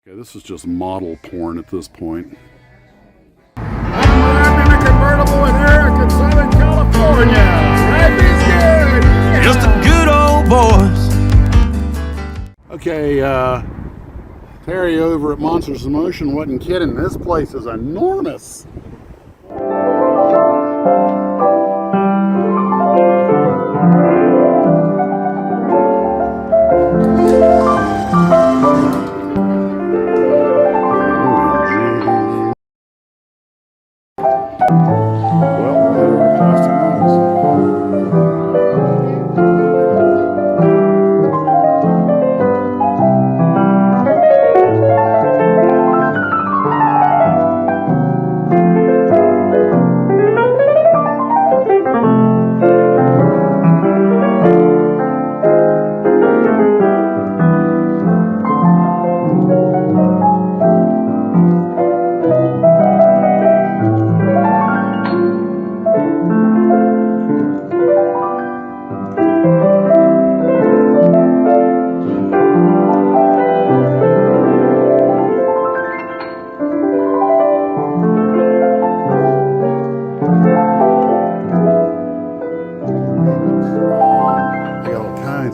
Okay, this is just model porn at this point. I'm in a convertible with Eric in Southern California. Life is good. Yeah. Just a good old boys. Okay, Terry over at Monsters of Motion wasn't kidding. This place is enormous.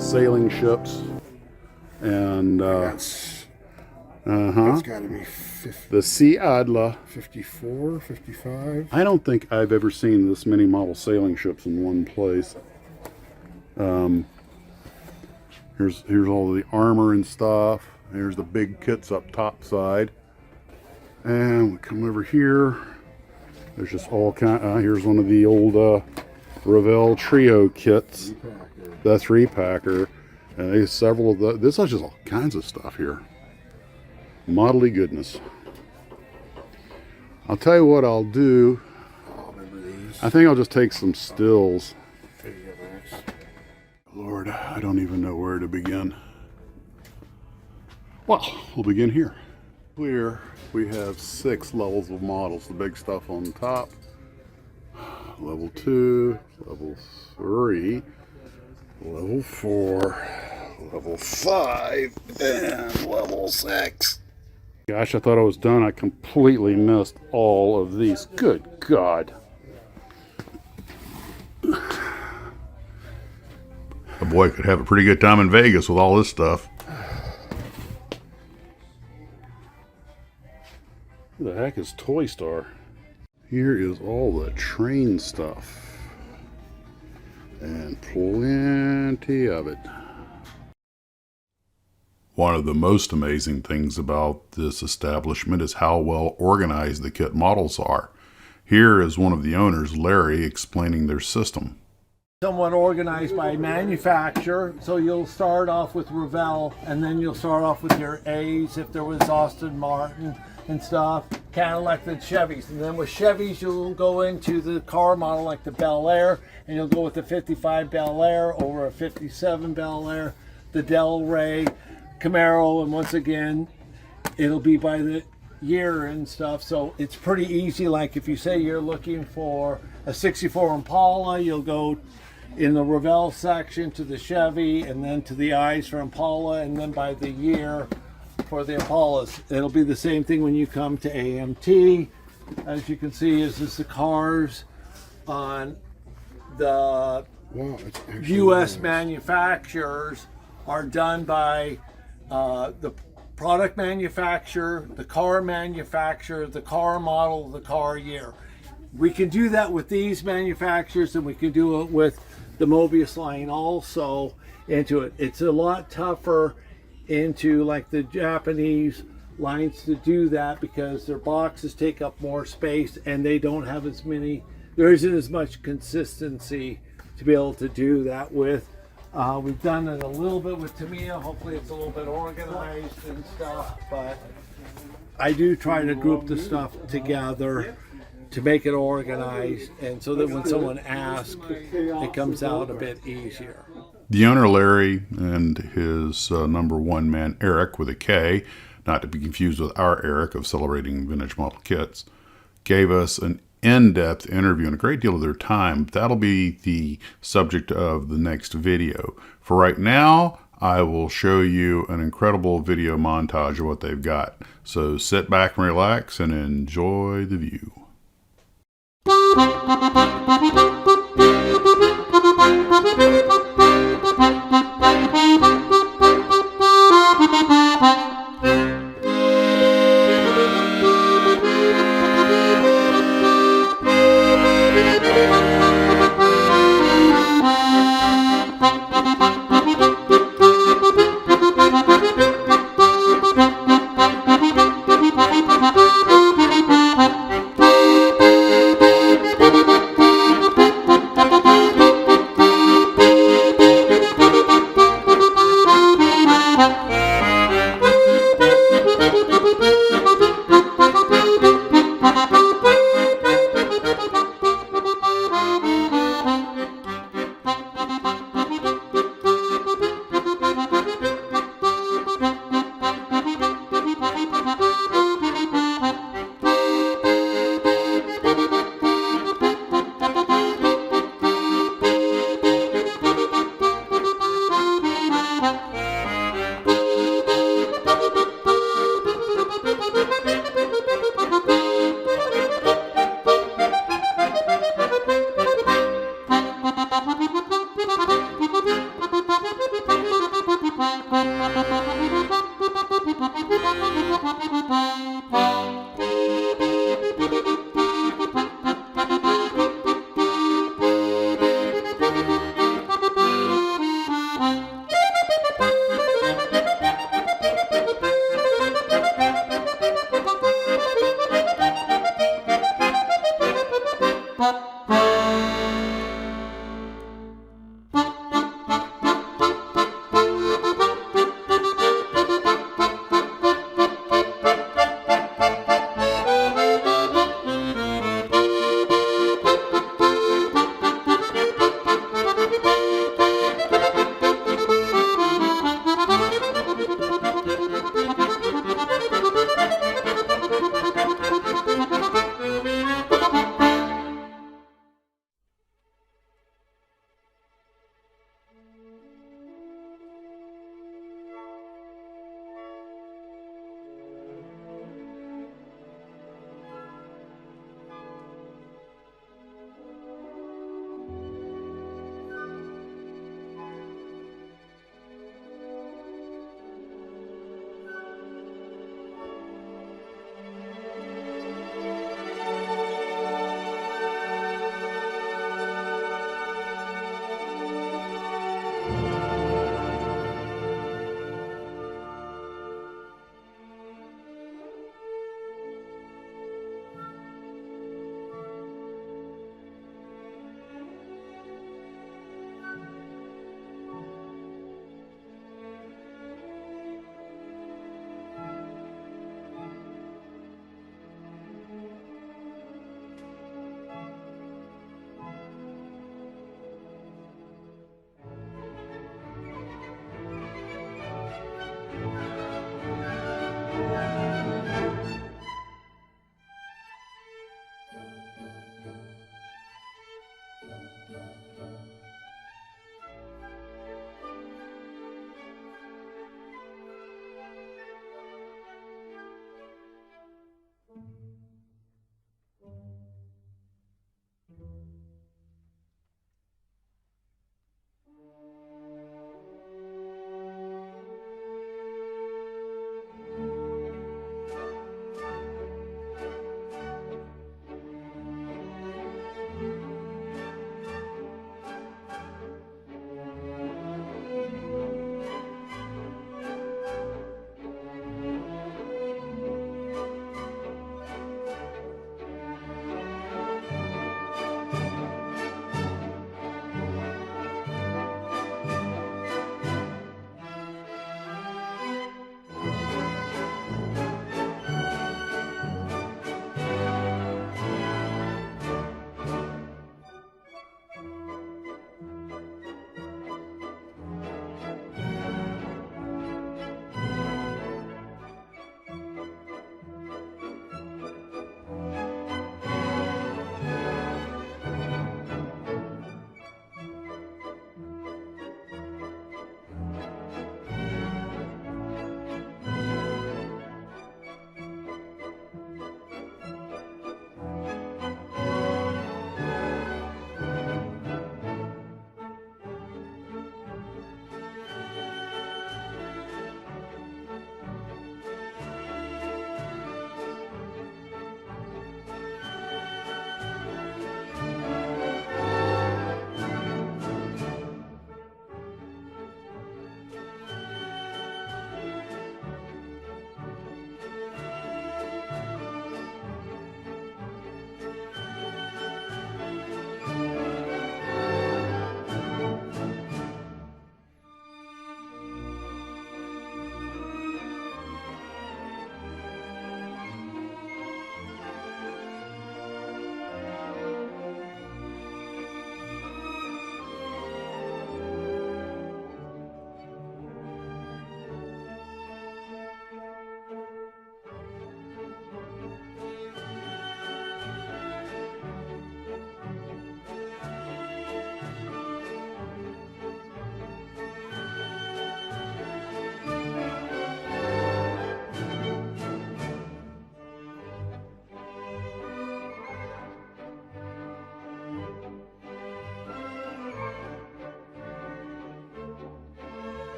Sailing ships and That's got to be 50, the Sea Adla. 54, 55. I don't think I've ever seen this many model sailing ships in one place. Here's all the armor and stuff. Here's the big kits up top side, and we come over here. There's just all kind. Here's one of the old Revell Trio kits. The 3-packer, and there's several of the. This is just all kinds of stuff here. Modelly goodness. I'll tell you what I'll do. I think I'll just take some stills. Lord, I don't even know where to begin. Well, we'll begin here. Here we have 6 levels of models. The big stuff on top. Level 2, level 3. Level 4, level 5, and level 6. Gosh, I thought I was done. I completely missed all of these. Good God. A boy could have a pretty good time in Vegas with all this stuff. Who the heck is Toy Star? Here is all the train stuff. And plenty of it. One of the most amazing things about this establishment is how well organized the kit models are. Here is one of the owners, Larry, explaining their system. Somewhat organized by manufacturer, so you'll start off with Revell, and then you'll start off with your A's if there was Austin Martin and stuff, Cadillac and Chevys. And then with Chevys, you'll go into the car model like the Bel Air, and you'll go with the 55 Bel Air over a 57 Bel Air, the Del Rey, Camaro, and once again, it'll be by the year and stuff. So it's pretty easy. Like if you say you're looking for a 64 Impala, you'll go in the Revell section to the Chevy, and then to the eyes for Impala, and then by the year for the Impalas. It'll be the same thing when you come to AMT. As you can see, is this the cars on the U.S. manufacturers are done by the product manufacturer, the car manufacturer, the car model, the car year. We can do that with these manufacturers, and we can do it with the Mobius line also into it. It's a lot tougher into like the Japanese lines to do that because their boxes take up more space and they don't have as many, there isn't as much consistency to be able to do that with. We've done it a little bit with Tamiya. Hopefully it's a little bit organized and stuff, but I do try to group the stuff together to make it organized, and so that when someone asks, it comes out a bit easier. The owner, Larry, and his number one man, Eric, with a K, not to be confused with our Eric of Celebrating Vintage Model Kits, gave us an in-depth interview and a great deal of their time. That'll be the subject of the next video. For right now, I will show you an incredible video montage of what they've got. So sit back and relax and enjoy the view.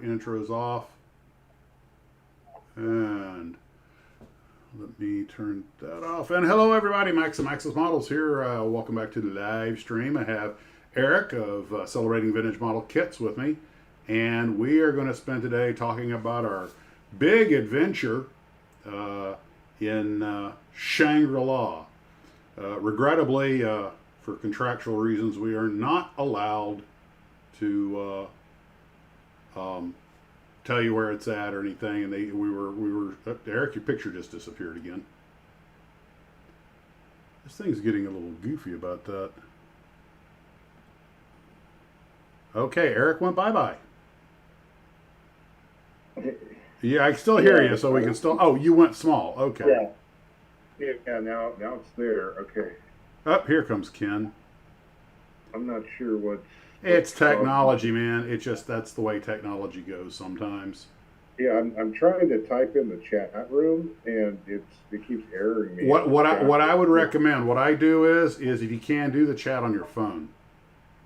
intros off. And let me turn that off. And hello, everybody. Max and Max's Models here. Welcome back to the live stream. I have Eric of Celebrating Vintage Model Kits with me. And we are going to spend today talking about our big adventure in Shangri-La. Regrettably, for contractual reasons, we are not allowed to tell you where it's at or anything. And we were Eric, your picture just disappeared again. This thing's getting a little goofy about that. Okay, Eric went bye-bye. Yeah, I can still hear you, so we can still... Oh, you went small. Okay. Yeah, now it's there. Okay. Up here comes Ken. I'm not sure what's... It's technology, man. It's just, that's the way technology goes sometimes. Yeah, I'm trying to type in the chat room, and it keeps erroring me. What I would recommend, what I do is if you can, do the chat on your phone.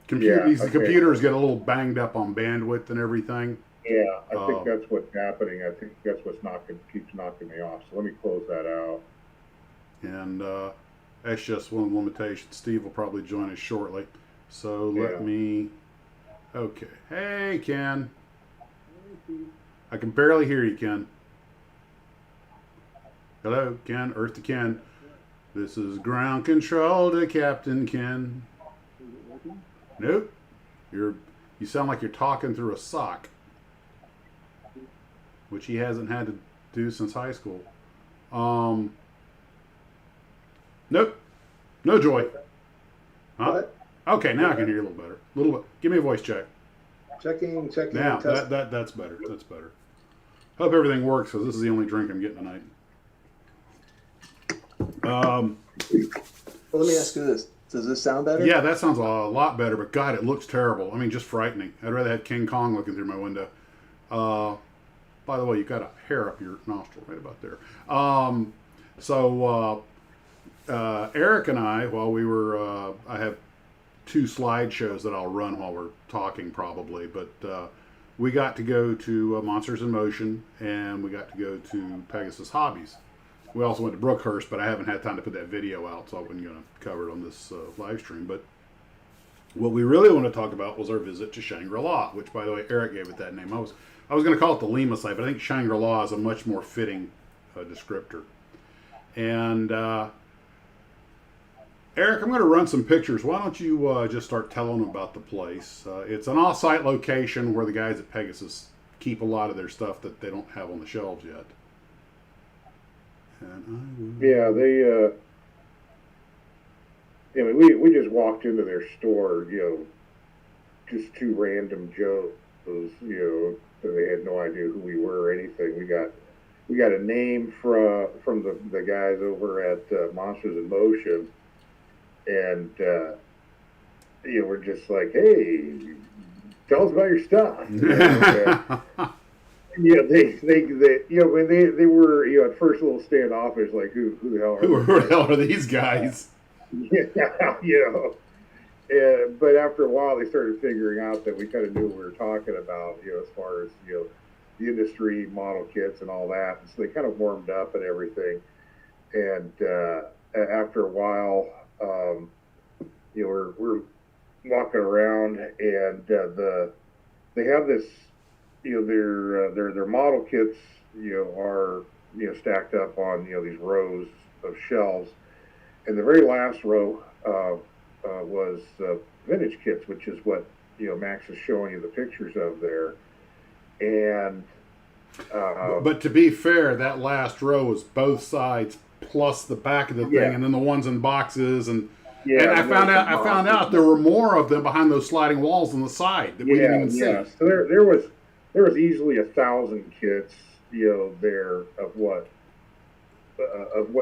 These computers get a little banged up on bandwidth and everything. Yeah, I think that's what's happening. I think that's what's keeps knocking me off. So let me close that out. And that's just one limitation. Steve will probably join us shortly. So let me... Okay. Hey, Ken. I can barely hear you, Ken. Hello, Ken. Earth to Ken. This is ground control to Captain Ken. Nope. You sound like you're talking through a sock, which he hasn't had to do since high school. Nope. No joy. Huh? What? Okay, now I can hear you a little better. A little bit. Give me a voice check. Checking. Now, that's better. That's better. Hope everything works, because this is the only drink I'm getting tonight. Well, let me ask you this. Does this sound better? Yeah, that sounds a lot better, but God, it looks terrible. I mean, just frightening. I'd rather have King Kong looking through my window. By the way, you've got a hair up your nostril right about there. Eric and I, while we were, I have 2 slideshows that I'll run while we're talking probably, but we got to go to Monsters in Motion, and we got to go to Pegasus Hobbies. We also went to Brookhurst, but I haven't had time to put that video out, so I wasn't going to cover it on this live stream. But what we really want to talk about was our visit to Shangri-La, which, by the way, Eric gave it that name. I was going to call it the Lima site, but I think Shangri-La is a much more fitting descriptor. And Eric, I'm going to run some pictures. Why don't you just start telling them about the place? It's an off-site location where the guys at Pegasus keep a lot of their stuff that they don't have on the shelves yet. Yeah, they. We just walked into their store, just 2 random Joes, that they had no idea who we were or anything. We got a name from the guys over at Monsters in Motion, and we're just like, hey, tell us about your stuff. Yeah, they when they were at first a little standoffish, like who the hell are who the hell are these guys? Yeah, but after a while they started figuring out that we kind of knew what we were talking about, as far as the industry, model kits, and all that. And so they kind of warmed up and everything. And after a while, we're walking around, and they have this. Their model kits, are stacked up on these rows of shelves, and the very last row was vintage kits, which is what Max is showing you the pictures of there. And but to be fair, that last row was both sides plus the back of the thing, and then the ones in boxes, and I found out there were more of them behind those sliding walls on the side that we didn't even see. So there was easily 1,000 kits, there of what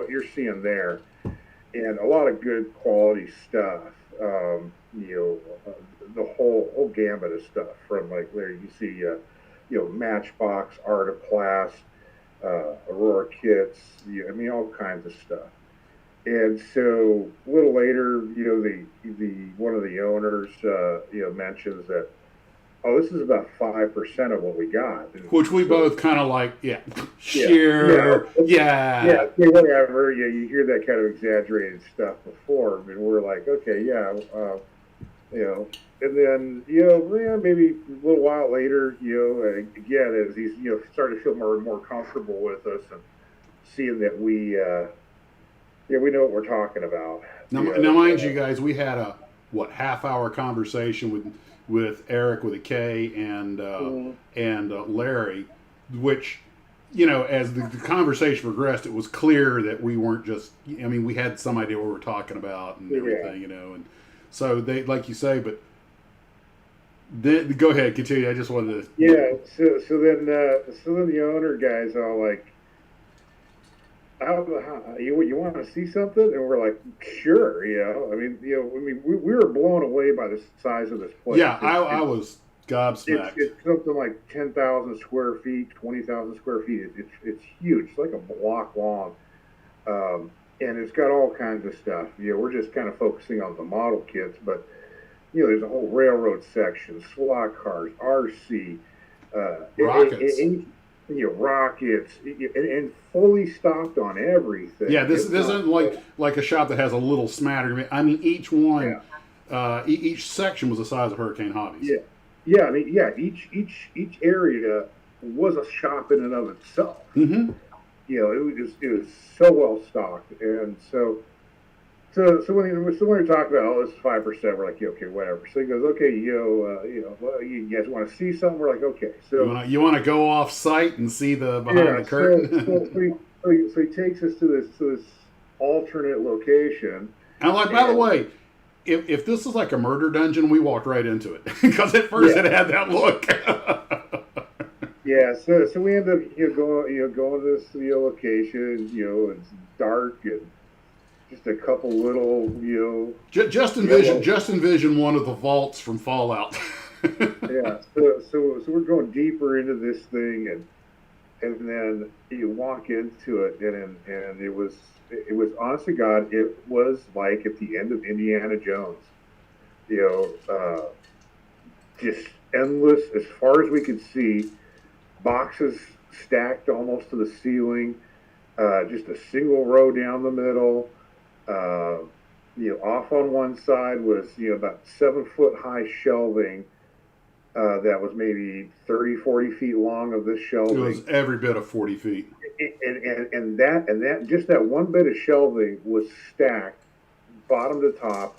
you're seeing there, and a lot of good quality stuff. The whole gamut of stuff, from like there you see, Matchbox, Artiplast, Aurora kits. All kinds of stuff. And so a little later, the one of the owners, mentions that oh, this is about 5% of what we got. Which we So, both kind of like, sure, yeah, okay, whatever. Yeah, you hear that kind of exaggerated stuff before, and we're like, okay, yeah, you know, and then yeah, maybe a little while later, again, as he's starting to feel more and more comfortable with us and seeing that we we know what we're talking about. Now, mind you guys, we had a half-hour conversation with Eric with a K and Larry, which as the conversation progressed, it was clear that we weren't just. I mean, we had some idea what we were talking about and everything, and so they, like you say, but. Then, go ahead, continue. I just wanted to. Yeah. So then the owner guy's all like, you want to see something? And we're like, sure. I mean, we were blown away by the size of this place. Yeah, I was gobsmacked. It's something like 10,000 square feet, 20,000 square feet. It's huge. It's like a block long, and it's got all kinds of stuff. We're just kind of focusing on the model kits, but. There's a whole railroad section, slot cars, RC, rockets, rockets, and fully stocked on everything. Yeah, this isn't like a shop that has a little smattering. I mean, each one, each section was the size of Hurricane Hobbies. Yeah. I mean, each area was a shop in and of itself. Mm-hmm. It was so well stocked, and so. So when we talk about this 5%, we're like, okay, whatever. So he goes, okay, well, you guys want to see something? We're like, okay. So you want to go off site and see the behind the curtain. So he takes us to this alternate location. And by the way, if this is like a murder dungeon, we walked right into it because at first it had that look. Yeah. So we end up going to this location. It's dark and. Just a couple little, Just envision one of the vaults from Fallout. Yeah. So we're going deeper into this thing, and then you walk into it, and it was honest to God, it was like at the end of Indiana Jones. Just endless as far as we could see, boxes stacked almost to the ceiling, just a single row down the middle. Off on one side was about 7-foot high shelving that was maybe 30-40 feet long of this shelving. It was every bit of 40 feet. And that just that one bit of shelving was stacked bottom to top,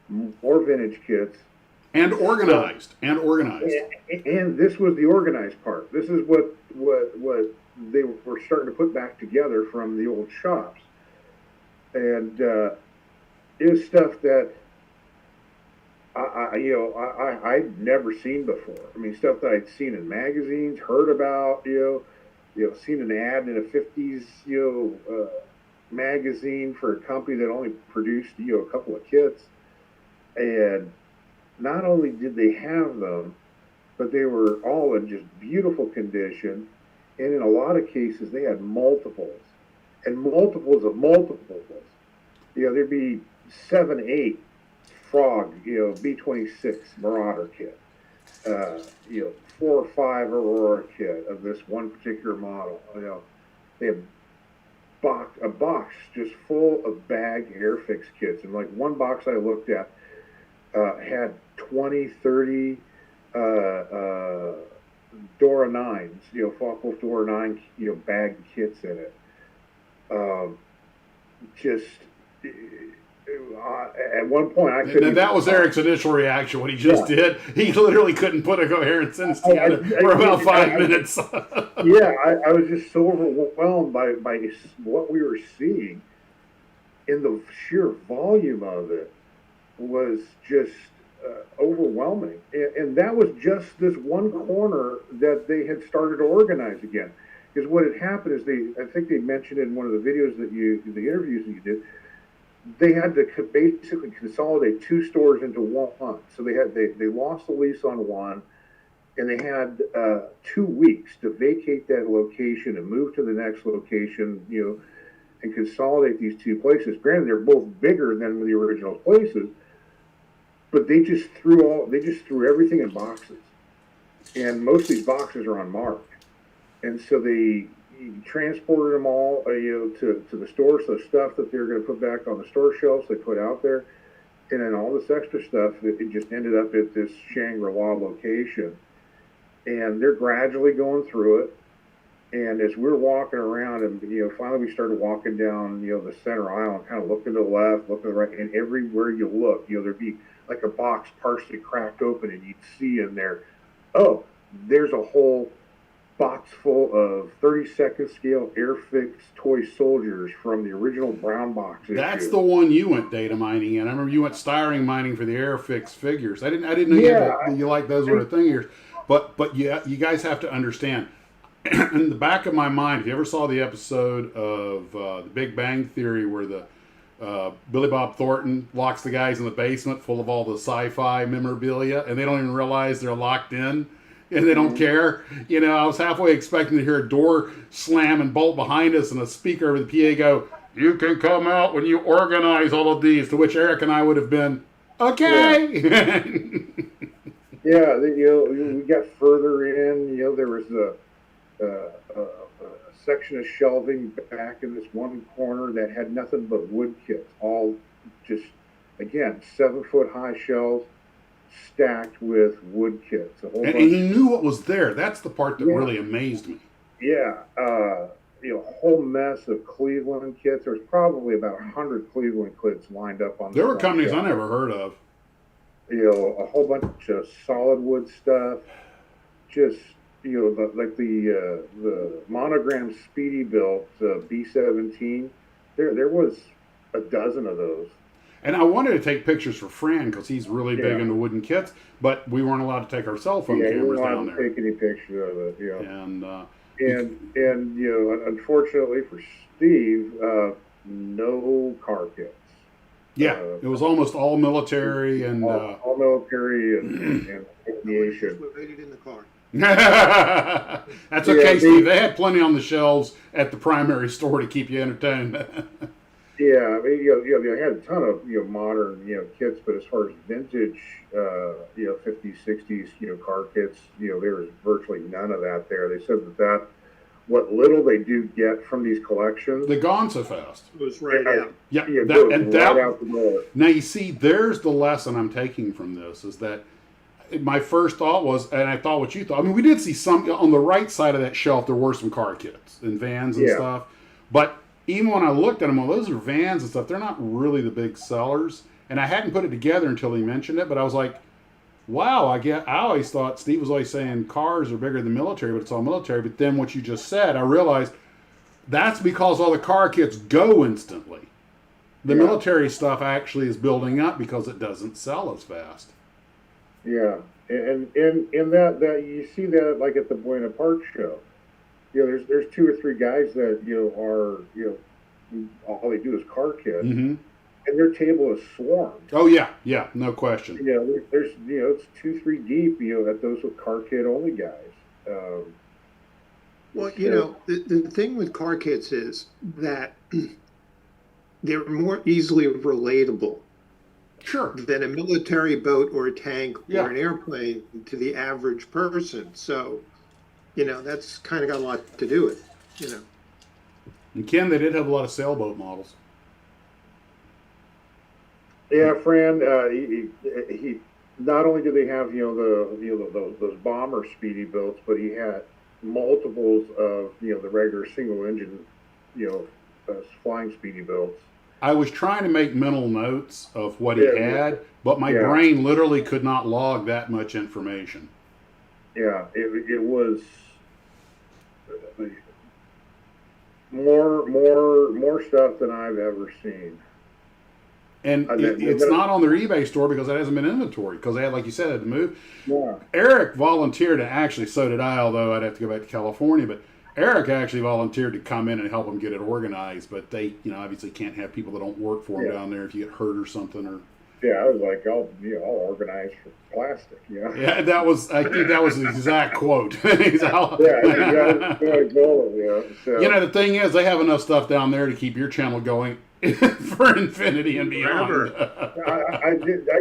more vintage kits. And organized. And this was the organized part. This is what they were starting to put back together from the old shops. And it was stuff that I'd never seen before. I mean, stuff that I'd seen in magazines, heard about, seen an ad in a 50s, magazine for a company that only produced, a couple of kits. And not only did they have them, but they were all in just beautiful condition. And in a lot of cases, they had multiples. And multiples of multiples. There'd be 7, 8 Frog, B-26 Marauder kit. 4 or 5 Aurora kit of this one particular model. They had a box just full of bag Airfix kits. And like one box I looked at had 20, 30 Dora 9s, Focke-Wulf Dora 9, bag kits in it. At one point, I couldn't. And that was Eric's initial reaction when he just did. He literally couldn't put a coherent sentence together for about 5 minutes. I was just so overwhelmed by what we were seeing, and the sheer volume of it was just overwhelming. And that was just this one corner that they had started to organize again. Because what had happened is I think they mentioned in one of the videos the interviews that you did, they had to basically consolidate 2 stores into one. So they lost the lease on one, and they had 2 weeks to vacate that location and move to the next location, and consolidate these 2 places. Granted, they're both bigger than the original places, but they just threw everything in boxes. and most of these boxes are unmarked, and so they transported them all, to the store. So stuff that they're going to put back on the store shelves, they put out there, and then all this extra stuff, it just ended up at this Shangri-La location, and they're gradually going through it. And as we're walking around, and finally we started walking down, the center aisle, and kind of looking to the left, looking to the right, and everywhere you look, there'd be like a box partially cracked open, and you'd see in there, oh, there's a whole box full of 32nd scale Airfix toy soldiers from the original brown box issue. That's the one you went data mining in. I remember you went styring mining for the Airfix figures. I didn't know you like those sort of things. But yeah, you guys have to understand. In the back of my mind, if you ever saw the episode of The Big Bang Theory where the Billy Bob Thornton locks the guys in the basement full of all the sci-fi memorabilia, and they don't even realize they're locked in, and they don't care. I was halfway expecting to hear a door slam and bolt behind us, and a speaker over the PA go, "You can come out when you organize all of these," to which Eric and I would have been, okay. Yeah, we got further in, there was a section of shelving back in this one corner that had nothing but wood kits, all just, again, 7-foot high shelves stacked with wood kits. And he knew what was there. That's the part that really amazed me. Yeah, a whole mess of Cleveland kits. There was probably about 100 Cleveland kits lined up on. There were companies I never heard of. A whole bunch of solid wood stuff. Just the monogram Speedy built B-17. There was a dozen of those. And I wanted to take pictures for Fran because he's really big into wooden kits, but we weren't allowed to take our cell phone cameras down there. Take any picture of it. And unfortunately for Steve, no car kits. Yeah, it was almost all military and all military and aviation. Waited in the car. That's okay, Steve. They had plenty on the shelves at the primary store to keep you entertained. Yeah, I mean, they had a ton of modern kits, but as far as vintage 50s, 60s car kits, there was virtually none of that there. They said that what little they do get from these collections, they're gone so fast. It was right out. Yeah, out the door. Now you see, there's the lesson I'm taking from this is that my first thought was, and I thought what you thought. I mean, we did see some on the right side of that shelf. There were some car kits and vans and stuff, but even when I looked at them, well, those are vans and stuff. They're not really the big sellers, and I hadn't put it together until he mentioned it. But I was like, wow, I always thought Steve was always saying cars are bigger than military, but it's all military. But then what you just said, I realized that's because all the car kits go instantly. The military stuff actually is building up because it doesn't sell as fast. Yeah, and that you see that like at the Buena Park show. There's 2 or 3 guys that are all they do is car kits. Mm-hmm. And their table is swarmed. Oh yeah, no question. There's it's 2-3 deep. At those with car kit only guys. The thing with car kits is that they're more easily relatable. Sure. Than a military boat or a tank or an airplane to the average person. So, that's kind of got a lot to do with it. And Ken, they did have a lot of sailboat models. Yeah, Fran. He not only did they have those bomber Speedy builds, but he had multiples of the regular single engine flying Speedy builds. I was trying to make mental notes of what he had, but my brain literally could not log that much information. Yeah, it was more stuff than I've ever seen. And it's not on their eBay store because it hasn't been inventory because they had, like you said, had to move. Yeah. Eric volunteered to actually, so did I, although I'd have to go back to California, but Eric actually volunteered to come in and help them get it organized, but they, obviously can't have people that don't work for them down there if you get hurt or something. Or I was like, I'll organize for plastic. Yeah, I think that was the exact quote. So. The thing is, they have enough stuff down there to keep your channel going for infinity and beyond. I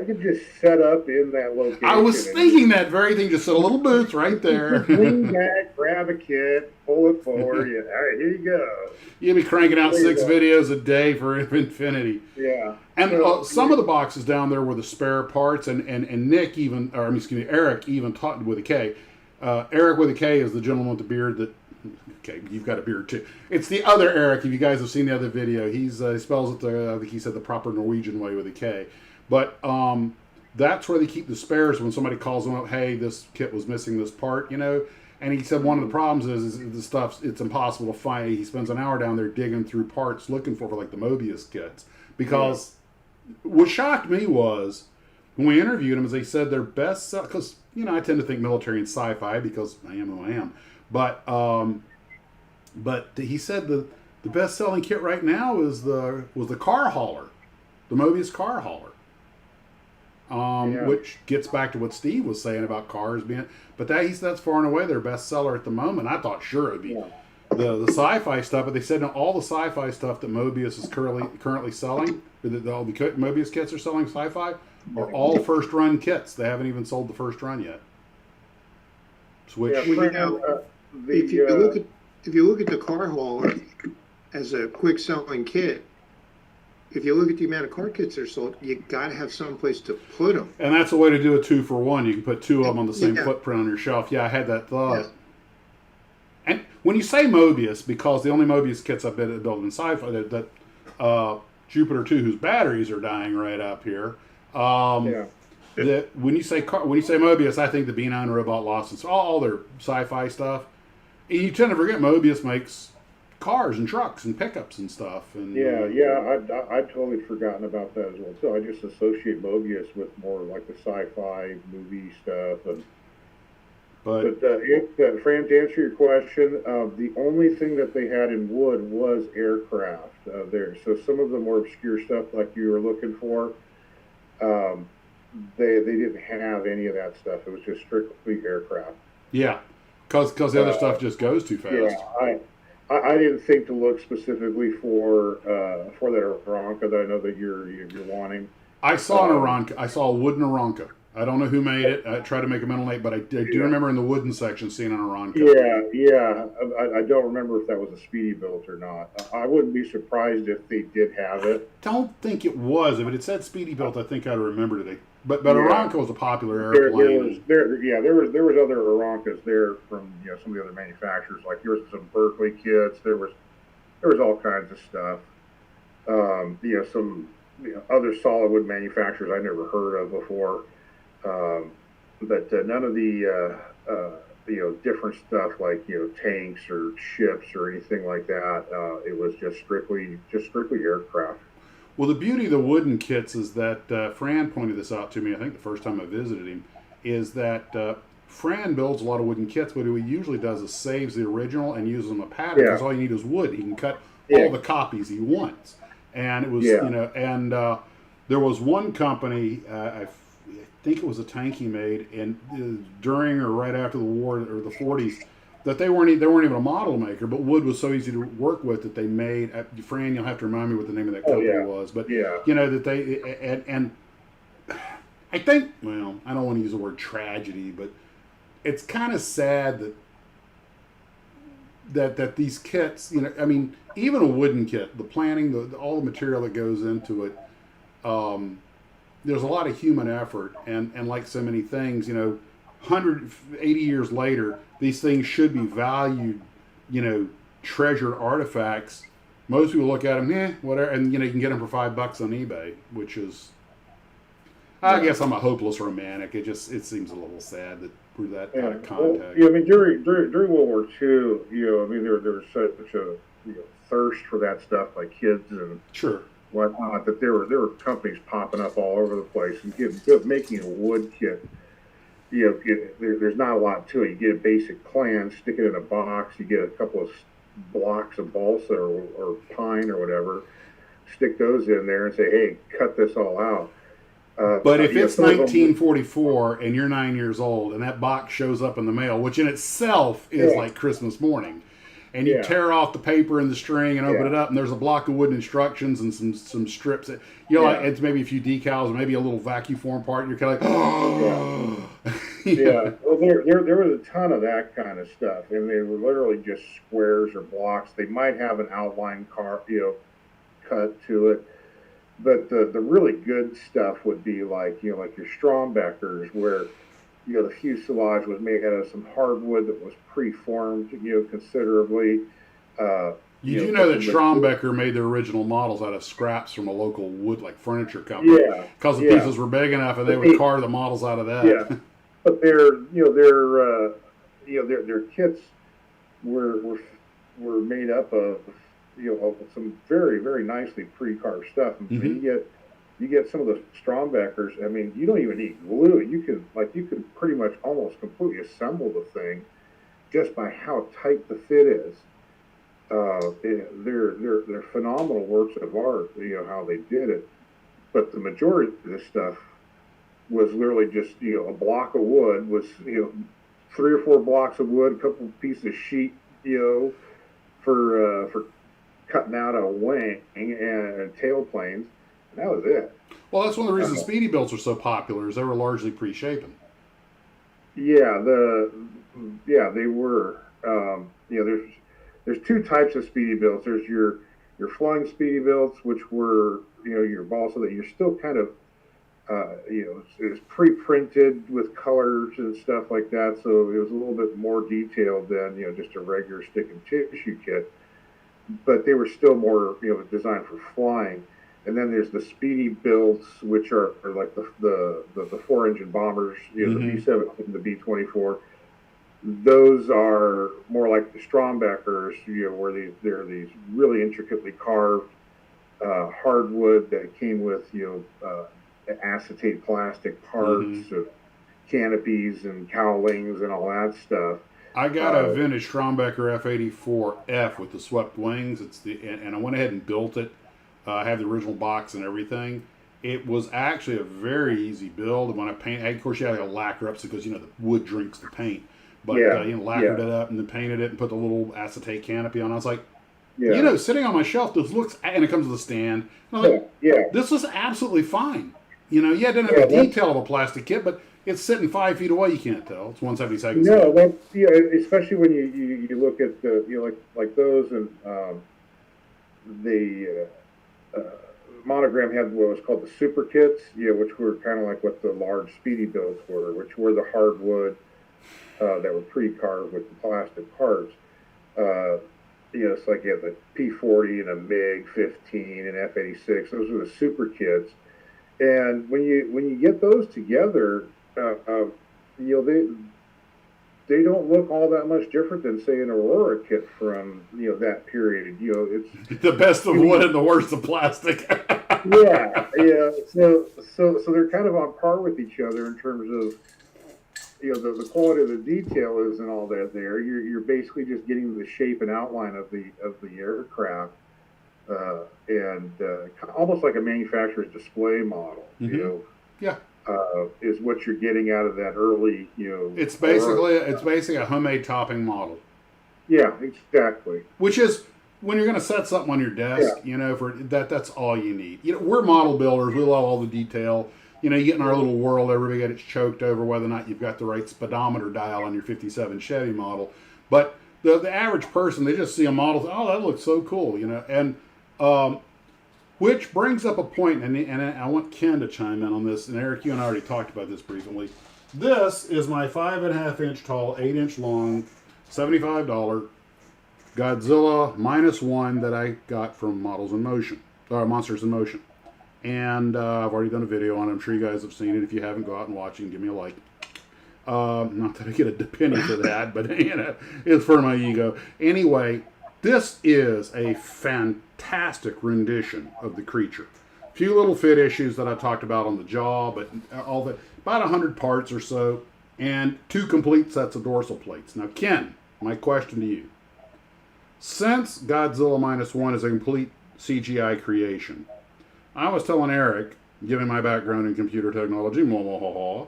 could just set up in that location. I was thinking that very thing. Just a little booth right there. Lean back, grab a kit, pull it forward. Yeah, all right, here you go. You'll be cranking out 6 videos a day for infinity. Yeah. And some of the boxes down there were the spare parts, and Nick even, or excuse me, Eric even talked with a K. Eric with a K is the gentleman with the beard that. Okay, you've got a beard too. It's the other Eric. If you guys have seen the other video, he spells it I think he said the proper Norwegian way with a K. But that's where they keep the spares when somebody calls them up. Hey, this kit was missing this part, you know. And he said one of the problems is the stuff. It's impossible to find. He spends an hour down there digging through parts looking for like the Mobius kits because what shocked me was when we interviewed them, is they said their best sell because you know I tend to think military and sci-fi because I am who I am, but he said the best selling kit right now was the car hauler, the Mobius car hauler, which gets back to what Steve was saying about cars being. But that's far and away their best seller at the moment. I thought sure it'd be the sci-fi stuff, but they said no, all the sci-fi stuff that Mobius is currently selling, all the Mobius kits are selling sci-fi, are all first run kits. They haven't even sold the first run yet. Which if you look at the car hauler as a quick selling kit, if you look at the amount of car kits that are sold, you got to have some place to put them. And that's a way to do a 2-for-1. You can put 2 of them on the same footprint on your shelf. Yeah, I had that thought. Yeah. And when you say Mobius, because the only Mobius kits I've been building in Sci-Fi, that Jupiter 2, whose batteries are dying right up here. That when you say Mobius, I think the B9 Robot Lost, all their Sci-Fi stuff. And you tend to forget Mobius makes cars and trucks and pickups and stuff. And I'd totally forgotten about that as well. So I just associate Mobius with more like the sci-fi movie stuff. But Fran, to answer your question, the only thing that they had in wood was aircraft there. So some of the more obscure stuff like you were looking for, they didn't have any of that stuff. It was just strictly aircraft. Yeah, because the other stuff just goes too fast. Yeah, I didn't think to look specifically for that Aranca that I know that you're wanting. I saw an Aranca. I saw a wooden Aranca. I don't know who made it. I tried to make a mental note, but I do remember in the wooden section seeing an Aranca. Yeah. I don't remember if that was a Speedy built or not. I wouldn't be surprised if they did have it. Don't think it was. If it had said Speedy built, I think I'd remember today. But Aranca was a popular airplane. There was other Arancas there from some of the other manufacturers. Like there was some Berkeley kits. There was all kinds of stuff. Some other solid wood manufacturers I never heard of before. But none of the different stuff like tanks or ships or anything like that. It was just strictly aircraft. Well, the beauty of the wooden kits is that Fran pointed this out to me, I think the first time I visited him, is that Fran builds a lot of wooden kits, but what he usually does is saves the original and uses them a pattern, because all you need is wood. He can cut all the copies he wants. And it was, there was one company, I think it was a tank he made, and during or right after the war, or the 40s, that they weren't even a model maker, but wood was so easy to work with that they made. Fran, you'll have to remind me what the name of that company was, but that they and I think, well, I don't want to use the word tragedy, but it's kind of sad that these kits, I mean, even a wooden kit, the planning, all the material that goes into it, there's a lot of human effort, and like so many things, 180 years later, these things should be valued, treasured artifacts. Most people look at them, whatever, and you can get them for $5 on eBay, which is, I guess I'm a hopeless romantic. It seems a little sad that we're that kind of contact. Well, I mean, during World War II, there was such a thirst for that by kids and whatnot, that there were companies popping up all over the place and making a wood kit. There's not a lot to it. You get a basic plan, stick it in a box. You get a couple of blocks of balsa or pine or whatever, stick those in there and say, hey, cut this all out. But if it's 1944 and you're 9 years old and that box shows up in the mail, which in itself is like Christmas morning, and you Yeah. tear off the paper and the string and open Yeah. it up, and there's a block of wooden instructions and some strips. That, like, it's maybe a few decals, maybe a little vacuum form part, and you're kind of like, oh. Yeah. Well, there was a ton of that kind of stuff, and they were literally just squares or blocks. They might have an outline cut to it, but the really good stuff would be like your Strombeckers, where the fuselage was made out of some hardwood that was preformed considerably. You do know that Strombecker made their original models out of scraps from a local wood, like furniture company. Yeah, because the pieces were big enough, and they would carve the models out of that. Yeah, but their kits were made up of of some very, very nicely pre-carved stuff. And you get some of the Strombeckers. I mean, you don't even need glue. You can pretty much almost completely assemble the thing just by how tight the fit is. They're phenomenal works of art. How they did it, but the majority of this stuff was literally just a block of wood, was 3 or 4 blocks of wood, a couple of pieces of sheet for cutting out a wing and tail planes, and that was it. Well, that's one of the reasons Speedy Builds were so popular, is they were largely pre-shapen. Yeah, they were. There's 2 types of Speedy Builds. There's your flying Speedy Builds, which were your ball, so that you're still kind of it's pre-printed with colors and stuff like that. So it was a little bit more detailed than just a regular stick and tissue kit. But they were still more designed for flying. And then there's the Speedy Builds, which are like the 4-engine bombers, the B-17 and the B-24. Those are more like the Strombeckers, where they're these really intricately carved hardwood that came with acetate plastic parts of canopies and cowlings and all that stuff. I got a vintage Strombecker F-84F with the swept wings. And I went ahead and built it. I have the original box and everything. It was actually a very easy build. And when I painted, of course, you had to lacquer up because the wood drinks the paint. But lacquered it up and then painted it and put the little acetate canopy on. I was like, sitting on my shelf, this looks, and it comes with a stand. I was like, this was absolutely fine. It didn't have the detail of a plastic kit, but it's sitting 5 feet away. You can't tell. It's 1/72. No, especially when you look at the like those, and the Monogram had what was called the super kits, which were kind of like what the large Speedy Builds were, which were the hardwood that were pre-carved with the plastic parts. It's like you have the P-40 and a MiG-15 and F-86. Those are the super kits. And when you get those together, they don't look all that much different than, say, an Aurora kit from that period. It's the best of wood and the worst of plastic. yeah. So they're kind of on par with each other in terms of the quality of the detail is and all that. There, you're basically just getting the shape and outline of the aircraft. And almost like a manufacturer's display model, is what you're getting out of that early, It's basically a homemade topping model. Yeah, exactly. Which is when you're going to set something on your desk, for that's all you need. We're model builders. We love all the detail. You get in our little world, everybody gets choked over whether or not you've got the right speedometer dial on your 57 Chevy model. But the average person, they just see a model, oh, that looks so cool, and which brings up a point, and I want Ken to chime in on this, and Eric, you and I already talked about this briefly. This is my 5.5-inch tall, 8-inch long, $75 Godzilla -1 that I got from Monsters in Motion. And I've already done a video on it. I'm sure you guys have seen it. If you haven't, go out and watch it and give me a like. Not that I get a penny for that, but it's for my ego. Anyway, this is a fantastic rendition of the creature. A few little fit issues that I talked about on the jaw, but about 100 parts or so, and 2 complete sets of dorsal plates. Now, Ken, my question to you. Since Godzilla -1 is a complete CGI creation, I was telling Eric, given my background in computer technology, that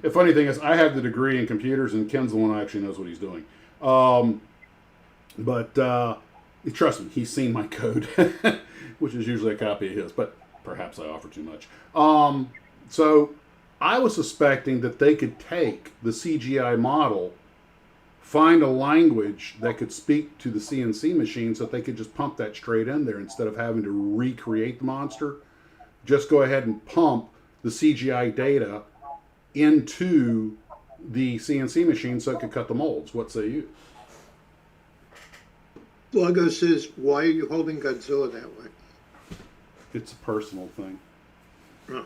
The funny thing is, I have the degree in computers, and Ken's the one who actually knows what he's doing. But trust me, he's seen my code, which is usually a copy of his, but perhaps I offer too much. So I was suspecting that they could take the CGI model, find a language that could speak to the CNC machine so that they could just pump that straight in there instead of having to recreate the monster. Just go ahead and pump the CGI data into the CNC machine so it could cut the molds. What say you? Luggo says, why are you holding Godzilla that way? It's a personal thing. Oh.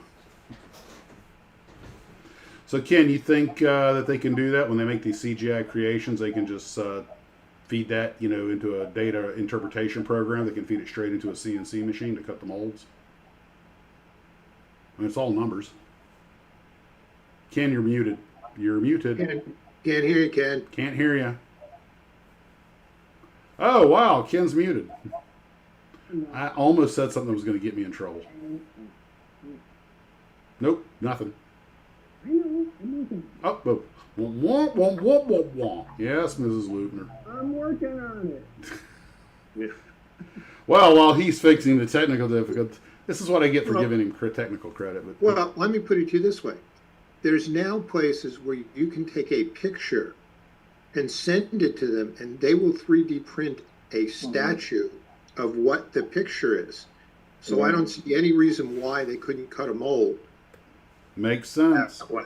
So, Ken, you think that they can do that when they make these CGI creations? They can just feed that, into a data interpretation program that can feed it straight into a CNC machine to cut the molds? I mean, it's all numbers. Ken, you're muted. You're muted. Can't hear you, Ken. Can't hear you. Oh, wow. Ken's muted. I almost said something that was going to get me in trouble. Nope, nothing. Oh, wah, wah, wah, wah, wah, wah. Yes, Mrs. Lubner. I'm working on it. Well, while he's fixing the technical difficulties, this is what I get for giving him technical credit. But well, let me put it to you this way. There's now places where you can take a picture and send it to them, and they will 3D print a statue of what the picture is. So I don't see any reason why they couldn't cut a mold. Makes sense. Well,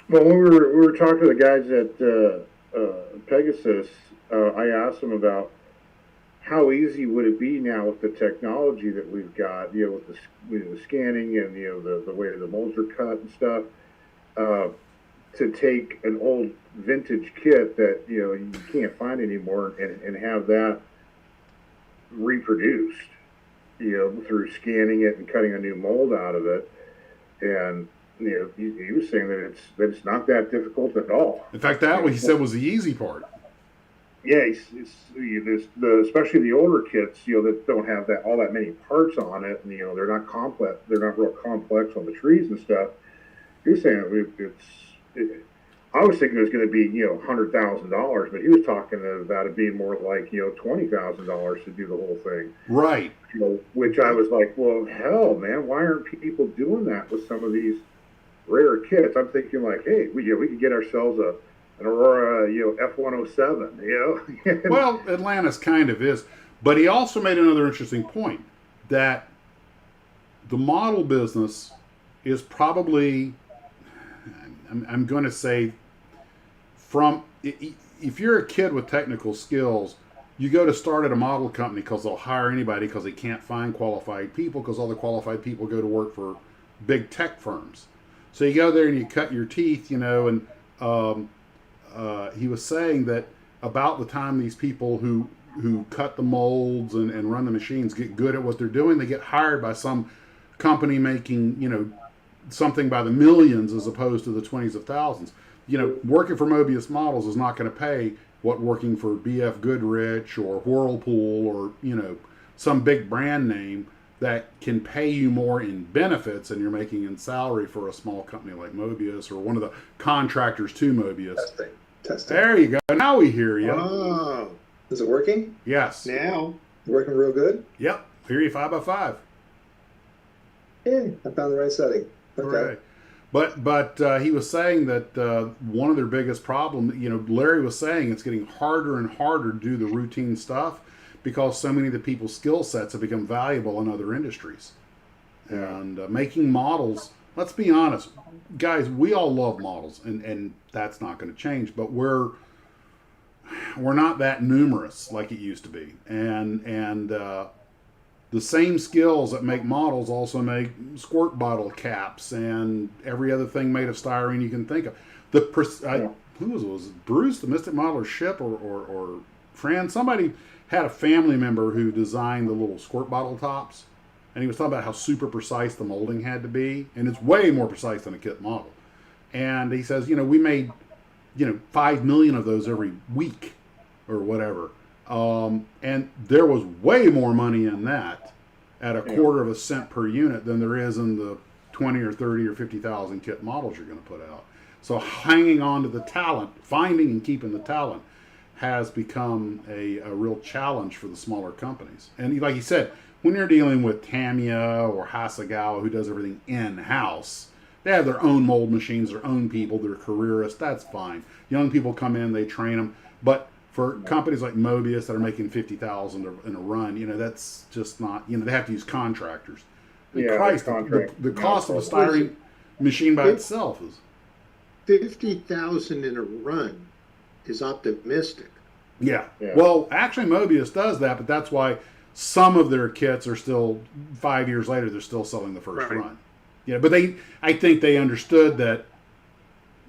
when we were talking to the guys at Pegasus, I asked them about how easy would it be now with the technology that we've got, with the scanning and the way the molds are cut and stuff, to take an old vintage kit that you can't find anymore and have that reproduced, through scanning it and cutting a new mold out of it. And he was saying that it's not that difficult at all. In fact, that what he said was the easy part. Yeah, especially the older kits, that don't have all that many parts on it, and they're not complex. They're not real complex on the trees and stuff. He was saying I was thinking it was going to be $100,000, but he was talking about it being more like $20,000 to do the whole thing. Right. Which I was like, well, hell, man, why aren't people doing that with some of these rare kits? I'm thinking like, hey, we could get ourselves an Aurora, F-107, Well, Atlantis kind of is, but he also made another interesting point that the model business is probably, I'm going to say, if you're a kid with technical skills, you go to start at a model company because they'll hire anybody because they can't find qualified people because all the qualified people go to work for big tech firms. So you go there and you cut your teeth, and he was saying that about the time these people who cut the molds and run the machines get good at what they're doing, they get hired by some company making, something by the millions as opposed to the 20s of thousands. Working for Mobius Models is not going to pay what working for BF Goodrich or Whirlpool or, some big brand name that can pay you more in benefits than you're making in salary for a small company like Mobius or one of the contractors to Mobius. Testing. There you go. Now we hear you. Oh, Is it working? Yes. now. Working real good? Yep. Hear you 5x5. Yeah, I found the right setting. Okay. Right. But he was saying that one of their biggest problems, Larry was saying it's getting harder and harder to do the routine stuff because so many of the people's skill sets have become valuable in other industries. And making models, let's be honest, guys, we all love models, and that's not going to change, but we're not that numerous like it used to be. And the same skills that make models also make squirt bottle caps and every other thing made of styrene you can think of. Who was it? Was it Bruce, the Mystic Modeler Ship, or Fran? Somebody had a family member who designed the little squirt bottle tops, and he was talking about how super precise the molding had to be, and it's way more precise than a kit model. And he says, we made, 5 million of those every week or whatever. And there was way more money in that at a quarter of a cent per unit than there is in the 20 or 30 or 50,000 kit models you're going to put out. So hanging on to the talent, finding and keeping the talent, has become a real challenge for the smaller companies. And like you said, when you're dealing with Tamiya or Hasegawa, who does everything in-house, they have their own mold machines, their own people, they're careerists, that's fine. Young people come in, they train them. But for companies like Mobius that are making 50,000 in a run, you know, that's just not, you know, they have to use contractors. And Yeah, Christ, contract. the cost of a styrene machine by itself is... 50,000 in a run is optimistic. Yeah. Yeah. Well, actually, Mobius does that, but that's why some of their kits are still 5 years later. They're still selling the first Right. run. Yeah, but I think they understood that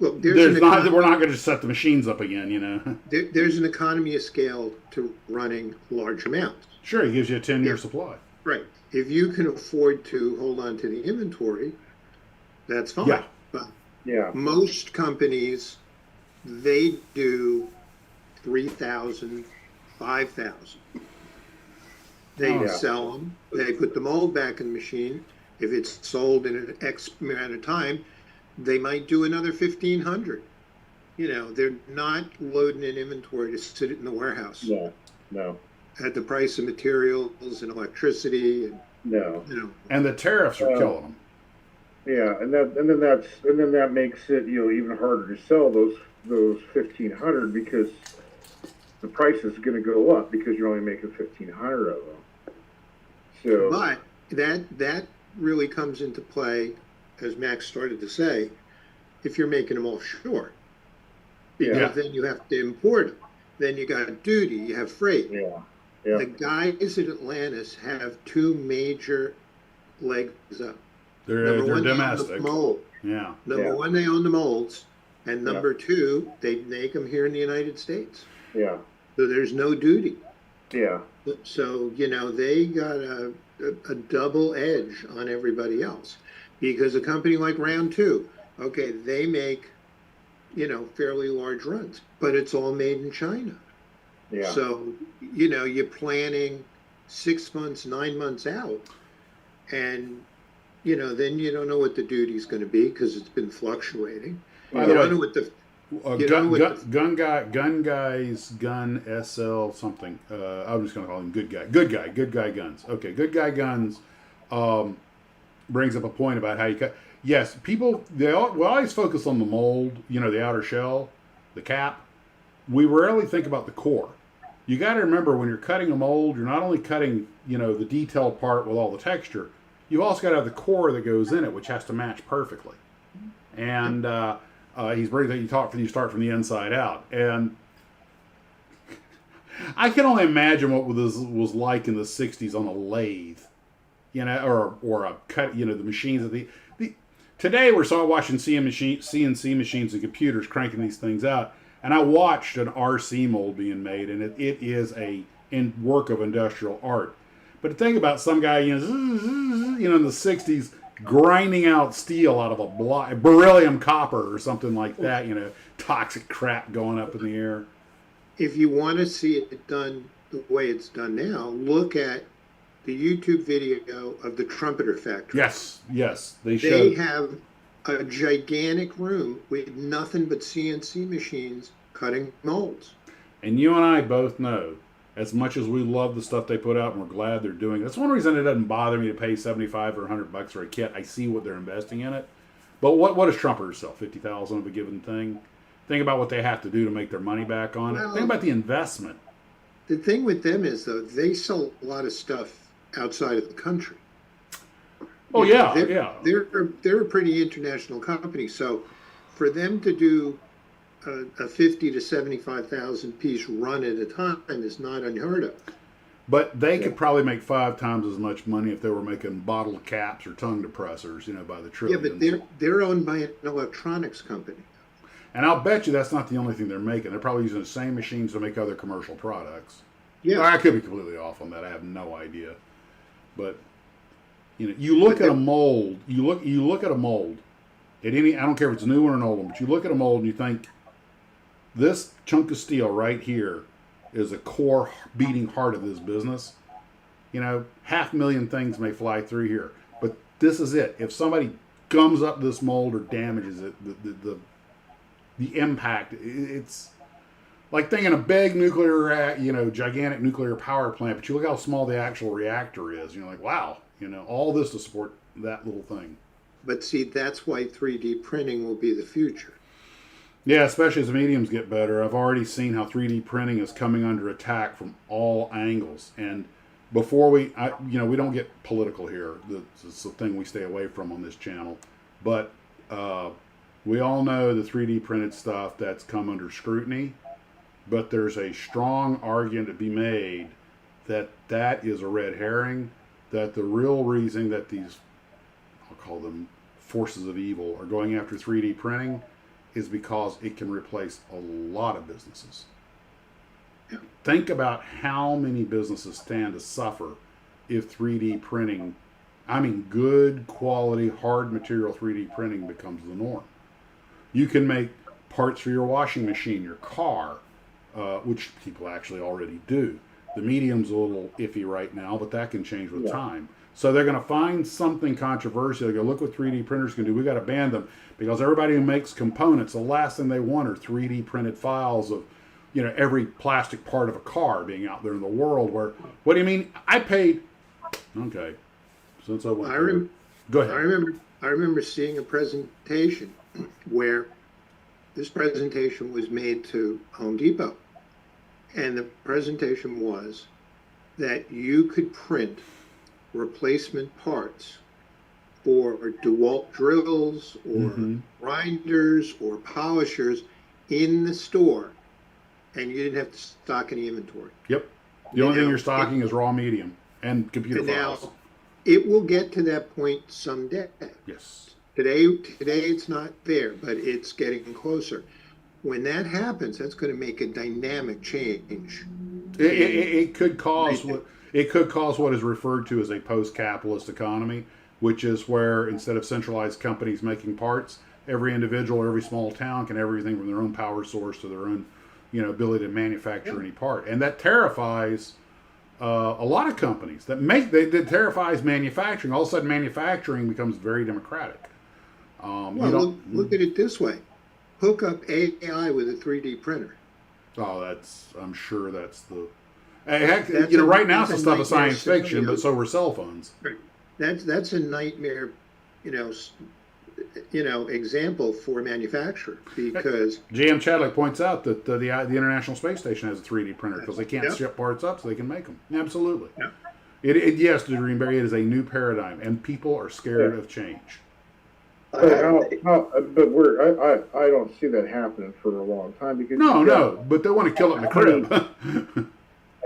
Well, we're not going to set the machines up again. You know. there's an economy of scale to running large amounts. Sure, it gives you a 10-year supply. Right. If you can afford to hold on to the inventory, that's fine. Yeah. But Yeah. most companies, they do 3,000, 5,000. They Oh, yeah. sell them. They put the mold back in the machine. If it's sold in an X amount of time, they might do another 1,500. You know, they're not loading in inventory to sit it in the warehouse No. No. at the price of materials and electricity and, No. you know. And the tariffs are killing them. Yeah, and then that makes it, you know, even harder to sell those 1,500 because the price is going to go up because you're only making 1,500 of them. So, But that really comes into play, as Max started to say, if you're making them offshore. Because Yeah. then you have to import them. Then you got duty, you have freight. yeah, yeah, The guys at Atlantis have two major legs up. They're Number one, they own domestic. the mold. Yeah. Number Yeah. one, they own the molds. And number two, they make them here in the United States. yeah, So there's no duty. yeah, So, you know, they got a double edge on everybody else. Because a company like Round 2, okay, they make, you know, fairly large runs, but it's all made in China. yeah. So, you know, you're planning 6 months, 9 months out. And, you know, then you don't know what the duty's going to be because it's been fluctuating. By You the don't way, know what the gun guys, gun SL something. I'm just going to call him good guy guns. Okay, good guy guns brings up a point about how you cut. Yes, people we always focus on the mold, you know, the outer shell, the cap. We rarely think about the core. You got to remember when you're cutting a mold, you're not only cutting, you know, the detailed part with all the texture. You also got to have the core that goes in it, which has to match perfectly. And he's bringing that you start from the inside out. And I can only imagine what this was like in the '60s on a lathe, you know, or a cut, you know, the machines of the today we're watching CNC machines and computers cranking these things out. And I watched an RC mold being made, and it is a work of industrial art. But the thing about some guy, you know, in the '60s, grinding out steel out of a beryllium copper or something like that, you know, toxic crap going up in the air. If you want to see it done the way it's done now, look at the YouTube video of the Trumpeter Factory. Yes, They have a gigantic room with nothing but CNC machines cutting molds. And you and I both know, as much as we love the stuff they put out and we're glad they're doing it, that's one reason it doesn't bother me to pay $75 or $100 for a kit. I see what they're investing in it. But what does Trumpeter sell? 50,000 of a given thing? Think about what they have to do to make their money back on it. Think about the investment. The thing with them is, though, they sell a lot of stuff outside of the country. Oh, yeah. They're a pretty international company. So for them to do a 50 to 75,000 piece run at a time is not unheard of. But they could probably make 5 times as much money if they were making bottle caps or tongue depressors, you know, by the trillions. Yeah, but they're owned by an electronics company. And I'll bet you that's not the only thing they're making. They're probably using the same machines to make other commercial products. Yeah, I could be completely off on that. I have no idea. But you know, you look at a mold. You look at a mold. At any, I don't care if it's a new one or an old one, but you look at a mold and you think, this chunk of steel right here is a core beating heart of this business. You know, 500,000 things may fly through here, but this is it. If somebody gums up this mold or damages it, the impact, it's like thinking a big nuclear, gigantic nuclear power plant, but you look how small the actual reactor is. You're like, wow, all this to support that little thing. But see, that's why 3D printing will be the future. Yeah, especially as the mediums get better. I've already seen how 3D printing is coming under attack from all angles. And before we don't get political here. This is the thing we stay away from on this channel. But we all know the 3D printed stuff that's come under scrutiny. But there's a strong argument to be made that that is a red herring, that the real reason that these, I'll call them forces of evil, are going after 3D printing is because it can replace a lot of businesses. Yeah. Think about how many businesses stand to suffer if 3D printing, good quality, hard material 3D printing becomes the norm. You can make parts for your washing machine, your car, which people actually already do. The medium's a little iffy right now, but that can change with time. So they're going to find something controversial. They go, look what 3D printers can do. We got to ban them because everybody who makes components, the last thing they want are 3D printed files of, every plastic part of a car being out there in the world. Where, what do you mean? I paid. Okay, since I went. Go ahead. I remember seeing a presentation where this presentation was made to Home Depot. And the presentation was that you could print replacement parts for DeWalt drills or grinders or polishers in the store, and you didn't have to stock any inventory. Yep. The only thing you're stocking is raw medium and computer files. Now, it will get to that point someday. Yes. Today it's not there, but it's getting closer. When that happens, that's going to make a dynamic change. It could cause what is referred to as a post-capitalist economy, which is where instead of centralized companies making parts, every individual or every small town can have everything from their own power source to their own, ability to manufacture any part, and that terrifies a lot of companies. That terrifies manufacturing. All of a sudden, manufacturing becomes very democratic. Look at it this way. Hook up AI with a 3D printer. Oh, I'm sure that's the. Heck, right now some stuff is science fiction, but so are cell phones. That's a nightmare, example for a manufacturer because. J.M. Chadwick points out that the International Space Station has a 3D printer because they can't ship parts up, so they can make them. Absolutely. Yeah. Yes, Greenberry, it is a new paradigm, and people are scared of change. But I don't see that happening for a long time because but they want to kill it in the crib.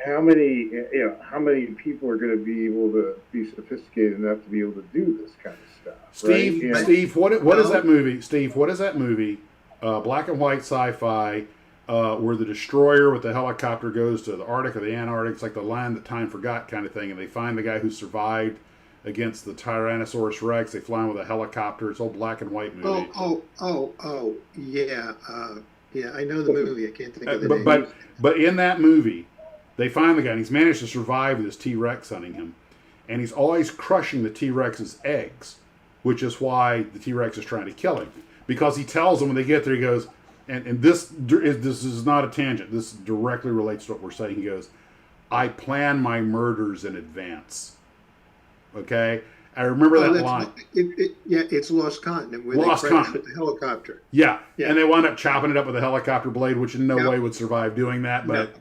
How many people are going to be able to be sophisticated enough to be able to do this kind of stuff? Steve, what is that movie? Steve, what is that movie? Black and white sci-fi, where the destroyer with the helicopter goes to the Arctic or the Antarctic. It's like the land that time forgot kind of thing, and they find the guy who survived against the Tyrannosaurus Rex. They fly him with a helicopter. It's all black and white movie. Yeah. I know the movie. I can't think of the name. But in that movie, they find the guy, and he's managed to survive this T-Rex hunting him. And he's always crushing the T-Rex's eggs, which is why the T-Rex is trying to kill him. Because he tells them when they get there, he goes, and this is not a tangent. This directly relates to what we're saying. He goes, I plan my murders in advance. Okay? I remember that line. It's Lost Continent where they crashed with the helicopter. Yeah, and they wound up chopping it up with a helicopter blade, which in no way would survive doing that. But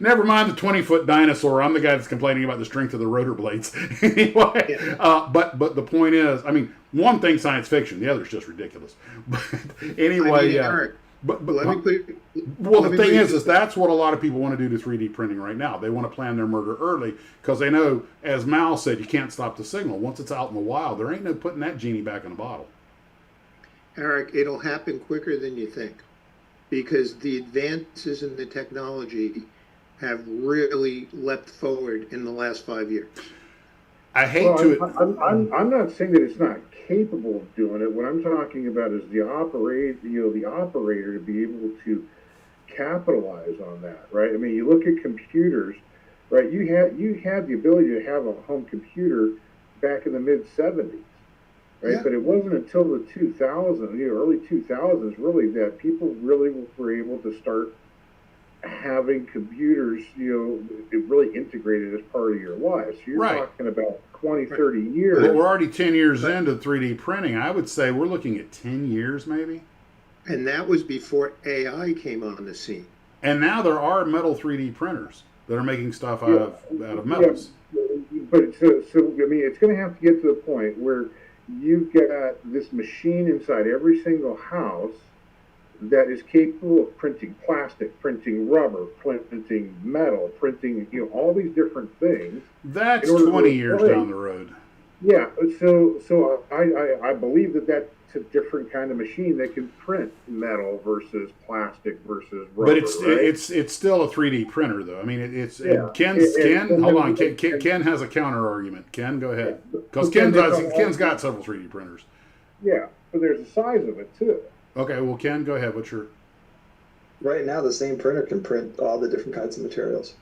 never mind the 20-foot dinosaur. I'm the guy that's complaining about the strength of the rotor blades. Anyway, but the point is, one thing's science fiction, the other's just ridiculous. But anyway, Eric, the thing is that's what a lot of people want to do to 3D printing right now. They want to plan their murder early because they know, as Mal said, you can't stop the signal. Once it's out in the wild, there ain't no putting that genie back in a bottle. Eric, it'll happen quicker than you think because the advances in the technology have really leapt forward in the last 5 years. I'm not saying that it's not capable of doing it. What I'm talking about is the operator to be able to capitalize on that, right? You look at computers, right? You had the ability to have a home computer back in the mid-'70s, right? Yeah. But it wasn't until the 2000s, early 2000s, really, that people really were able to start having computers, it really integrated as part of your life. So you're Right. talking about 20, 30 years. But we're already 10 years into 3D printing. I would say we're looking at 10 years maybe. And that was before AI came on the scene. And now there are metal 3D printers that are making stuff out of metals. Yeah, but so I mean, it's going to have to get to the point where you've got this machine inside every single house that is capable of printing plastic, printing rubber, printing metal, printing all these different things. That's 20 years down the road. Yeah, so I believe that's a different kind of machine that can print metal versus plastic versus rubber. But it's still a 3D printer though. I mean Ken has a counter argument. Ken, go ahead, because Ken's got several 3D printers. Yeah, but there's a size of it too. Okay, well Ken, go ahead. What's your Right now, the same printer can print all the different kinds of materials.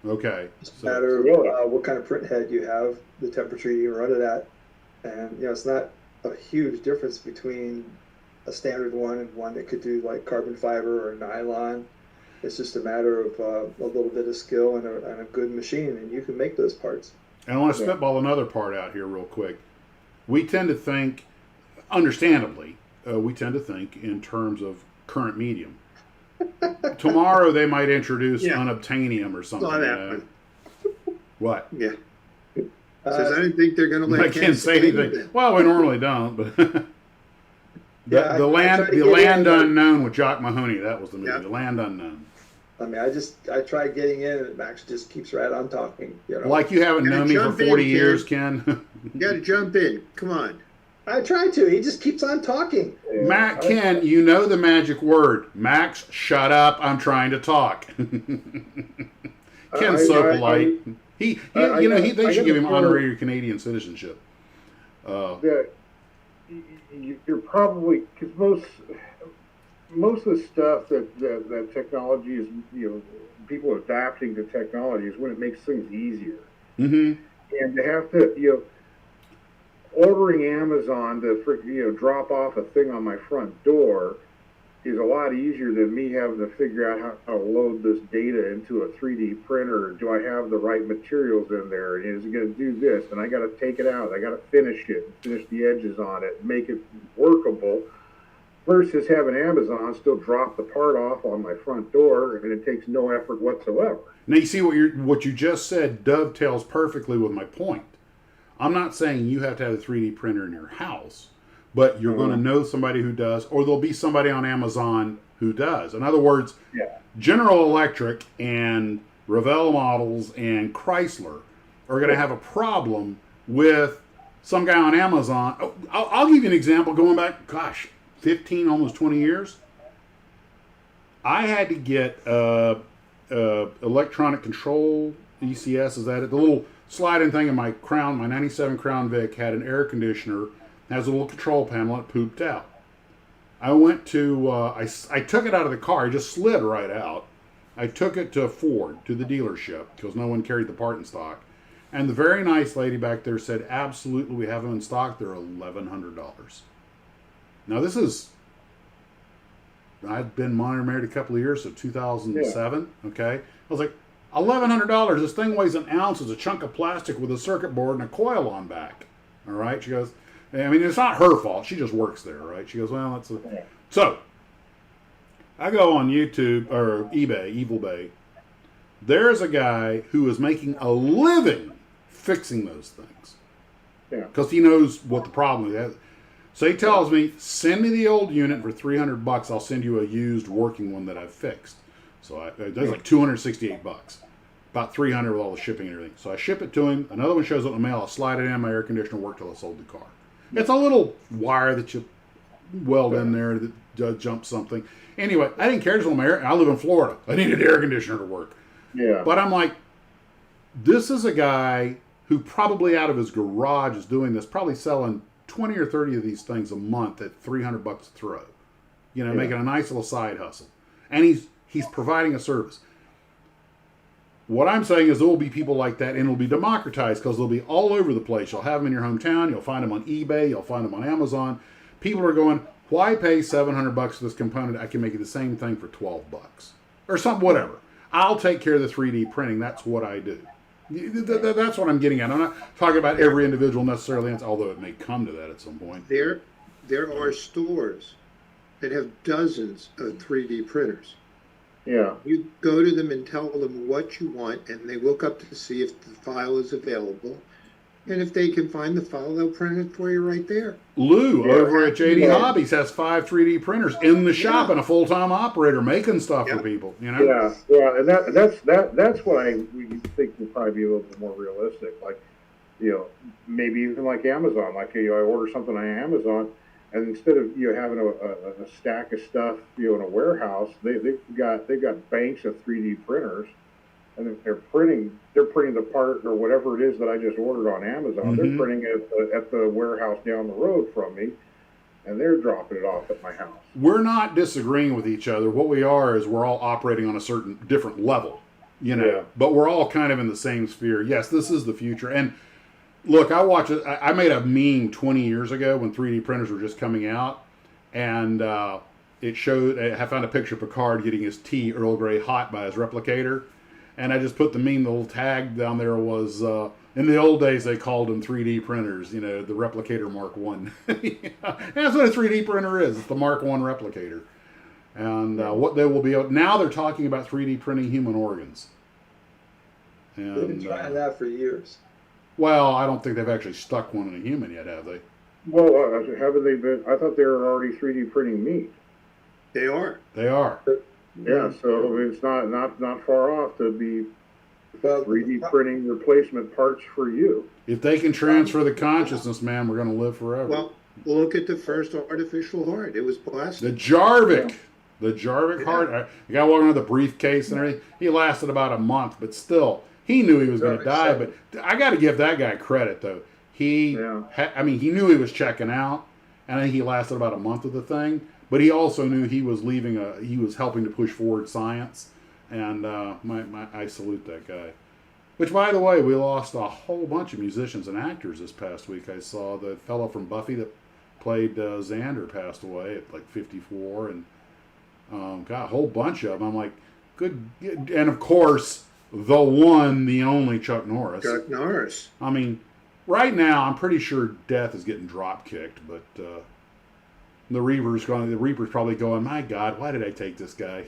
okay? It's a matter of what kind of print head you have, the temperature you run it at, and it's not a huge difference between a standard one and one that could do like carbon fiber or nylon. It's just a matter of a little bit of skill and a good machine, and you can make those parts. And I want to spitball another part out here real quick. We tend to think, understandably, in terms of current medium. Tomorrow they might introduce unobtainium or something. What? Yeah. Says I didn't think they're going to let I can't say anything. Well, we normally don't, but the land unknown with Jock Mahoney. That was the movie. The Land Unknown. I mean, I tried getting in, and Max just keeps right on talking. Like you haven't known me for 40 years, Ken. You got to jump in. Come on. I tried to. He just keeps on talking. Ken, you know the magic word. Max, shut up. I'm trying to talk. Ken's so polite. They should give him honorary Canadian citizenship. You're probably, because most of the stuff that technology is, people adapting to technology is when it makes things easier. Mm-hmm. And to have to, ordering Amazon to drop off a thing on my front door is a lot easier than me having to figure out how to load this data into a 3D printer. Do I have the right materials in there? And is it going to do this? And I got to take it out. I got to finish it, finish the edges on it, make it workable. Versus having Amazon still drop the part off on my front door, and it takes no effort whatsoever. Now you see what you just said dovetails perfectly with my point. I'm not saying you have to have a 3D printer in your house, but you're going to know somebody who does, or there'll be somebody on Amazon who does. In other words, General Electric and Revell Models and Chrysler are going to have a problem with some guy on Amazon. Oh, I'll give you an example going back, 15, almost 20 years. I had to get electronic control, ECS, is that it? The little sliding thing in my Crown, my 97 Crown Vic had an air conditioner, has a little control panel, and it pooped out. I went to, I took it out of the car, I just slid right out. I took it to Ford, to the dealership, because no one carried the part in stock. And the very nice lady back there said, absolutely, we have them in stock, they're $1,100. Now this is, I'd been married a couple of years, so 2007, okay? I was like, $1,100, this thing weighs an ounce, it's a chunk of plastic with a circuit board and a coil on back, all right? She goes, I mean, it's not her fault, she just works there, right? She goes, well, that's a... So, I go on YouTube, or eBay, Evil Bay, there's a guy who is making a living fixing those things. Yeah. Because he knows what the problem is. So he tells me, send me the old unit for $300. I'll send you a used working one that I've fixed. So that's like $268, about $300 with all the shipping and everything. So I ship it to him. Another one shows up in the mail. I slide it in. My air conditioner worked till I sold the car. It's a little wire that you weld in there that jumps something. Anyway, I didn't care. I live in Florida. I needed air conditioner to work. Yeah. But I'm like, this is a guy who probably out of his garage is doing this, probably selling 20 or 30 of these things a month at $300 a throw. Making a nice little side hustle. And he's providing a service. What I'm saying is there will be people like that, and it'll be democratized because they'll be all over the place. You'll have them in your hometown. You'll find them on eBay. You'll find them on Amazon. People are going, why pay $700 for this component? I can make it the same thing for $12 or something, whatever. I'll take care of the 3D printing. That's what I do. That's what I'm getting at. I'm not talking about every individual necessarily, although it may come to that at some point. There are stores that have dozens of 3D printers. Yeah. You go to them and tell them what you want, and they look up to see if the file is available. And if they can find the file, they'll print it for you right there. Lou over at JD Hobbies has 5 3D printers in the shop and a full-time operator making stuff for people. You know. Yeah, and that's what we think will probably be a little bit more realistic. Like, maybe even like Amazon. Like, I order something on Amazon, and instead of having a stack of stuff in a warehouse, they've got banks of 3D printers, and they're printing the part or whatever it is that I just ordered on Amazon. They're printing it at the warehouse down the road from me, and they're dropping it off at my house. We're not disagreeing with each other. What we are is we're all operating on a certain different level, but we're all kind of in the same sphere. Yes, this is the future. And look, I made a meme 20 years ago when 3D printers were just coming out, and it showed, I found a picture of Picard getting his tea Earl Grey hot by his replicator. And I just put the meme, the little tag down there was, in the old days they called them 3D printers, the Replicator Mark 1. That's what a 3D printer is. It's the Mark 1 replicator. And what they will be, now they're talking about 3D printing human organs. And, They've been trying that for years. Well, I don't think they've actually stuck one in a human yet, have they? Well, haven't they been? I thought they were already 3D printing meat. They are. They are. Yeah, so it's not far off to be 3D printing replacement parts for you. If they can transfer the consciousness, man, we're going to live forever. Well, look at the first artificial heart. It was plastic. The Jarvik. The Jarvik heart. The guy walking around with the briefcase and everything. He lasted about a month, but still, he knew he was going to die. But I got to give that guy credit, though. He knew he was checking out, and I think he lasted about a month with the thing. But he also knew he was he was helping to push forward science, and I salute that guy. Which, by the way, we lost a whole bunch of musicians and actors this past week. I saw the fellow from Buffy that played Xander passed away at like 54, and got a whole bunch of them. I'm like, good, and of course, the one, the only Chuck Norris. Chuck Norris. I mean, right now, I'm pretty sure Death is getting drop kicked, but. The Reaper's probably going, my God, why did I take this guy?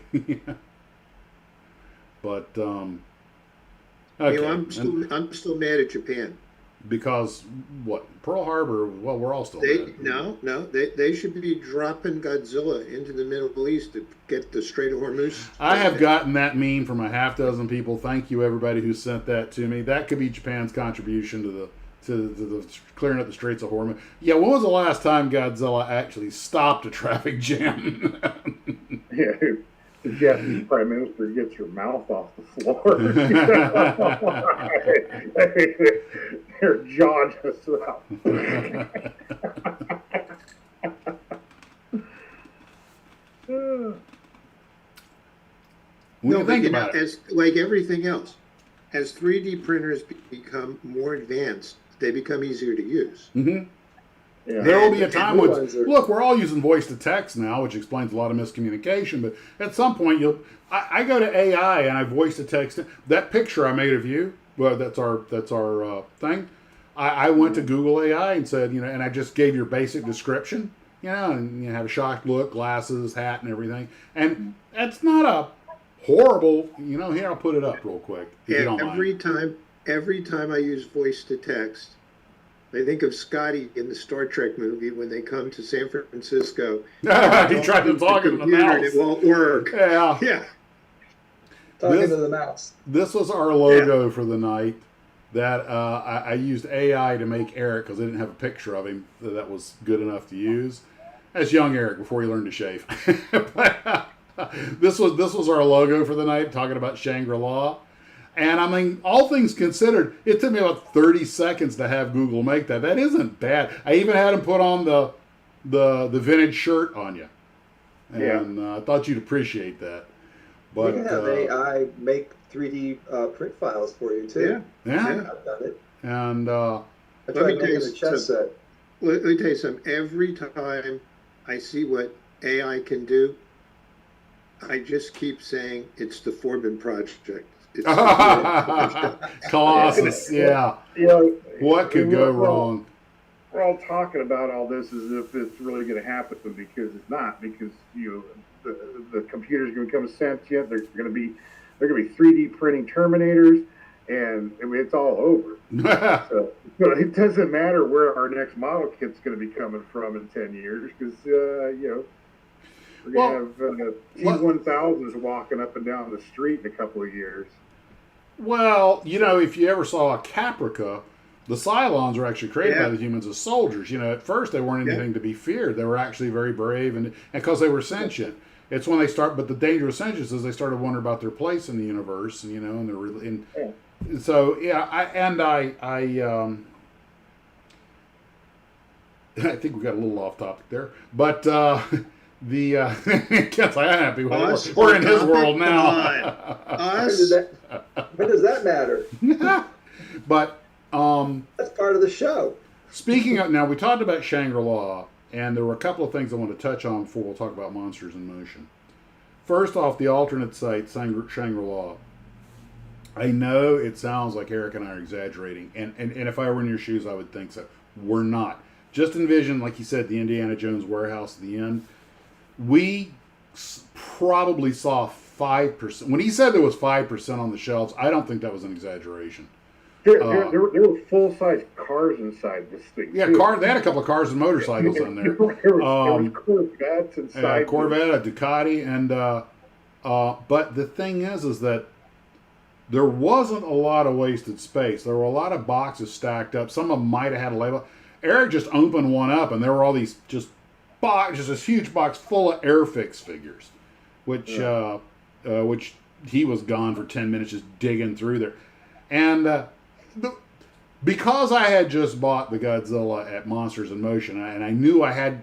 But okay. I'm still mad at Japan. Because what? Pearl Harbor? Well, we're all still mad. No. They should be dropping Godzilla into the Middle East to get the Strait of Hormuz. I have gotten that meme from a half dozen people. Thank you, everybody who sent that to me. That could be Japan's contribution to the clearing up the Straits of Hormuz. Yeah, when was the last time Godzilla actually stopped a traffic jam? Yeah, the Japanese Prime Minister gets your mouth off the floor. Their jaw just out. When you think about it. As like everything else, as 3D printers become more advanced, they become easier to use. Mm-hmm. Yeah. There will be a time when, look, we're all using voice to text now, which explains a lot of miscommunication, but at some point I go to AI and I voice to text that picture I made of you. Well, that's our thing. I went to Google AI and said, and I just gave your basic description, and you have a shocked look, glasses, hat, and everything. And that's not a horrible, here, I'll put it up real quick. If you don't mind. Every time I use voice to text, I think of Scotty in the Star Trek movie when they come to San Francisco. He tried to talk to the mouse. It won't work. Yeah. Talking to the mouse. This was our logo for the night. That I used AI to make Eric because I didn't have a picture of him that was good enough to use. That's young Eric before he learned to shave. This was our logo for the night, talking about Shangri-La. And I mean, all things considered, it took me about 30 seconds to have Google make that. That isn't bad. I even had him put on the vintage shirt on you. And I thought you'd appreciate that. You can have AI make 3D print files for you too. Yeah. I've done it. And I tried making a chess set. Let me tell you something. Every time I see what AI can do, I just keep saying it's the Foreman project. It's the Foreman project. Colossus, yeah. You know, What could go wrong? We're all talking about all this as if it's really going to happen, because it's not. Because the computer's going to become sentient. They're going to be 3D printing Terminators, and I mean, it's all over. So it doesn't matter where our next model kit's going to be coming from in 10 years, because we're going to have T1000s walking up and down the street in a couple of years. Well, if you ever saw a Caprica, the Cylons were actually created by the humans as soldiers. At first they weren't anything to be feared. They were actually very brave, and because they were sentient. It's when they start, but the danger of sentience is they started wondering about their place in the universe, and so I think we got a little off topic there, but Kent's like, I'm happy with it. We're in his world now. When does that matter? But that's part of the show. Speaking of, now we talked about Shangri-La, and there were a couple of things I want to touch on before we'll talk about Monsters in Motion. First off, the alternate site, Shangri-La. I know it sounds like Eric and I are exaggerating, and if I were in your shoes, I would think so. We're not. Just envision, like you said, the Indiana Jones warehouse at the end. We probably saw 5%. When he said there was 5% on the shelves, I don't think that was an exaggeration. There were full-size cars inside this thing. Yeah, they had a couple of cars and motorcycles in there. There was Corvettes inside. Corvette, a Ducati, and but the thing is that there wasn't a lot of wasted space. There were a lot of boxes stacked up. Some of them might have had a label. Eric just opened one up, and there were all these just this huge box full of Airfix figures, which he was gone for 10 minutes just digging through there, and. Because I had just bought the Godzilla at Monsters in Motion, and I knew I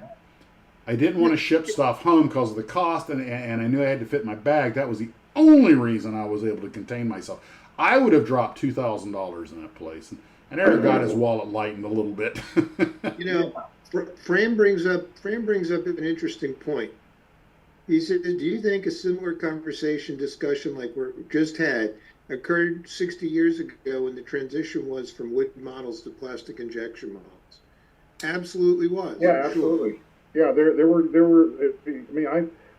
didn't want to ship stuff home because of the cost, and I knew I had to fit my bag. That was the only reason I was able to contain myself. I would have dropped $2,000 in that place, and Eric got his wallet lightened a little bit. Fran brings up an interesting point. He said, "Do you think a similar discussion like we just had occurred 60 years ago when the transition was from wood models to plastic injection models?" Absolutely was. Yeah, absolutely. Sure. Yeah, there were. I mean,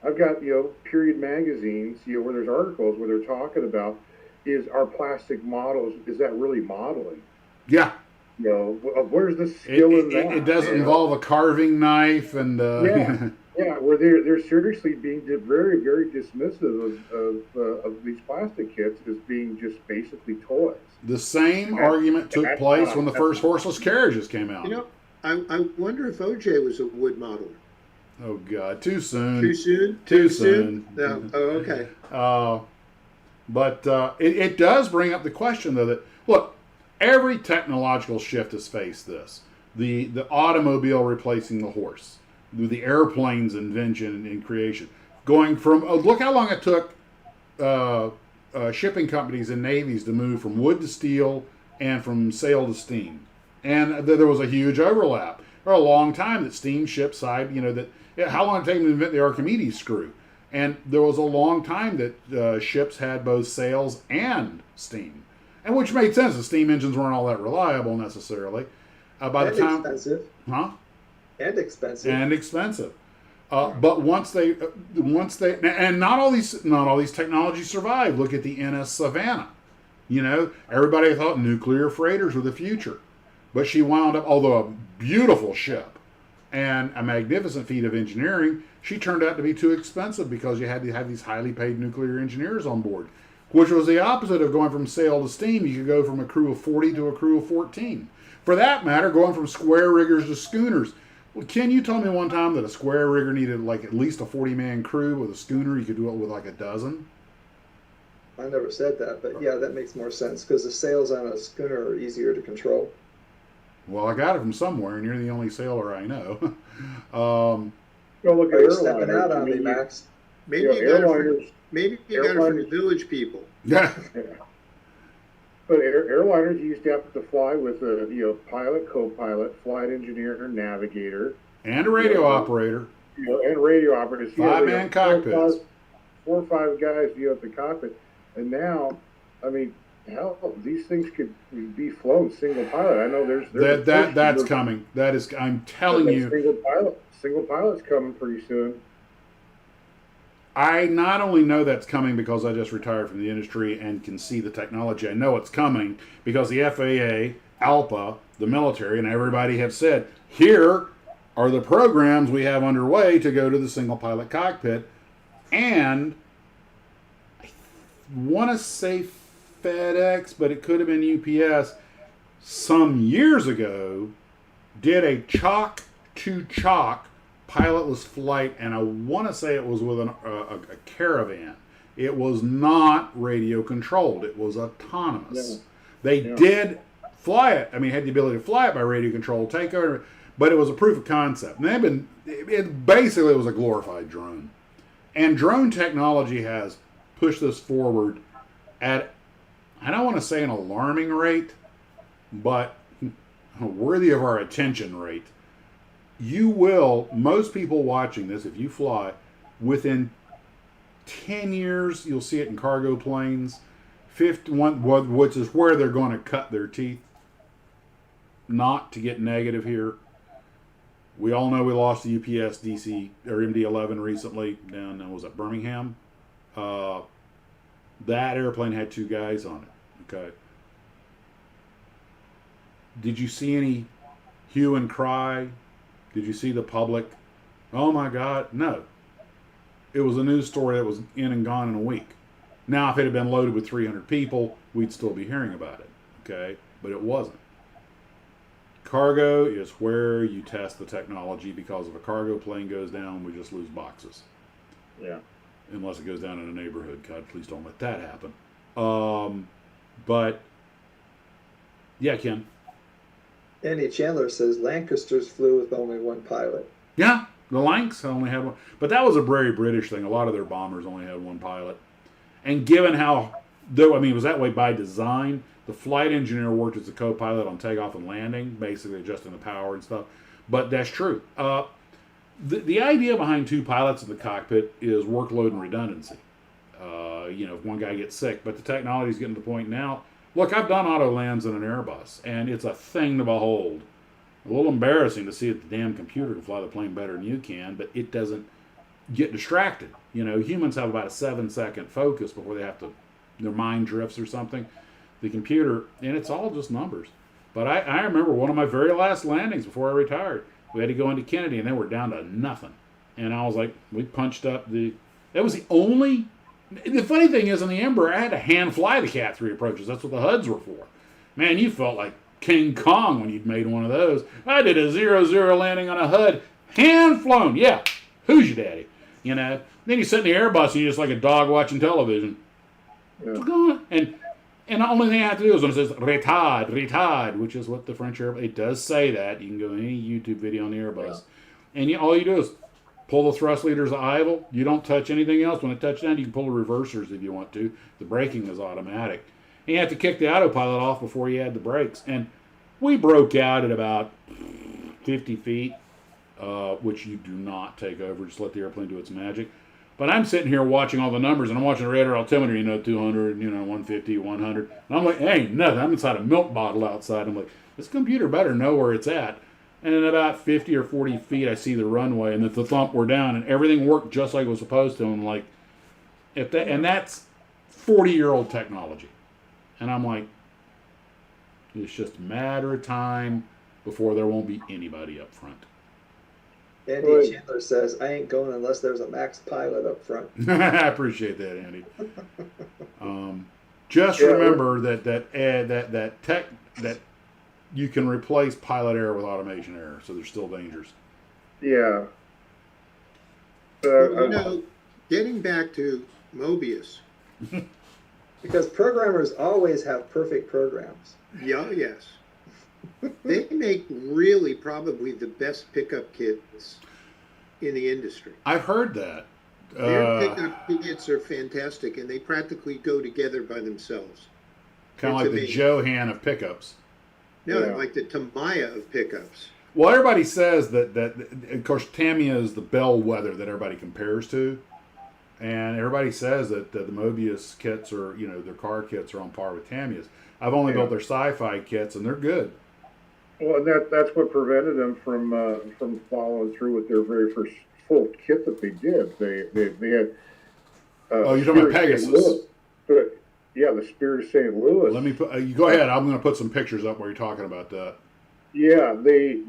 I've got period magazines where there's articles where they're talking about, is our plastic models, is that really modeling? Yeah. Where's the skill in that? It doesn't involve a carving knife and. Yeah, where they're seriously being very, very dismissive of these plastic kits as being just basically toys. The same argument took place when the first horseless carriages came out. I wonder if OJ was a wood modeler. Oh God, too soon. Too soon? Too soon. No. Oh, okay. But it does bring up the question, though, that look, every technological shift has faced this. The automobile replacing the horse. The airplane's invention and creation, going from look how long it took shipping companies and navies to move from wood to steel and from sail to steam, and there was a huge overlap for a long time. That steamship side, how long did it take them to invent the Archimedes screw, and there was a long time that ships had both sails and steam, and which made sense. The steam engines weren't all that reliable necessarily. By the time, expensive. Huh? And expensive. But once they and not all these technologies survived. Look at the NS Savannah. Everybody thought nuclear freighters were the future, but she wound up, although a beautiful ship and a magnificent feat of engineering, she turned out to be too expensive because you had to have these highly paid nuclear engineers on board, which was the opposite of going from sail to steam. You could go from a crew of 40 to a crew of 14. For that matter, going from square riggers to schooners. Well, Ken, you told me one time that a square rigger needed like at least a 40-man crew. With a schooner, you could do it with like a dozen. I never said that, but yeah, that makes more sense because the sails on a schooner are easier to control. Well, I got it from somewhere, and you're the only sailor I know. Look at airliners. Stepping out on me, Max. Maybe you got it airliners. Maybe you got it from the village people. Yeah. But airliners used to have to fly with a pilot, co-pilot, flight engineer, navigator, And a radio operator. And radio operators. Five-man cockpits. 4 or 5 guys at the cockpit, and now, I mean, hell, these things could be flown single pilot. I know there's That's coming. That is, I'm telling you. Single pilot's coming pretty soon. I not only know that's coming because I just retired from the industry and can see the technology. I know it's coming because the FAA, ALPA, the military, and everybody have said, here are the programs we have underway to go to the single pilot cockpit. And I want to say FedEx, but it could have been UPS, some years ago, did a chalk-to-chalk pilotless flight, and I want to say it was with a Caravan. It was not radio controlled. It was autonomous. They did fly it. I mean, had the ability to fly it by radio control, take over, but it was a proof of concept. And it basically was a glorified drone. And drone technology has pushed this forward at, I don't want to say an alarming rate, but worthy of our attention rate. You will, most people watching this, if you fly, within 10 years, you'll see it in cargo planes, 51, which is where they're going to cut their teeth. Not to get negative here. We all know we lost the UPS DC or MD-11 recently down, was it Birmingham? That airplane had 2 guys on it. Okay. Did you see any hue and cry? Did you see the public? Oh my God, no. It was a news story that was in and gone in a week. Now, if it had been loaded with 300 people, we'd still be hearing about it. Okay, but it wasn't. Cargo is where you test the technology, because if a cargo plane goes down, we just lose boxes. Yeah. Unless it goes down in a neighborhood. God, please don't let that happen. But, yeah, Ken. Andy Chandler says Lancasters flew with only 1 pilot. Yeah, the Lancs only had 1. But that was a very British thing. A lot of their bombers only had 1 pilot. And given how, though, I mean, it was that way by design, the flight engineer worked as a co-pilot on takeoff and landing, basically adjusting the power and stuff. But that's true. The idea behind 2 pilots in the cockpit is workload and redundancy. If one guy gets sick. But the technology is getting to the point now. Look, I've done auto lands in an Airbus, and it's a thing to behold. A little embarrassing to see that the damn computer can fly the plane better than you can, but it doesn't get distracted. Humans have about a 7-second focus before they have to, their mind drifts or something. The computer, and it's all just numbers. But I remember one of my very last landings before I retired. We had to go into Kennedy, and they were down to nothing. And I was like, we punched up that was the only. The funny thing is, in the Ember, I had to hand fly the Cat 3 approaches. That's what the HUDs were for. Man, you felt like King Kong when you'd made one of those. I did a 0-0 landing on a HUD, hand flown. Yeah, who's your daddy? Then you sit in the Airbus and you're just like a dog watching television. Yeah. And the only thing I have to do is when it says retard, which is what the French Airbus, it does say that. You can go to any YouTube video on the Airbus. Yeah. And all you do is pull the thrust leaders of idle. You don't touch anything else. When it touches down, you can pull the reversers if you want to. The braking is automatic. And you have to kick the autopilot off before you add the brakes. And we broke out at about 50 feet, which you do not take over. Just let the airplane do its magic. But I'm sitting here watching all the numbers, and I'm watching the radar altimeter, 200, 150, 100. And I'm like, hey, nothing. I'm inside a milk bottle outside. I'm like, this computer better know where it's at. And at about 50 or 40 feet, I see the runway, and that the thump were down, and everything worked just like it was supposed to. And I'm like, and that's 40-year-old technology. And I'm like, it's just a matter of time before there won't be anybody up front. Andy Chandler says, I ain't going unless there's a max pilot up front. I appreciate that, Andy. Just remember that you can replace pilot error with automation error, so there's still dangers. Yeah. Getting back to Mobius. Because programmers always have perfect programs. Yeah, yes. They make really probably the best pickup kits in the industry. I've heard that. Their pickup kits are fantastic, and they practically go together by themselves. Kind of It's like the amazing. Johan of pickups. No, Yeah. like the Tamiya of pickups. Well, everybody says that of course Tamiya is the bellwether that everybody compares to, and everybody says that the Mobius kits are, their car kits are on par with Tamiya's. I've only built their Sci-Fi kits, and they're good. Well, and that's what prevented them from following through with their very first full kit that they did. They had. Oh, you're talking about Spirit of St. Pegasus. Louis. But, yeah, the Spirit of St. Louis. Let me put. You go ahead. I'm going to put some pictures up where you're talking about that. Yeah, they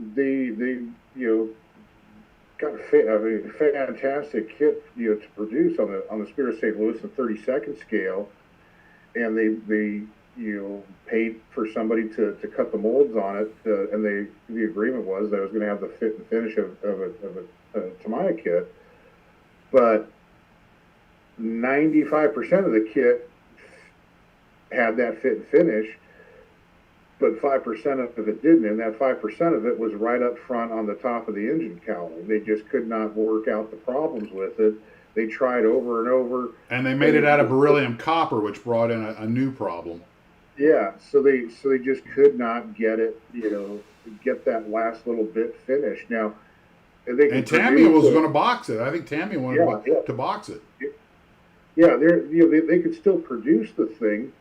got a fantastic kit to produce on the Spirit of St. Louis in 32nd scale, and they paid for somebody to cut the molds on it, and the agreement was that it was going to have the fit and finish of a Tamiya kit, but 95% of the kit had that fit and finish, but 5% of it didn't, and that 5% of it was right up front on the top of the engine cowling. They just could not work out the problems with it. They tried over and over. And they made it out of beryllium copper, which brought in a new problem. Yeah, so they just could not get it, get that last little bit finished. Now, And Tamiya was going to box it. I think Tamiya wanted to box it. Yeah, they could still produce the thing.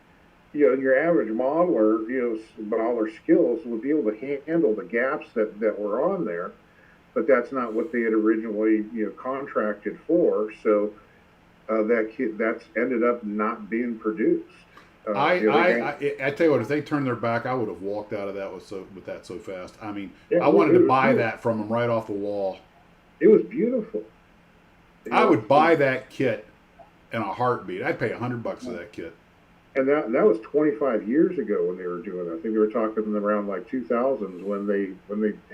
Your average modeler, but all their skills would be able to handle the gaps that were on there, but that's not what they had originally, contracted for. So that's ended up not being produced. I tell you what, if they turned their back, I would have walked out of that with that so fast. I mean, Yeah, I wanted to buy beautiful. that from them right off the wall. It was beautiful. I would buy that kit in a heartbeat. I'd pay $100 for that kit. And that was 25 years ago when they were doing that. I think they were talking around like 2000s when they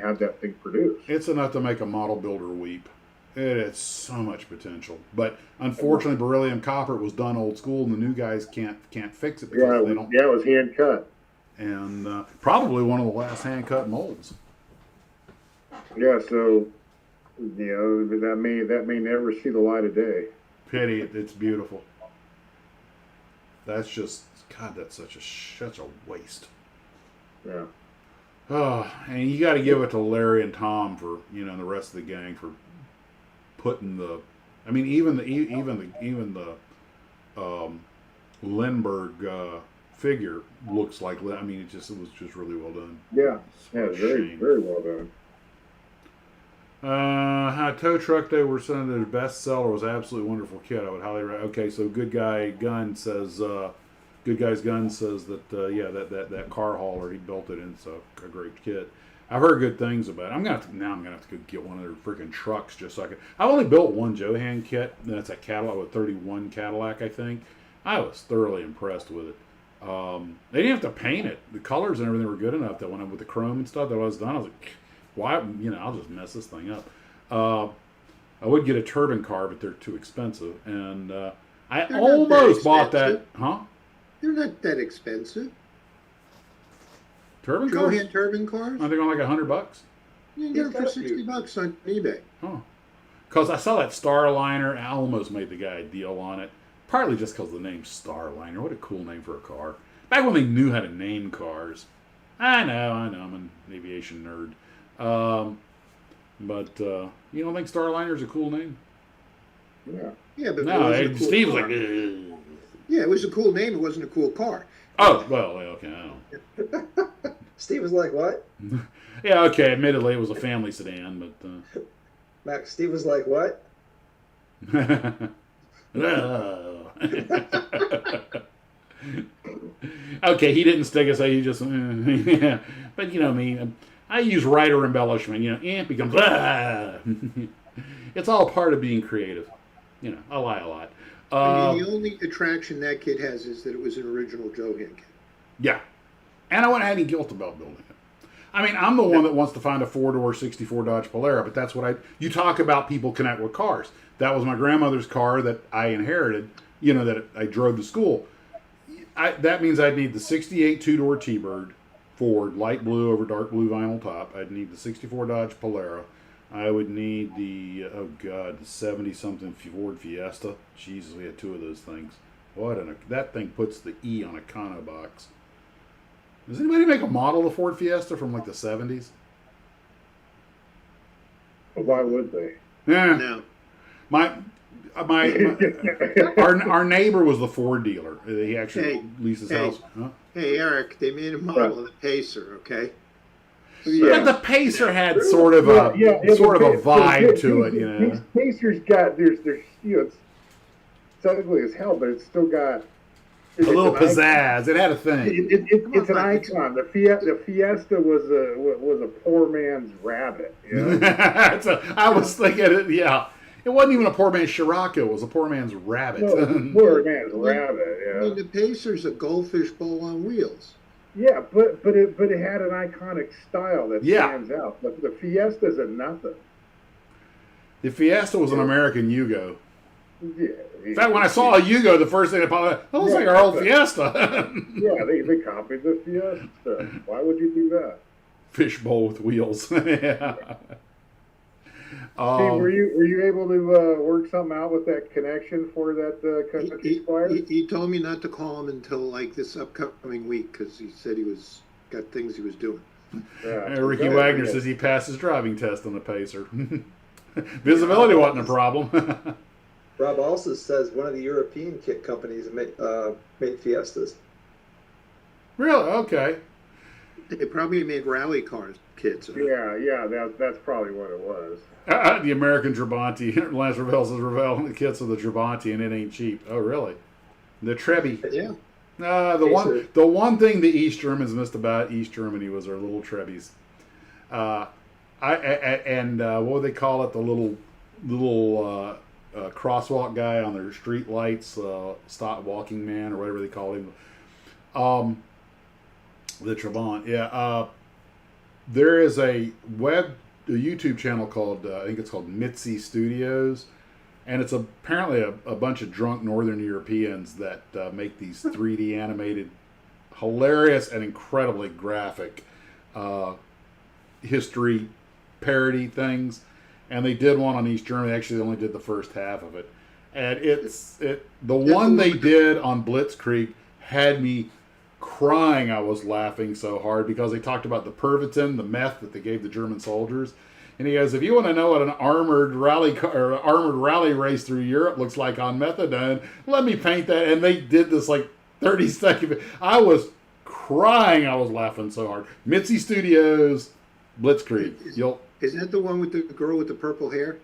had that thing produced. It's enough to make a model builder weep. It has so much potential, but unfortunately, beryllium copper was done old school, and the new guys can't fix it because they don't. Yeah, it was hand cut. And probably one of the last hand cut molds. Yeah, so that may never see the light of day. Pity it. It's beautiful. That's just God. That's such a waste. Yeah. Oh, and you got to give it to Larry and Tom for and the rest of the gang for putting the. I mean, even the Lindbergh figure looks like. I mean, it was just really well done. Yeah. Yeah. What a Very shame. very well done. Tow truck they were saying their best seller was absolutely wonderful kit. I would highly recommend. Okay, so Good Guy's Gun says that that car hauler he built it in, so a great kit. I've heard good things about it. I'm gonna have to go get one of their freaking trucks just so I can. I only built one Johan kit. That's a Cadillac with 31 Cadillac, I think. I was thoroughly impressed with it. They didn't have to paint it. The colors and everything were good enough that when with the chrome and stuff that was done, I was like, why? I'll just mess this thing up. I would get a turbine car, but they're too expensive. And I They're not almost that bought that. expensive. Huh? They're not that expensive. Turbine cars? Johan turbine cars? I think on like $100. You can get them for $60 on eBay. Oh, because I saw that Starliner. I almost made the guy a deal on it. Partly just because the name's Starliner. What a cool name for a car. Back when they knew how to name cars. I know. I'm an aviation nerd. But you don't think Starliner's a cool name? Yeah. Yeah, but No, it wasn't a cool Steve's car. like, ugh. Yeah, it was a cool name. It wasn't a cool car. Oh, well, okay, I don't. Steve was like, what? Yeah, okay, admittedly, it was a family sedan, but... Max, Steve was like, what? Okay, he didn't stick us. He just, yeah. But you know me, I use writer embellishment. It becomes. It's all part of being creative. I lie a lot. I mean, the only attraction that kid has is that it was an original Johan kit. Yeah, and I wouldn't have any guilt about building it. I mean, I'm the one that wants to find a 4-door 64 Dodge Polara, but that's what you talk about people connect with cars. That was my grandmother's car that I inherited, that I drove to school. That means I'd need the 68 2-door T-Bird Ford, light blue over dark blue vinyl top. I'd need the 64 Dodge Polara. I would need the, oh God, the 70-something Ford Fiesta. Jesus, we had 2 of those things. That thing puts the E on Econobox. Does anybody make a model of the Ford Fiesta from like the 70s? Why would they? Yeah. No. Our neighbor was the Ford dealer. He actually leased his house. Huh? Hey, Eric, they made a model of the Pacer, okay? But the Pacer had sort of a vibe to it, you know. Pacer's got there's it's ugly as hell, but it's still got A little pizzazz. It had a thing. It's an icon. The Fiesta was a poor man's rabbit. You know? I was thinking it. Yeah, it wasn't even a poor man's Scirocco. It was a poor man's rabbit. No, poor man's rabbit. Yeah. I mean, the Pacer's a goldfish bowl on wheels. Yeah, but it had an iconic style that stands out. But the Fiesta's a nothing. The Fiesta was an American Yugo. Yeah. In fact, when I saw a Yugo, the first thing that popped up, that looks like our old Fiesta. Yeah, they copied the Fiesta. Why would you do that? Fishbowl with wheels. Yeah. Steve, were you able to work something out with that connection for that Country Squire? He told me not to call him until like this upcoming week because he said he got things he was doing. Yeah. Ricky Wagner says he passed his driving test on the Pacer. Visibility wasn't a problem. Rob also says one of the European kit companies made Fiestas. Really? Okay. They probably made rally cars kits. Yeah, that's probably what it was. The American Trabant. Lance Ravel says Ravel the kits of the Trabant and it ain't cheap. Oh, really? The Trebby. Yeah. The one thing the East Germans missed about East Germany was their little Trebbies. What would they call it? The little crosswalk guy on their street lights, stop walking man or whatever they call him. The Trabant. Yeah. There is a YouTube channel called I think it's called Mitzi Studios, and it's apparently a bunch of drunk Northern Europeans that make these 3D animated, hilarious and incredibly graphic history parody things. And they did one on East Germany. Actually, they only did the first half of it, and the one they did on Blitzkrieg had me crying. I was laughing so hard because they talked about the Pervitin, the meth that they gave the German soldiers. And he goes, if you want to know what an armored rally race through Europe looks like on methadone, let me paint that. And they did this like 30-second. I was crying. I was laughing so hard. Mitzi Studios, Blitzkrieg. Is that the one with the girl with the purple hair?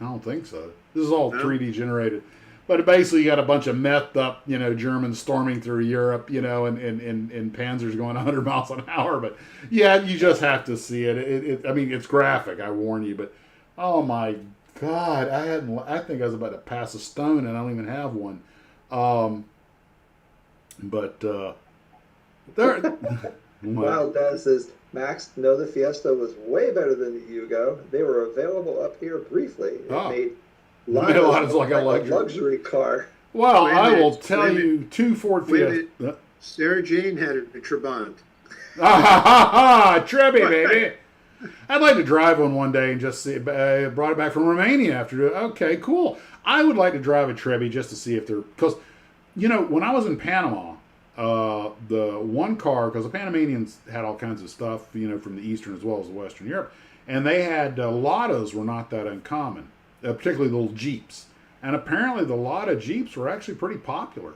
I don't think so. This is all 3D generated. But basically, you got a bunch of methed up, Germans storming through Europe, and Panzers going 100 miles an hour. But yeah, you just have to see it. I mean, it's graphic. I warn you. But oh my God, I think I was about to pass a stone, and I don't even have one. Wild Dad says, Max, no, the Fiesta was way better than the Yugo. They were available up here briefly. It made lots like a luxury car. Well, I will tell you, 2 Ford Fiesta. Sarah Jane had a Trabant. Trebby, baby. I'd like to drive one day and just see. Brought it back from Romania after. Okay, cool. I would like to drive a Trebby just to see if they're, because, when I was in Panama, the one car, because the Panamanians had all kinds of stuff, from the Eastern as well as the Western Europe, and they had Ladas were not that uncommon, particularly the little Jeeps. And apparently the Lada Jeeps were actually pretty popular.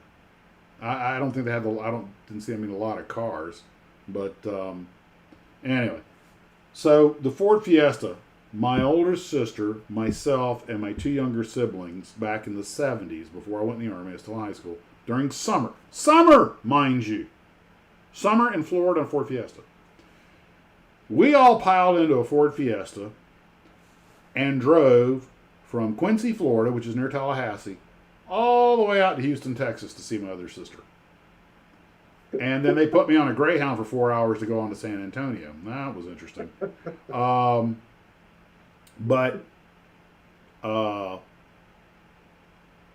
I don't think they had didn't see them in a lot of cars, but anyway. So the Ford Fiesta, my older sister, myself, and my 2 younger siblings back in the 70s, before I went in the Army, I was still in high school, during summer, mind you, summer in Florida on Ford Fiesta. We all piled into a Ford Fiesta and drove from Quincy, Florida, which is near Tallahassee, all the way out to Houston, Texas to see my other sister. And then they put me on a Greyhound for 4 hours to go on to San Antonio. That was interesting.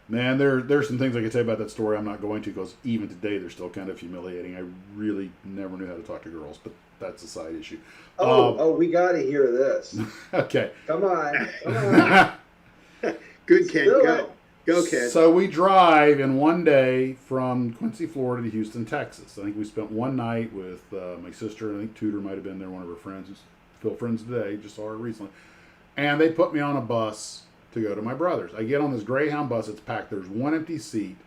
Man, there's some things I could say about that story I'm not going to, because even today they're still kind of humiliating. I really never knew how to talk to girls, but that's a side issue. We got to hear this. Okay. Come on. Good, Ken. Still Go. Go, Ken. So we drive in one day from Quincy, Florida to Houston, Texas. I think we spent one night with my sister. I think Tudor might have been there, one of her friends who's still friends today. Just saw her recently. And they put me on a bus to go to my brother's. I get on this Greyhound bus. It's packed. There's one empty seat.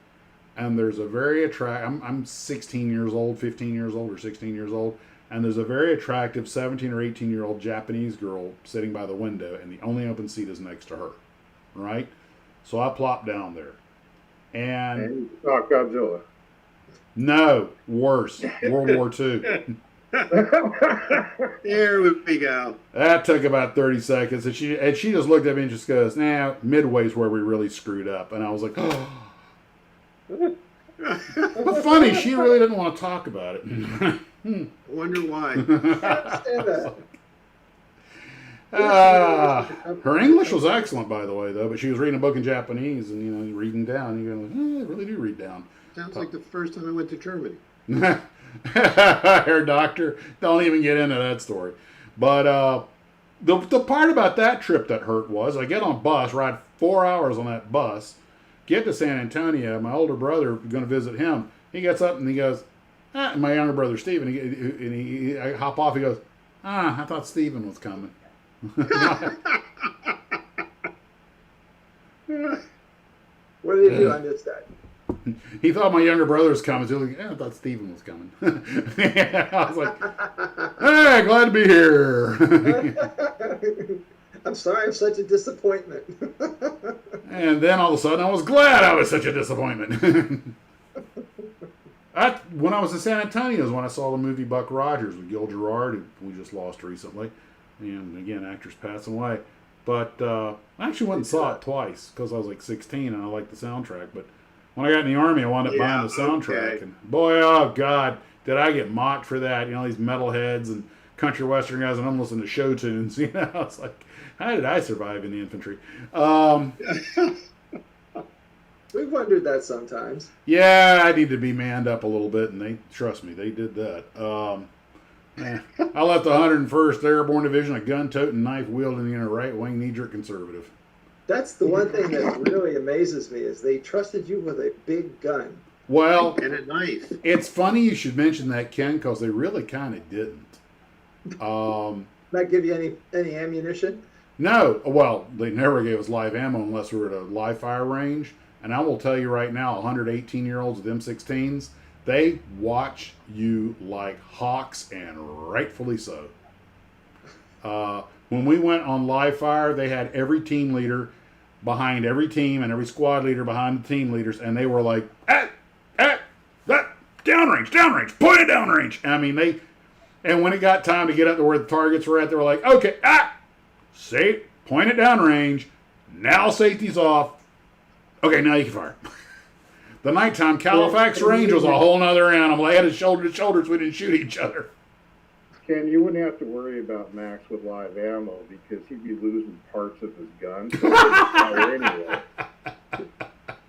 And there's a very attractive, I'm 16 years old, 15 years old, or 16 years old. And there's a very attractive 17 or 18-year-old Japanese girl sitting by the window. And the only open seat is next to her. Right? So I plopped down there. And Godzilla. no, worse. World War II. There we go. That took about 30 seconds. And she just looked at me and just goes, nah, Midway's where we really screwed up. And I was like, oh. But funny, she really didn't want to talk about it. I wonder why. Understand that. Her English was excellent, by the way, though. But she was reading a book in Japanese and, reading down. You go, I really do read down. Sounds like the first time I went to Germany. Her doctor. Don't even get into that story. But the part about that trip that hurt was I get on a bus, ride 4 hours on that bus, get to San Antonio. My older brother, going to visit him. He gets up and he goes, and my younger brother Stephen, I hop off. He goes, I thought Stephen was coming. What did he do? I missed that. He thought my younger brother was coming. So I thought Stephen was coming. I was like, hey, glad to be here. I'm sorry, I'm such a disappointment. And then all of a sudden, I was glad I was such a disappointment. When I was in San Antonio is when I saw the movie Buck Rogers with Gil Gerard, who we just lost recently. And again, actors passing away. But I actually went and saw it twice because I was like 16 and I liked the soundtrack. But when I got in the Army, I wound up buying the soundtrack. Okay. And boy, oh God, did I get mocked for that. These metalheads and country western guys, and I'm listening to show tunes. It's like, how did I survive in the infantry? We've wondered that sometimes. Yeah, I need to be manned up a little bit, and trust me, they did that. I left the 101st Airborne Division a gun-toting, knife-wielding, right-wing knee-jerk conservative. That's the one thing that really amazes me is they trusted you with a big gun. Well, And a knife. it's funny you should mention that, Ken, because they really kind of didn't. Not give you any ammunition? No, well, they never gave us live ammo unless we were at a live fire range. And I will tell you right now, 118-year-olds with M16s, they watch you like hawks, and rightfully so. When we went on live fire, they had every team leader behind every team and every squad leader behind the team leaders, and they were like, downrange, point it downrange. I mean, and when it got time to get up to where the targets were at, they were like, okay, safe, point it downrange, now safety's off. Okay, now you can fire. The nighttime Califax range was a whole nother animal. They had us shoulder to shoulder so we didn't shoot each other. Ken, you wouldn't have to worry about Max with live ammo because he'd be losing parts of his gun. Anyway.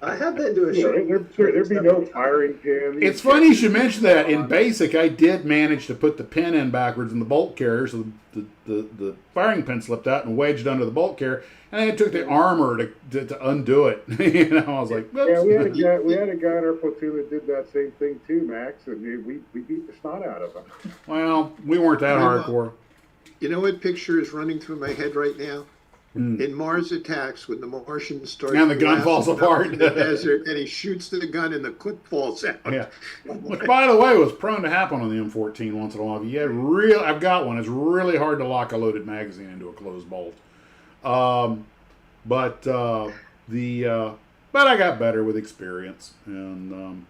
I have been to a show. There'd be no firing pin. It's funny you should mention that. In basic, I did manage to put the pin in backwards in the bolt carrier, so the firing pin slipped out and wedged under the bolt carrier, and then it took the armor to undo it. I was like, oops. Yeah, we had a guy in our platoon that did that same thing too, Max, and we beat the snot out of him. Well, we weren't that hardcore. You know what picture is running through my head right now? In Mars Attacks, when the Martians start And the gun falls apart in the desert, and he shoots the gun, and the clip falls out. Yeah, which by the way was prone to happen on the M14 once in a while. I've got one. It's really hard to lock a loaded magazine into a closed bolt. But I got better with experience, and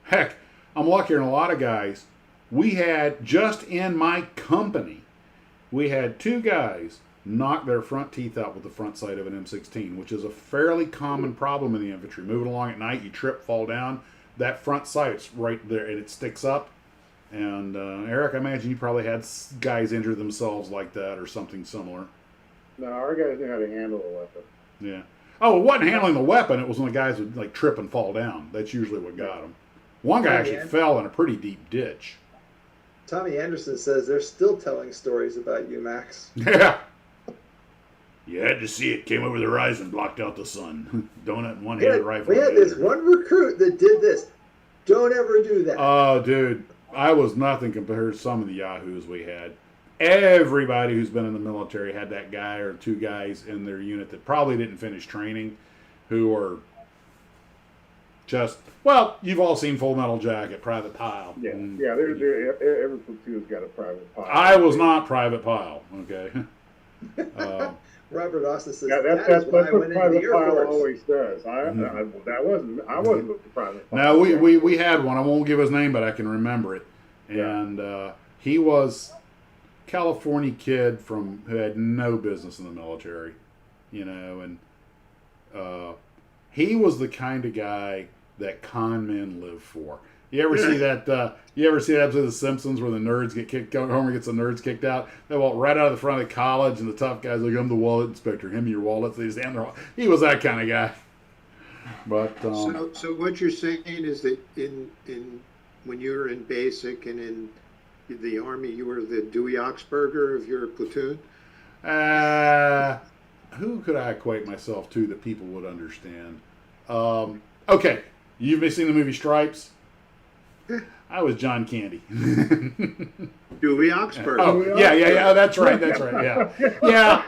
heck, I'm luckier than a lot of guys. We had just in my company, we had 2 guys knock their front teeth out with the front sight of an M16, which is a fairly common problem in the infantry. Moving along at night, you trip, fall down. That front sight's right there, and it sticks up. And Eric, I imagine you probably had guys injure themselves like that or something similar. No, our guys knew how to handle a weapon. Yeah. Oh, it wasn't handling the weapon. It was when the guys would like trip and fall down. That's usually what got them. One guy actually fell in a pretty deep ditch. Tommy Anderson says they're still telling stories about you, Max. Yeah. You had to see it. Came over the horizon, blocked out the sun. Donut in one hand, rifle. We had this one recruit that did this. Don't ever do that. Oh, dude. I was nothing compared to some of the yahoos we had. Everybody who's been in the military had that guy or two guys in their unit that probably didn't finish training, who are just, well, you've all seen Full Metal Jacket, Private Pile. Yeah, And every platoon's got a private pilot. I was not Private Pile, okay? Robert Austin says That's why I what went into the private Air pilot Force. always does. I wasn't the private pilot. Now, we had one. I won't give his name, but I can remember it. And he was California kid who had no business in the military, you know, and he was the kind of guy that con men live for. You ever see that? You ever see that episode of The Simpsons where the nerds get kicked out? Homer gets the nerds kicked out. They walk right out of the front of the college, and the tough guys like, "I'm the wallet inspector. Hand me your wallets." They just hand their. He was that kind of guy. But so what you're saying is that in when you were in basic and in the Army, you were the Dewey Oxberger of your platoon? Who could I equate myself to that people would understand? Okay, you've seen the movie Stripes? I was John Candy. Dewey Oxberger. Oh, yeah. That's right. Yeah.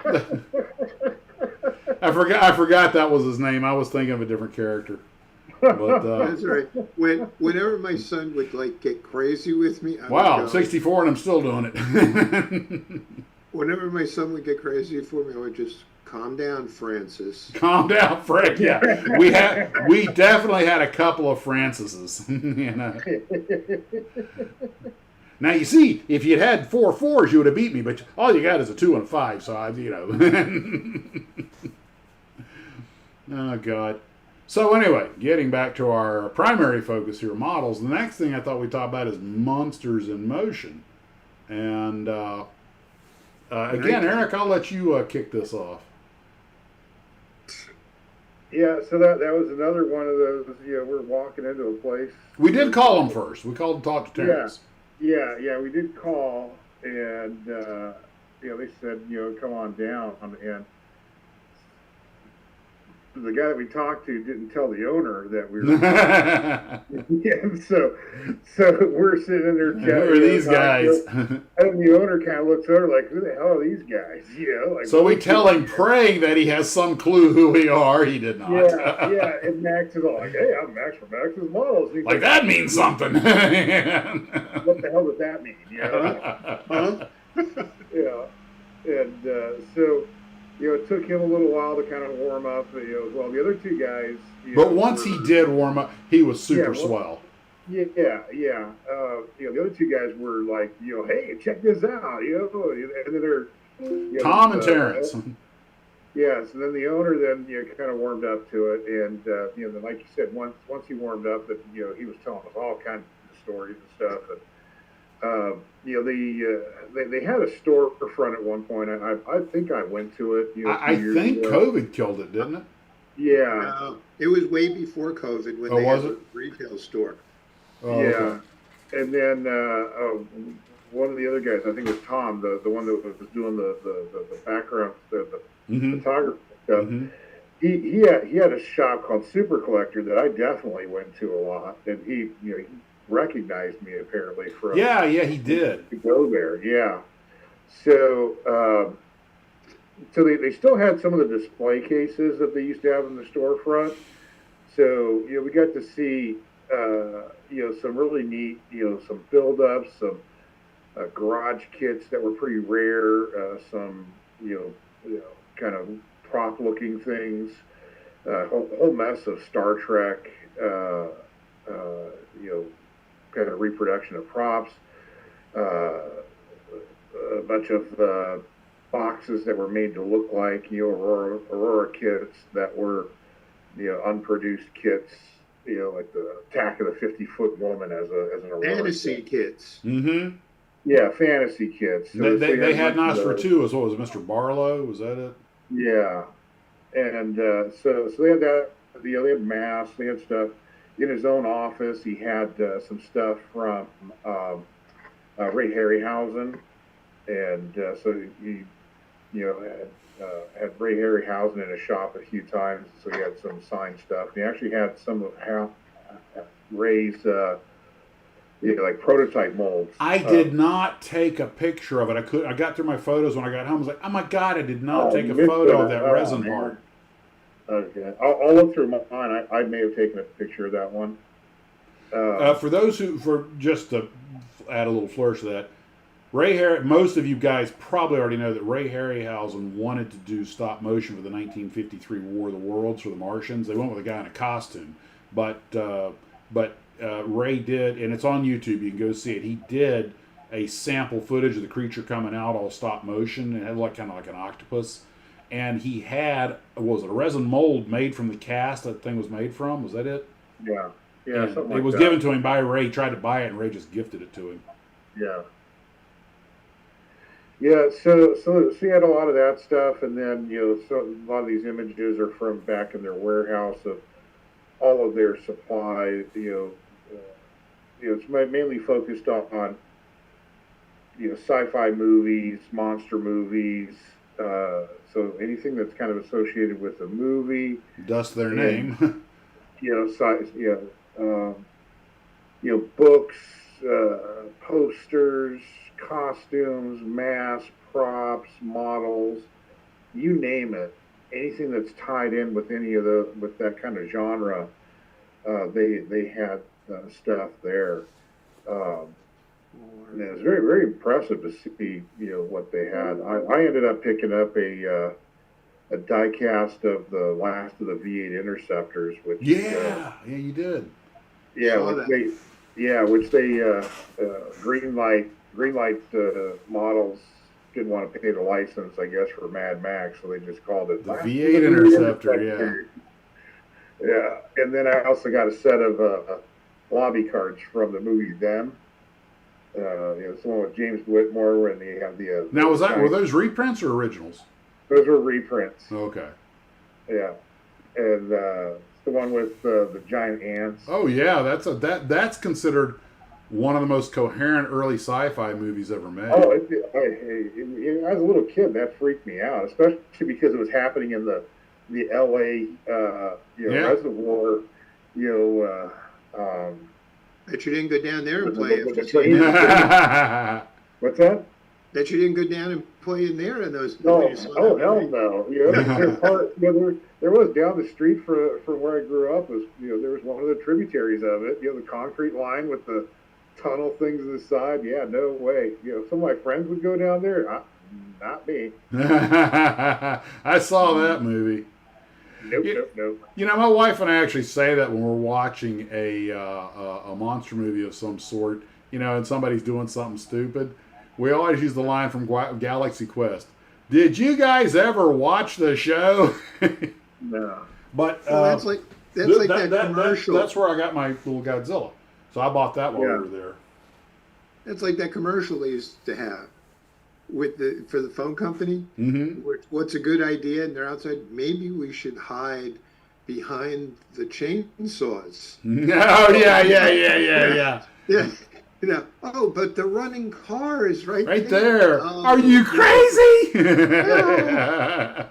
I forgot that was his name. I was thinking of a different character. But, that's right. Whenever my son would get crazy with me, wow, 64 and I'm still doing it. Whenever my son would get crazy for me, I would just calm down, Francis. Calm down, Frank. Yeah, we definitely had a couple of Francises. You know. Now you see, if you'd had 4 4s, you would have beat me. But all you got is a 2 and a 5, so Oh God. So anyway, getting back to our primary focus here, models. The next thing I thought we'd talk about is monsters in motion, and again, Eric, I'll let you kick this off. Yeah, so that was another one of those. We're walking into a place. We did call them first. We called to talk to Terrence. Yeah, we did call, and they said, come on down, and the guy that we talked to didn't tell the owner that we were. Yeah, so we're sitting in there chatting. Who are these guys? And the owner kind of looks over like, who the hell are these guys? So we tell him, praying that he has some clue who we are. He did not. Yeah. And Max is all like, hey, I'm Max from Max's Models. Like, that means something. What the hell does that mean? Yeah. And so. It took him a little while to kind of warm up. As well, the other two guys. But once he did warm up, he was super swell. Yeah. The other two guys were like, hey, check this out. And then they're Tom and Terrence. Yeah. So then the owner kind of warmed up to it, and then like you said, once he warmed up, that he was telling us all kinds of stories and stuff. And, they had a storefront at one point. I think I went to it. I think COVID killed it, didn't it? Yeah. It was way before COVID when they had a retail store. Oh, yeah. Okay. And then one of the other guys, I think it was Tom, the one that was doing the background, the photography stuff. Mm-hmm. He had a shop called Super Collector that I definitely went to a lot, and he recognized me apparently from he did to go there. So they still had some of the display cases that they used to have in the storefront. So we got to see some really neat some build-ups, some garage kits that were pretty rare, some kind of prop looking things, whole mess of Star Trek kind of reproduction of props, a bunch of boxes that were made to look like Aurora kits that were unproduced kits, like the Attack of the 50-Foot Woman as an Aurora fantasy kits. Mm-hmm. Yeah, fantasy kits. So they had Nosferatu as well as Mr. Barlow. Was that it? Yeah, and so they had that. They had masks. They had stuff. In his own office, he had some stuff from Ray Harryhausen, and so he, had Ray Harryhausen in his shop a few times, so he had some signed stuff. And he actually had some of Ray's, like prototype molds. I did not take a picture of it. I got through my photos when I got home. I was like, oh my God, I did not take a photo of that resin part. Okay, I'll look through mine. I may have taken a picture of that one. For just to add a little flourish to that, most of you guys probably already know that Ray Harryhausen wanted to do stop motion for the 1953 War of the Worlds for the Martians. They went with a guy in a costume, but Ray did, and it's on YouTube. You can go see it. He did a sample footage of the creature coming out, all stop motion. It had kind of like an octopus, and he had a resin mold made from the cast that thing was made from. Was that it? Yeah, yeah. And something it like was that. given to him by Ray. He tried to buy it, and Ray just gifted it to him. Yeah. Yeah, so he had a lot of that stuff, and then so a lot of these images are from back in their warehouse of all of their supplies. It's mainly focused on sci-fi movies, monster movies. So anything that's kind of associated with a movie. Thus their name. Books, posters, costumes, masks, props, models, you name it. Anything that's tied in with with that kind of genre, they had stuff there. And it was very, very impressive to see what they had. I ended up picking up a die cast of the last of the V8 Interceptors, which yeah, you did. Which they green light models didn't want to pay the license, I guess, for Mad Max, so they just called it the V8 Interceptor. Yeah, and then I also got a set of lobby cards from the movie Them. It's the one with James Whitmore when they have the. Now, were those reprints or originals? Those were reprints. Okay. Yeah, and the one with the giant ants. Oh yeah, that's considered one of the most coherent early sci-fi movies ever made. Oh, as a little kid, that freaked me out, especially because it was happening in the L.A. reservoir. Bet you didn't go down there and play it. What's that? Bet you didn't go down and play in there in those. No, hell no. There was down the street from where I grew up. There was one of the tributaries of it. The concrete line with the tunnel things on the side. Yeah, no way. Some of my friends would go down there. Not me. I saw that movie. Nope. My wife and I actually say that when we're watching a monster movie of some sort, and somebody's doing something stupid. We always use the line from Galaxy Quest. Did you guys ever watch the show? No. But that's like that commercial. That's where I got my little Godzilla. So I bought that while we were there. That's like that commercial they used to have for the phone company. Mm-hmm. What's a good idea? And they're outside. Maybe we should hide behind the chainsaws. Oh yeah. Yeah. Oh, but the running car is right there. Oh, are you crazy? Yeah.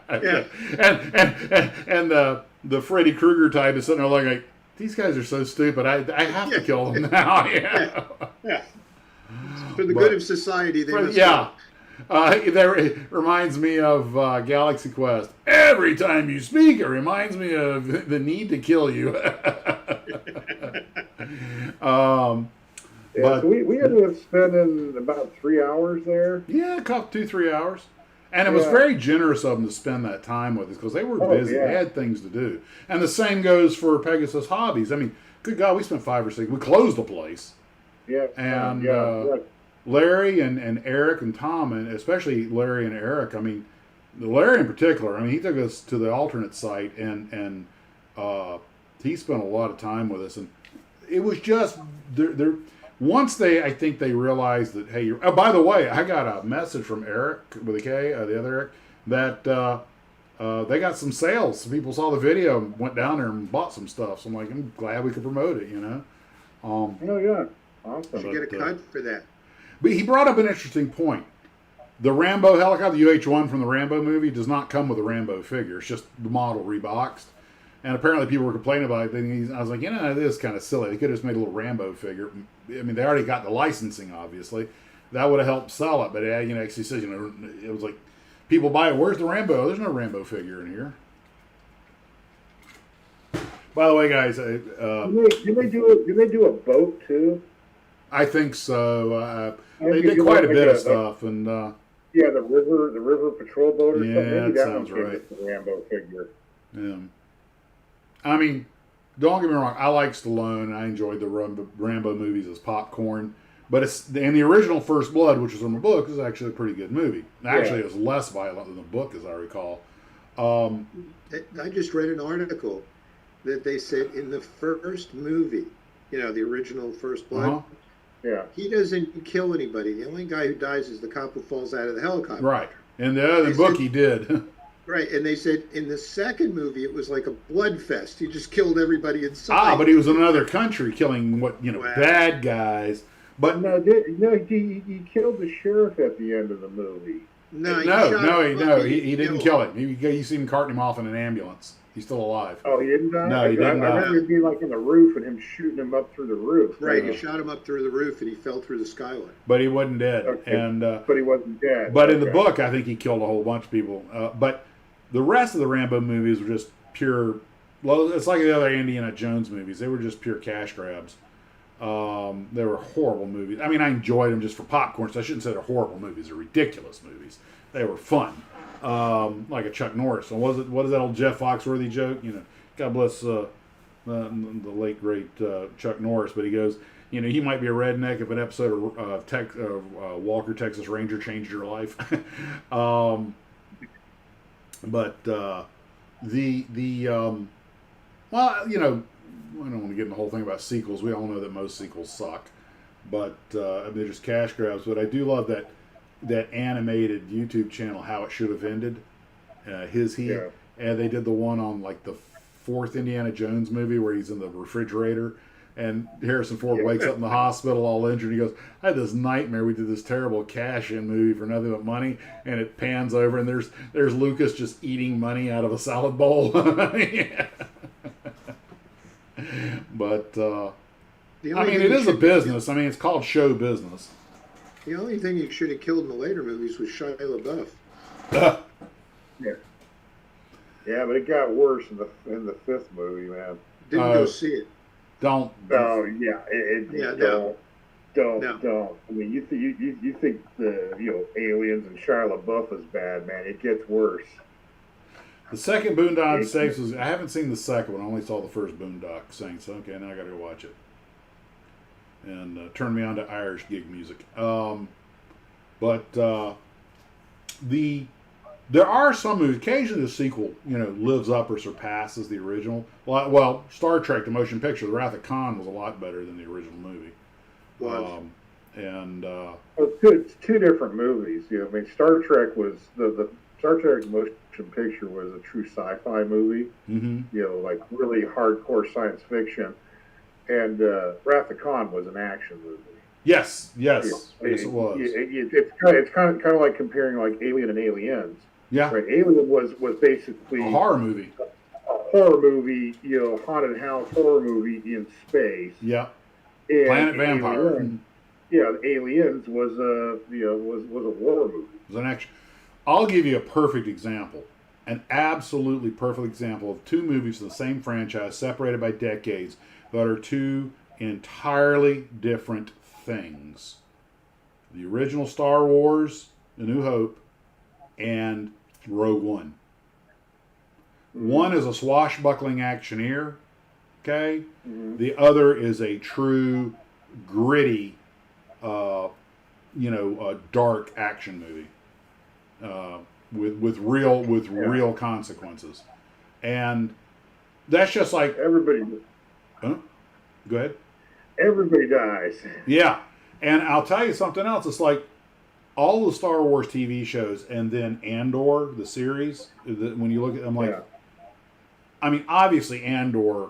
And the Freddy Krueger type is sitting there like, these guys are so stupid. I have to kill them now. Yeah. For the good of society, they must. Yeah. It reminds me of Galaxy Quest. Every time you speak, it reminds me of the need to kill you. So we ended up spending about 3 hours there. Yeah, 2-3 hours. And it was very generous of them to spend that time with us because they were busy. Yeah. They had things to do. And the same goes for Pegasus Hobbies. I mean, good God, we spent 5 or 6. We closed the place. Yeah. And Larry and Eric and Tom, and especially Larry and Eric, I mean, Larry in particular, he took us to the alternate site and he spent a lot of time with us. And it was just, once I think they realized that, hey, by the way, I got a message from Eric with a K, the other Eric, that they got some sales. Some people saw the video and went down there and bought some stuff. So I'm like, I'm glad we could promote it, Oh, yeah. Awesome. Should get a cut for that. But he brought up an interesting point. The Rambo helicopter, the UH-1 from the Rambo movie, does not come with a Rambo figure. It's just the model reboxed. And apparently people were complaining about it. Then I was like, it is kind of silly. They could have just made a little Rambo figure. I mean, they already got the licensing, obviously. That would have helped sell it. But, actually says, it was like, people buy it. Where's the Rambo? There's no Rambo figure in here. By the way, guys, did they do a boat too? I think so. They did quite a bit of stuff, and yeah, the river patrol boat or something. Yeah, that sounds right. The Rambo figure. Yeah. I mean, don't get me wrong. I like Stallone. I enjoyed the Rambo movies as popcorn. But the original First Blood, which was in the book, is actually a pretty good movie. Actually, it was less violent than the book, as I recall. I just read an article that they said in the first movie, the original First Blood, yeah, he doesn't kill anybody. The only guy who dies is the cop who falls out of the helicopter. Right. In the other book, he did. Right, and they said in the second movie it was like a blood fest. He just killed everybody inside. But he was in another country killing bad guys. But he killed the sheriff at the end of the movie. He didn't kill him. You see him carting him off in an ambulance. He's still alive. Oh, he didn't die? No, he didn't die. I remember it being like in the roof and him shooting him up through the roof. Right, he shot him up through the roof and he fell through the skylight. But he wasn't dead. Okay. But he wasn't dead. But in the book, I think he killed a whole bunch of people. But the rest of the Rambo movies were just pure. Well, it's like the other Indiana Jones movies. They were just pure cash grabs. They were horrible movies. I mean, I enjoyed them just for popcorn, so I shouldn't say they're horrible movies. They're ridiculous movies. They were fun. Like a Chuck Norris. So what is that old Jeff Foxworthy joke? God bless the late great Chuck Norris, but he goes, you might be a redneck if an episode of Walker Texas Ranger changed your life. But I don't want to get in the whole thing about sequels. We all know that most sequels suck, but they're just cash grabs. But I do love that animated YouTube channel, How It Should Have Ended, and they did the one on like the fourth Indiana Jones movie where he's in the refrigerator, and Harrison Ford wakes up in the hospital all injured. He goes, I had this nightmare. We did this terrible cash-in movie for nothing but money, and it pans over, and there's Lucas just eating money out of a salad bowl. But it is a business. I mean, it's called show business. The only thing you should have killed in the later movies was Shia LaBeouf. Yeah, but it got worse in the fifth movie, man. Didn't go see it. Don't. Oh yeah, don't. I mean, you think the aliens and Shia LaBeouf is bad, man? It gets worse. The second Boondock Saints I haven't seen the second one. I only saw the first Boondock Saints. Okay, now I got to go watch it. And turn me on to Irish gig music. There are some movies. Occasionally, the sequel, lives up or surpasses the original. Well, Star Trek: The Motion Picture, The Wrath of Khan was a lot better than the original movie. It's two different movies. I mean, Star Trek was the Star Trek Motion Picture was a true sci-fi movie. Mm-hmm. Like really hardcore science fiction. And Wrath of Khan was an action movie. Yes, it was. It's kind of like comparing like Alien and Aliens. Yeah. Right. Alien was basically a horror movie. A horror movie, haunted house horror movie in space. Yeah. And Planet Vampire. Aliens was a war movie. It was an action. I'll give you a perfect example. An absolutely perfect example of two movies of the same franchise separated by decades that are two entirely different things. The original Star Wars, A New Hope, and Rogue One. One is a swashbuckling actioneer, okay? Mm-hmm. The other is a true, gritty, dark action movie with real consequences. And that's just like everybody. Huh? Go ahead. Everybody dies. Yeah. And I'll tell you something else. It's like all the Star Wars TV shows and then Andor, the series, when you look at them, like, I mean, obviously Andor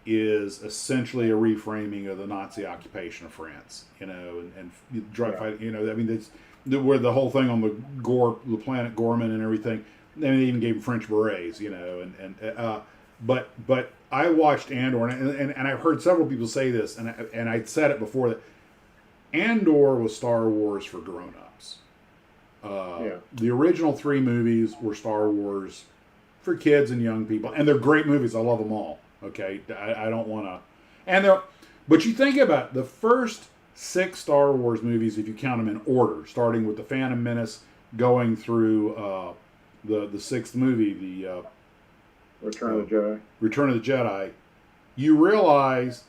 is essentially a reframing of the Nazi occupation of France, you know, and drug fighting, you know, I mean, it's where the whole thing on the planet Gorman and everything, and they even gave him French berets, you know, but I watched Andor, and I've heard several people say this, and I said it before, that Andor was Star Wars for grown-ups. The original 3 movies were Star Wars for kids and young people, and they're great movies. I love them all. Okay, I don't want to, but you think about it, the first 6 Star Wars movies, if you count them in order, starting with the Phantom Menace, going through the 6th movie, the Return of the Jedi. Return of the Jedi, you realize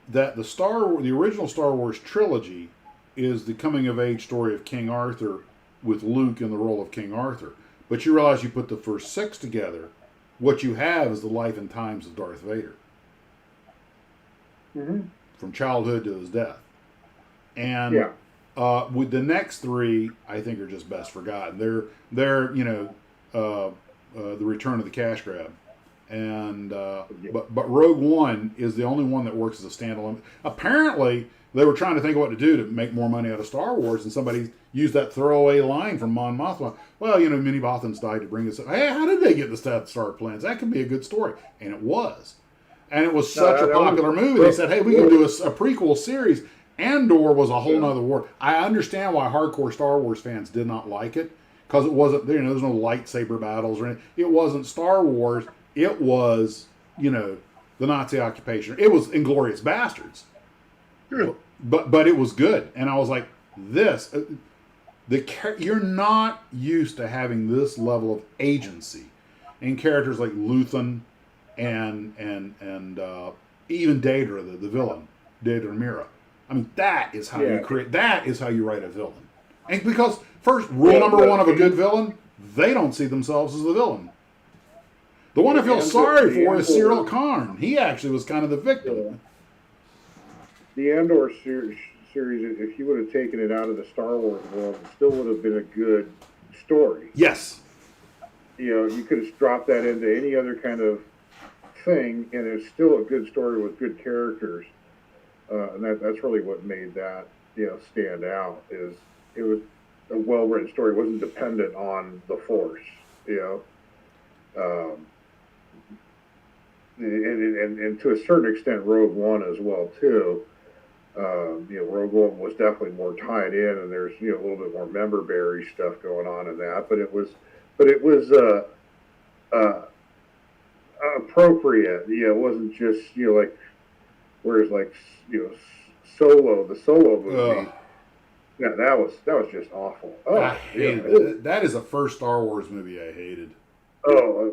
that the original Star Wars trilogy is the coming of age story of King Arthur, with Luke in the role of King Arthur. But you realize you put the first 6 together, what you have is the life and times of Darth Vader. Mm-hmm. From childhood to his death. And with the next 3, I think are just best forgotten. They're you know, the Return of the Cash Grab. And but Rogue One is the only one that works as a standalone. Apparently, they were trying to think of what to do to make more money out of Star Wars, and somebody used that throwaway line from Mon Mothma. Well, you know, many Bothans died to bring us up. Hey, how did they get the Death Star plans? That could be a good story. And it was. And it was such a popular movie. They said, hey, we can do a prequel series. Andor was a whole nother world. I understand why hardcore Star Wars fans did not like it, because it wasn't, you know, there's no lightsaber battles or anything. It wasn't Star Wars. It was, you know, the Nazi occupation. It was Inglourious Bastards. Sure. But it was good. And I was like, you're not used to having this level of agency in characters like Luthen and even Daedra, the villain, Daedra Mira. I mean, that is how you create. That is how you write a villain. And because first rule number 1 of a good villain, they don't see themselves as the villain. The one I feel sorry for is Cyril Karn. He actually was kind of the victim. The Andor series, if you would have taken it out of the Star Wars world, it still would have been a good story. Yes. You know, you could have dropped that into any other kind of thing, and it's still a good story with good characters. And that's really what made that, you know, stand out. Is it was a well-written story. It wasn't dependent on the Force, you know. And to a certain extent, Rogue One as well too. You know, Rogue One was definitely more tied in, and there's, you know, a little bit more member-berry stuff going on in that. But it was appropriate. You know, it wasn't just, you know, like, whereas like, you know, the Solo movie. Yeah, that was just awful. Oh, I hated it. That is the first Star Wars movie I hated. Oh,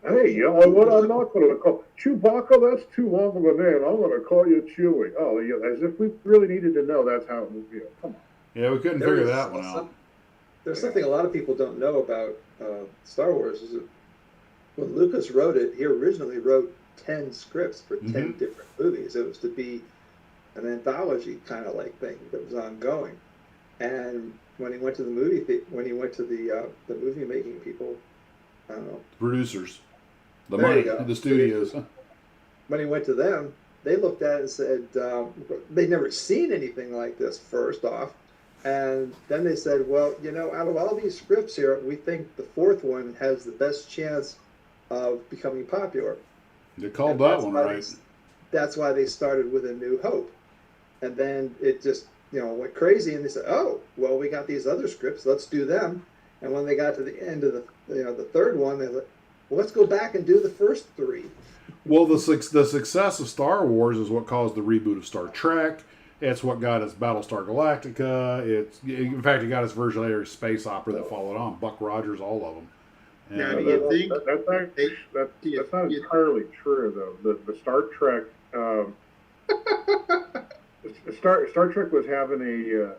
hey, you know what? I'm not going to call Chewbacca. That's too long of a name. I'm going to call you Chewie. Oh, yeah, as if we really needed to know that's how it was. You know, come on. Yeah, we couldn't figure that one out. There's something a lot of people don't know about Star Wars. Is that when Lucas wrote it, he originally wrote 10 scripts for 10 different movies. It was to be an anthology kind of like thing that was ongoing. And when he went to the movie making people, I don't know, producers, the there money, you go. the studios. When he went to them, they looked at it and said they'd never seen anything like this, first off. And then they said, well, you know, out of all these scripts here, we think the 4th one has the best chance of becoming popular. They called that one right. That's why they started with A New Hope. And then it just, you know, went crazy, and they said, oh, well, we got these other scripts, let's do them. And when they got to the end of the 3rd one, they like, well, let's go back and do the first 3. Well, the success of Star Wars is what caused the reboot of Star Trek. It's what got us Battlestar Galactica. In fact, it got us Virgil space opera that followed on. Buck Rogers, all of them. Now, do you think that's not entirely true, though? The Star Trek, Star Trek was having a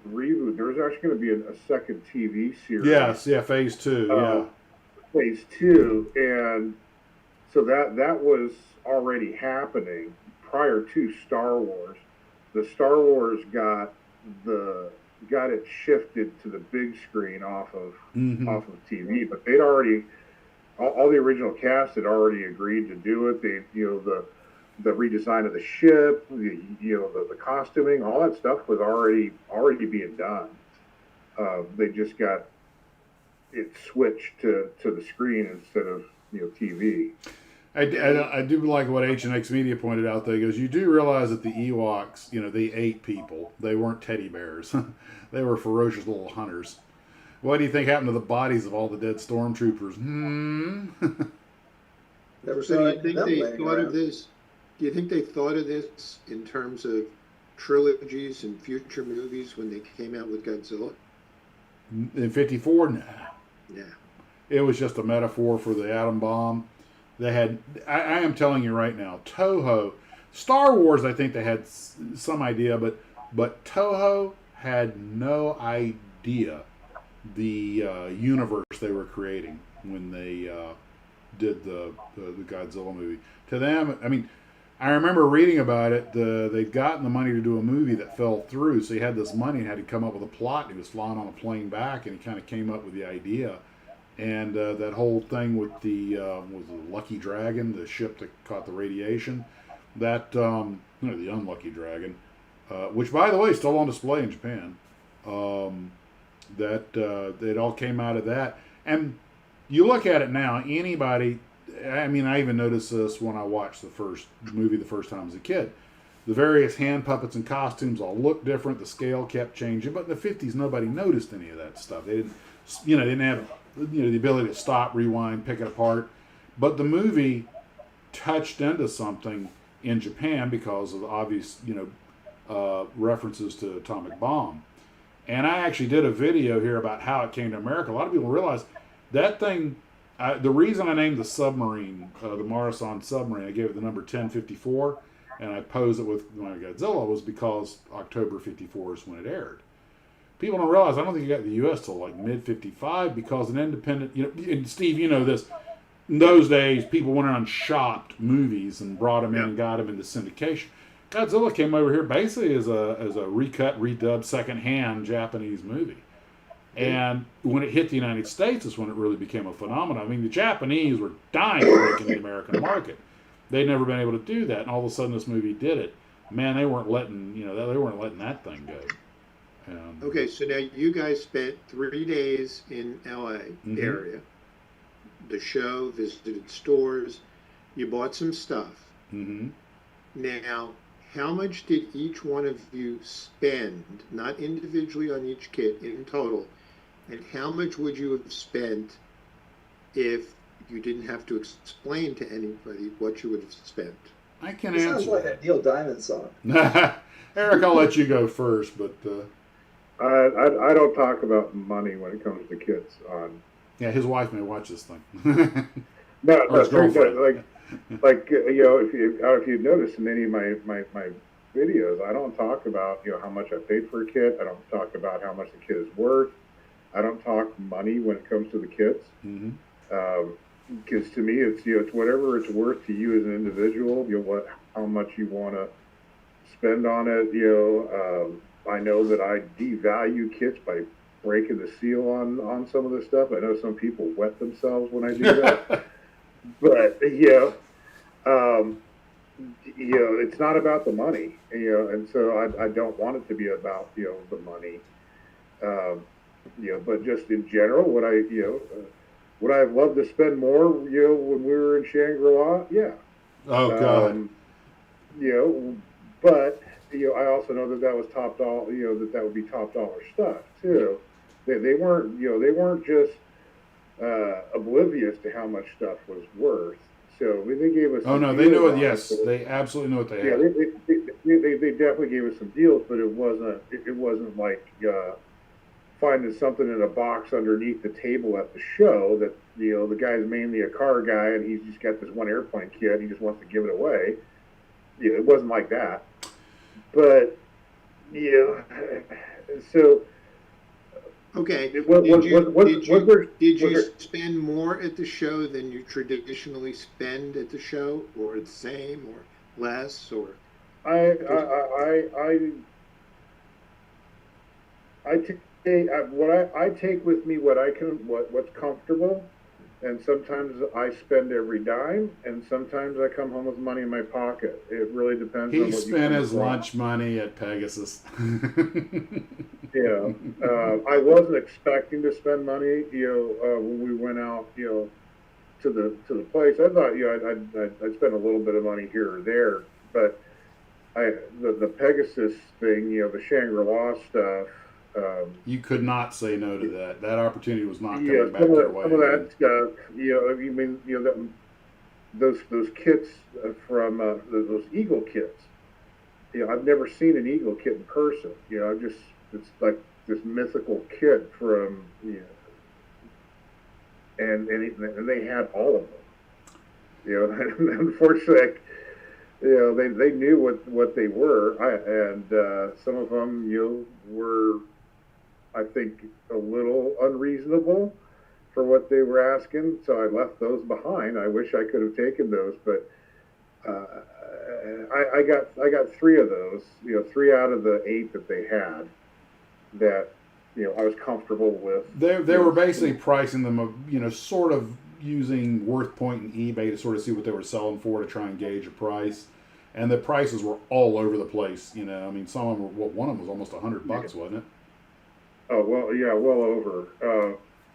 reboot. There was actually going to be a second TV series. Yes, yeah, Phase 2, Phase 2, and so that was already happening prior to Star Wars. The Star Wars got it shifted to the big screen off of TV, but they'd already all the original cast had already agreed to do it. They, the redesign of the ship, the costuming, all that stuff was already being done. They just got it switched to the screen instead of TV. I do like what H&X Media pointed out, though. He goes, you do realize that the Ewoks, they ate people. They weren't teddy bears. They were ferocious little hunters. What do you think happened to the bodies of all the dead stormtroopers? Never So saw do it you think them they laying thought around. of this? Do you think they thought of this in terms of trilogies and future movies when they came out with Godzilla? In 54? Nah. Yeah. It was just a metaphor for the atom bomb. They had, I am telling you right now, Toho, Star Wars, I think they had some idea, but Toho had no idea the universe they were creating when they did the Godzilla movie. To them, I mean, I remember reading about it. They'd gotten the money to do a movie that fell through, so he had this money and had to come up with a plot. And he was flying on a plane back, and he kind of came up with the idea. And that whole thing with the was the Lucky Dragon, the ship that caught the radiation, that the Unlucky Dragon, which by the way is still on display in Japan. That it all came out of that. And you look at it now, anybody. I mean, I even noticed this when I watched the first movie the first time as a kid. The various hand puppets and costumes all looked different. The scale kept changing. But in the 50s, nobody noticed any of that stuff. They didn't, they didn't have, the ability to stop, rewind, pick it apart. But the movie touched into something in Japan because of the obvious, references to atomic bomb. And I actually did a video here about how it came to America. A lot of people realize that thing. The reason I named the submarine, the Marathon submarine, I gave it the number 1054, and I posed it with my Godzilla, was because October 54 is when it aired. People don't realize, I don't think it got to the U.S. till like mid-55, because an independent, and Steve, you know this, in those days, people went around and shopped movies and brought them in and got them into syndication. Godzilla came over here basically as a recut, redubbed, second-hand Japanese movie. And when it hit the United States is when it really became a phenomenon. I mean, the Japanese were dying to break into the American market. They'd never been able to do that, and all of a sudden this movie did it. Man, they weren't letting that thing go. Okay, so now you guys spent 3 days in LA area. The show, visited stores, you bought some stuff. Now, how much did each one of you spend, not individually on each kit, in total, and how much would you have spent if you didn't have to explain to anybody what you would have spent? I can It sounds answer like that. a Neil Diamond song. Eric, I'll let you go first, but I don't talk about money when it comes to kits. yeah, his wife may watch this thing. No, Or his girlfriend. like if you notice in any of my videos, I don't talk about how much I paid for a kit. I don't talk about how much the kit is worth. I don't talk money when it comes to the kits. Because to me, it's whatever it's worth to you as an individual. How much you want to spend on it. I know that I devalue kits by breaking the seal on some of the stuff. I know some people wet themselves when I do that. But it's not about the money, and so I don't want it to be about the money, but just in general, would I have loved to spend more, when we were in Shangri-La? Yeah. Oh God. But I also know that was top dollar, that would be top dollar stuff too. They weren't just oblivious to how much stuff was worth. So they gave us. Oh no, they knew it. Yes, they absolutely knew what they had. They definitely gave us some deals, but it wasn't like finding something in a box underneath the table at the show that the guy's mainly a car guy and he's just got this one airplane kit and he just wants to give it away. It wasn't like that. But so. Okay. Did you spend more at the show than you traditionally spend at the show, or the same, or less, or? I take with me what's comfortable. and sometimes I spend every dime, and sometimes I come home with money in my pocket. It really depends on He what you spent come his across. lunch money at Pegasus. Yeah, I wasn't expecting to spend money, when we went out, to the place. I thought, I'd spend a little bit of money here or there, but the Pegasus thing, the Shangri-La stuff. You could not say no to that. That opportunity was not Yeah, coming back your way. some of that stuff. Those kits from those Eagle kits. I've never seen an Eagle kit in person. It's like this mythical kit from, and they had all of them. And unfortunately, they knew what they were, and some of them, were, I think, a little unreasonable for what they were asking. So I left those behind. I wish I could have taken those, but I got 3 of those. 3 out of the 8 that they had that I was comfortable with. They were basically pricing them, sort of using Worth Point and eBay to sort of see what they were selling for to try and gauge a price. And the prices were all over the place. Some of them were, one of them was almost $100, wasn't it? Oh, well, yeah, well over.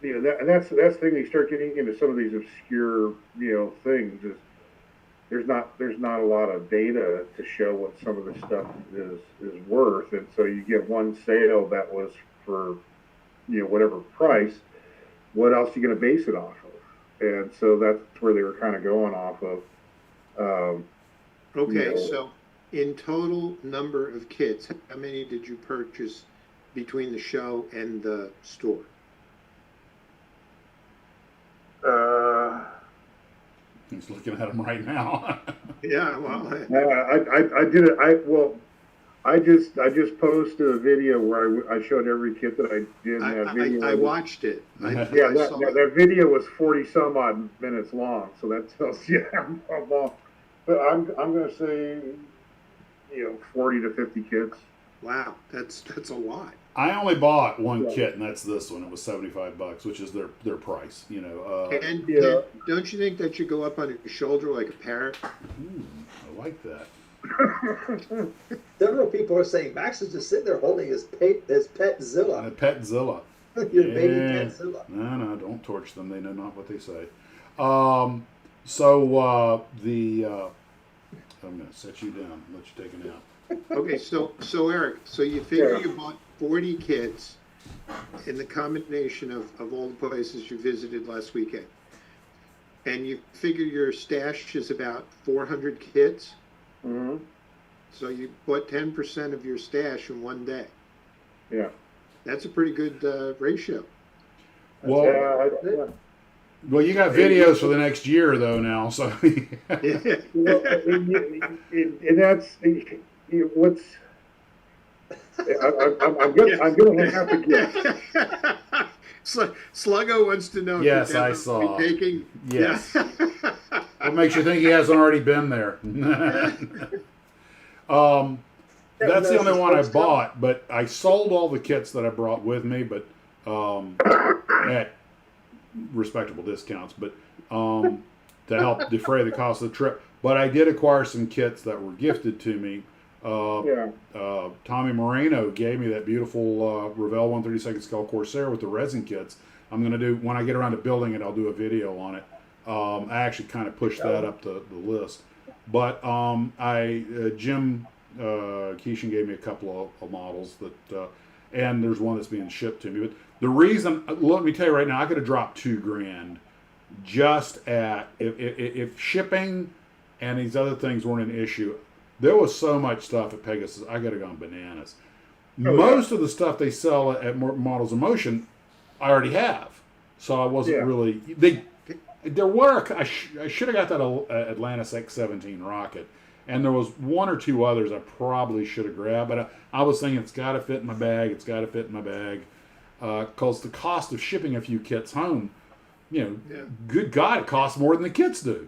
And that's the thing. You start getting into some of these obscure, things. Is there's not a lot of data to show what some of the stuff is worth, and so you get one sale that was for, whatever price. What else are you going to base it off of? And so that's where they were kind of going off of. Okay, so in total number of kits, how many did you purchase between the show and the store? He's looking at them right now. Yeah, well, I did it. I just posted a video where I showed every kit that I did. And that video I watched it. That video was 40 some odd minutes long, so that tells you how long. But I'm going to say, 40 to 50 kits. Wow, that's a lot. I only bought one kit, and that's this one. It was $75, which is their price. And don't you think that should go up on your shoulder like a parrot? I like that. Several people are saying Max is just sitting there holding his Petzilla. A Petzilla. Your baby Petzilla. No, don't torch them. They know not what they say. I'm going to set you down and let you take a nap. Okay, so Eric, so you figure you bought 40 kits in the combination of all the places you visited last weekend, and you figure your stash is about 400 kits. Mm-hmm. So you bought 10% of your stash in one day. Yeah, that's a pretty good ratio. Well, you got videos for the next year though now, so. And that's what's. I'm gonna have to get. Sluggo wants to know. Yes, I saw. Taking. Yes. What makes you think he hasn't already been there? That's the only one I bought, but I sold all the kits that I brought with me, but at respectable discounts, but to help defray the cost of the trip. But I did acquire some kits that were gifted to me. Tommy Moreno gave me that beautiful Revell 132nd scale Corsair with the resin kits. I'm going to do, when I get around to building it, I'll do a video on it. I actually kind of pushed that up the list. But Jim Keeshan gave me a couple of models that, and there's one that's being shipped to me. But the reason, let me tell you right now, I could have dropped $2,000 just at, if shipping and these other things weren't an issue. There was so much stuff at Pegasus, I could have gone bananas. Most of the stuff they sell at Models of Motion, I already have. So I wasn't really, there were, I should have got that Atlantis X-17 rocket. And there was one or two others I probably should have grabbed. But I was thinking it's got to fit in my bag. It's got to fit in my bag. Because the cost of shipping a few kits home, good God, it costs more than the kits do.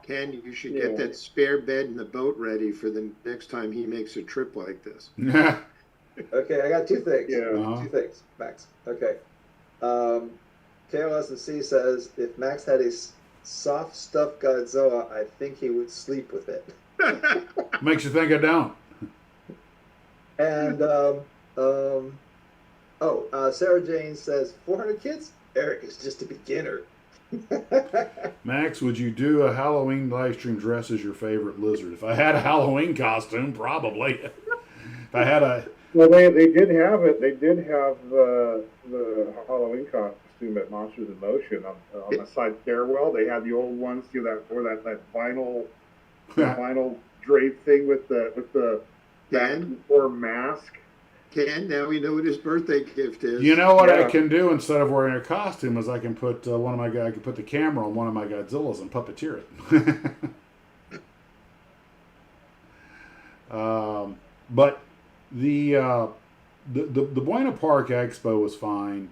Ken, you should get that spare bed in the boat ready for the next time he makes a trip like this. Okay, I got two things. Yeah. Two things, Max. Okay. KLS&C says, if Max had a soft stuffed Godzilla, I think he would sleep with it. Makes you think I don't. And Sarah Jane says 400 kids. Eric is just a beginner. Max, would you do a Halloween live stream dress as your favorite lizard? If I had a Halloween costume, probably. If I had a... Well, they did have it. They did have the Halloween costume at Monsters in Motion on the side stairwell. They had the old ones, that vinyl vinyl drape thing with the or mask. Ken, now we know what his birthday gift is. You know what I can do instead of wearing a costume is I can put I can put the camera on one of my Godzillas and puppeteer it. But the Buena Park Expo was fine.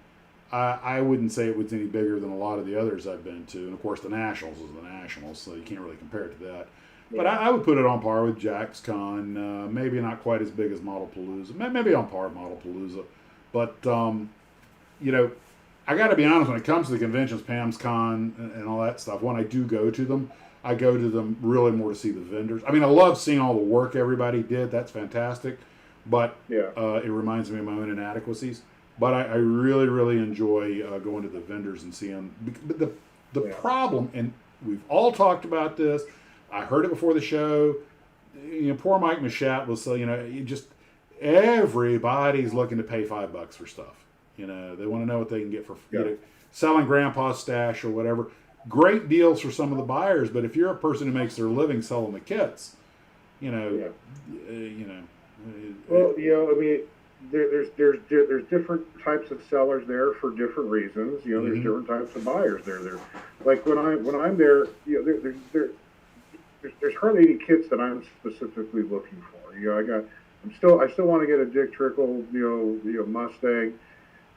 I wouldn't say it was any bigger than a lot of the others I've been to, and of course the Nationals is the Nationals, so you can't really compare it to that. But I would put it on par with Jack's Con. Maybe not quite as big as Model Palooza. Maybe on par with Model Palooza. But, I got to be honest, when it comes to the conventions, Pam's Con and all that stuff, when I do go to them, I go to them really more to see the vendors. I mean, I love seeing all the work everybody did. That's fantastic. But it reminds me of my own inadequacies. But I really, really enjoy going to the vendors and seeing. But the problem, and we've all talked about this, I heard it before the show. Poor Mike Machat was so, everybody's looking to pay $5 for stuff. They want to know what they can get for selling grandpa's stash or whatever. Great deals for some of the buyers, but if you're a person who makes their living selling the kits, Well, there's different types of sellers there for different reasons. There's different types of buyers there. Like when I'm there, there's hardly any kits that I'm specifically looking for. I still want to get a Dick Trickle, Mustang,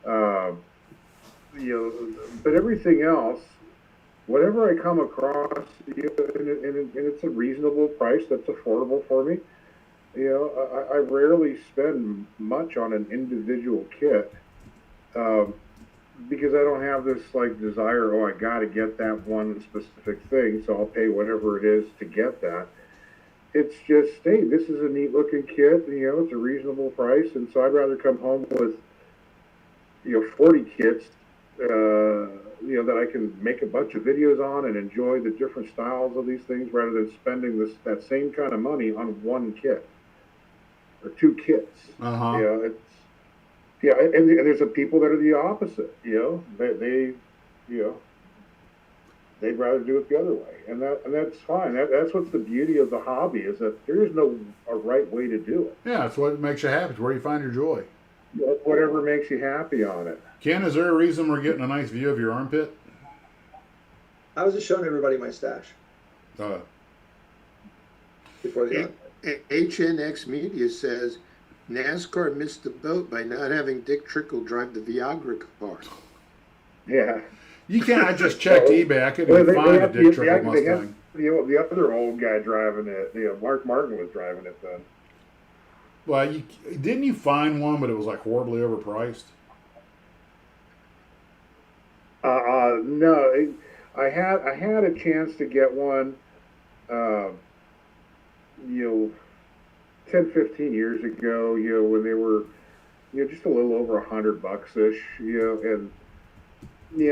but everything else, whatever I come across, and it's a reasonable price that's affordable for me. I rarely spend much on an individual kit. Because I don't have this desire, I got to get that one specific thing, so I'll pay whatever it is to get that. It's just, hey, this is a neat looking kit, it's a reasonable price, and so I'd rather come home with, 40 kits, that I can make a bunch of videos on and enjoy the different styles of these things rather than spending that same kind of money on one kit or two kits. And there's some people that are the opposite. They'd rather do it the other way, and that's fine. That's what's the beauty of the hobby, is that there is no a right way to do it. Yeah, it's what makes you happy. It's where you find your joy. Whatever makes you happy on it. Ken, is there a reason we're getting a nice view of your armpit? I was just showing everybody my stash before the HNX Media says NASCAR missed the boat by not having Dick Trickle drive the Viagra car. Yeah. You can't. I just checked eBay. I couldn't even find a Dick Trickle Mustang. The other old guy driving it, Mark Martin was driving it then. Well, didn't you find one, but it was horribly overpriced? No, I had a chance to get one, 10, 15 years ago, when they were, just a little over $100-ish, and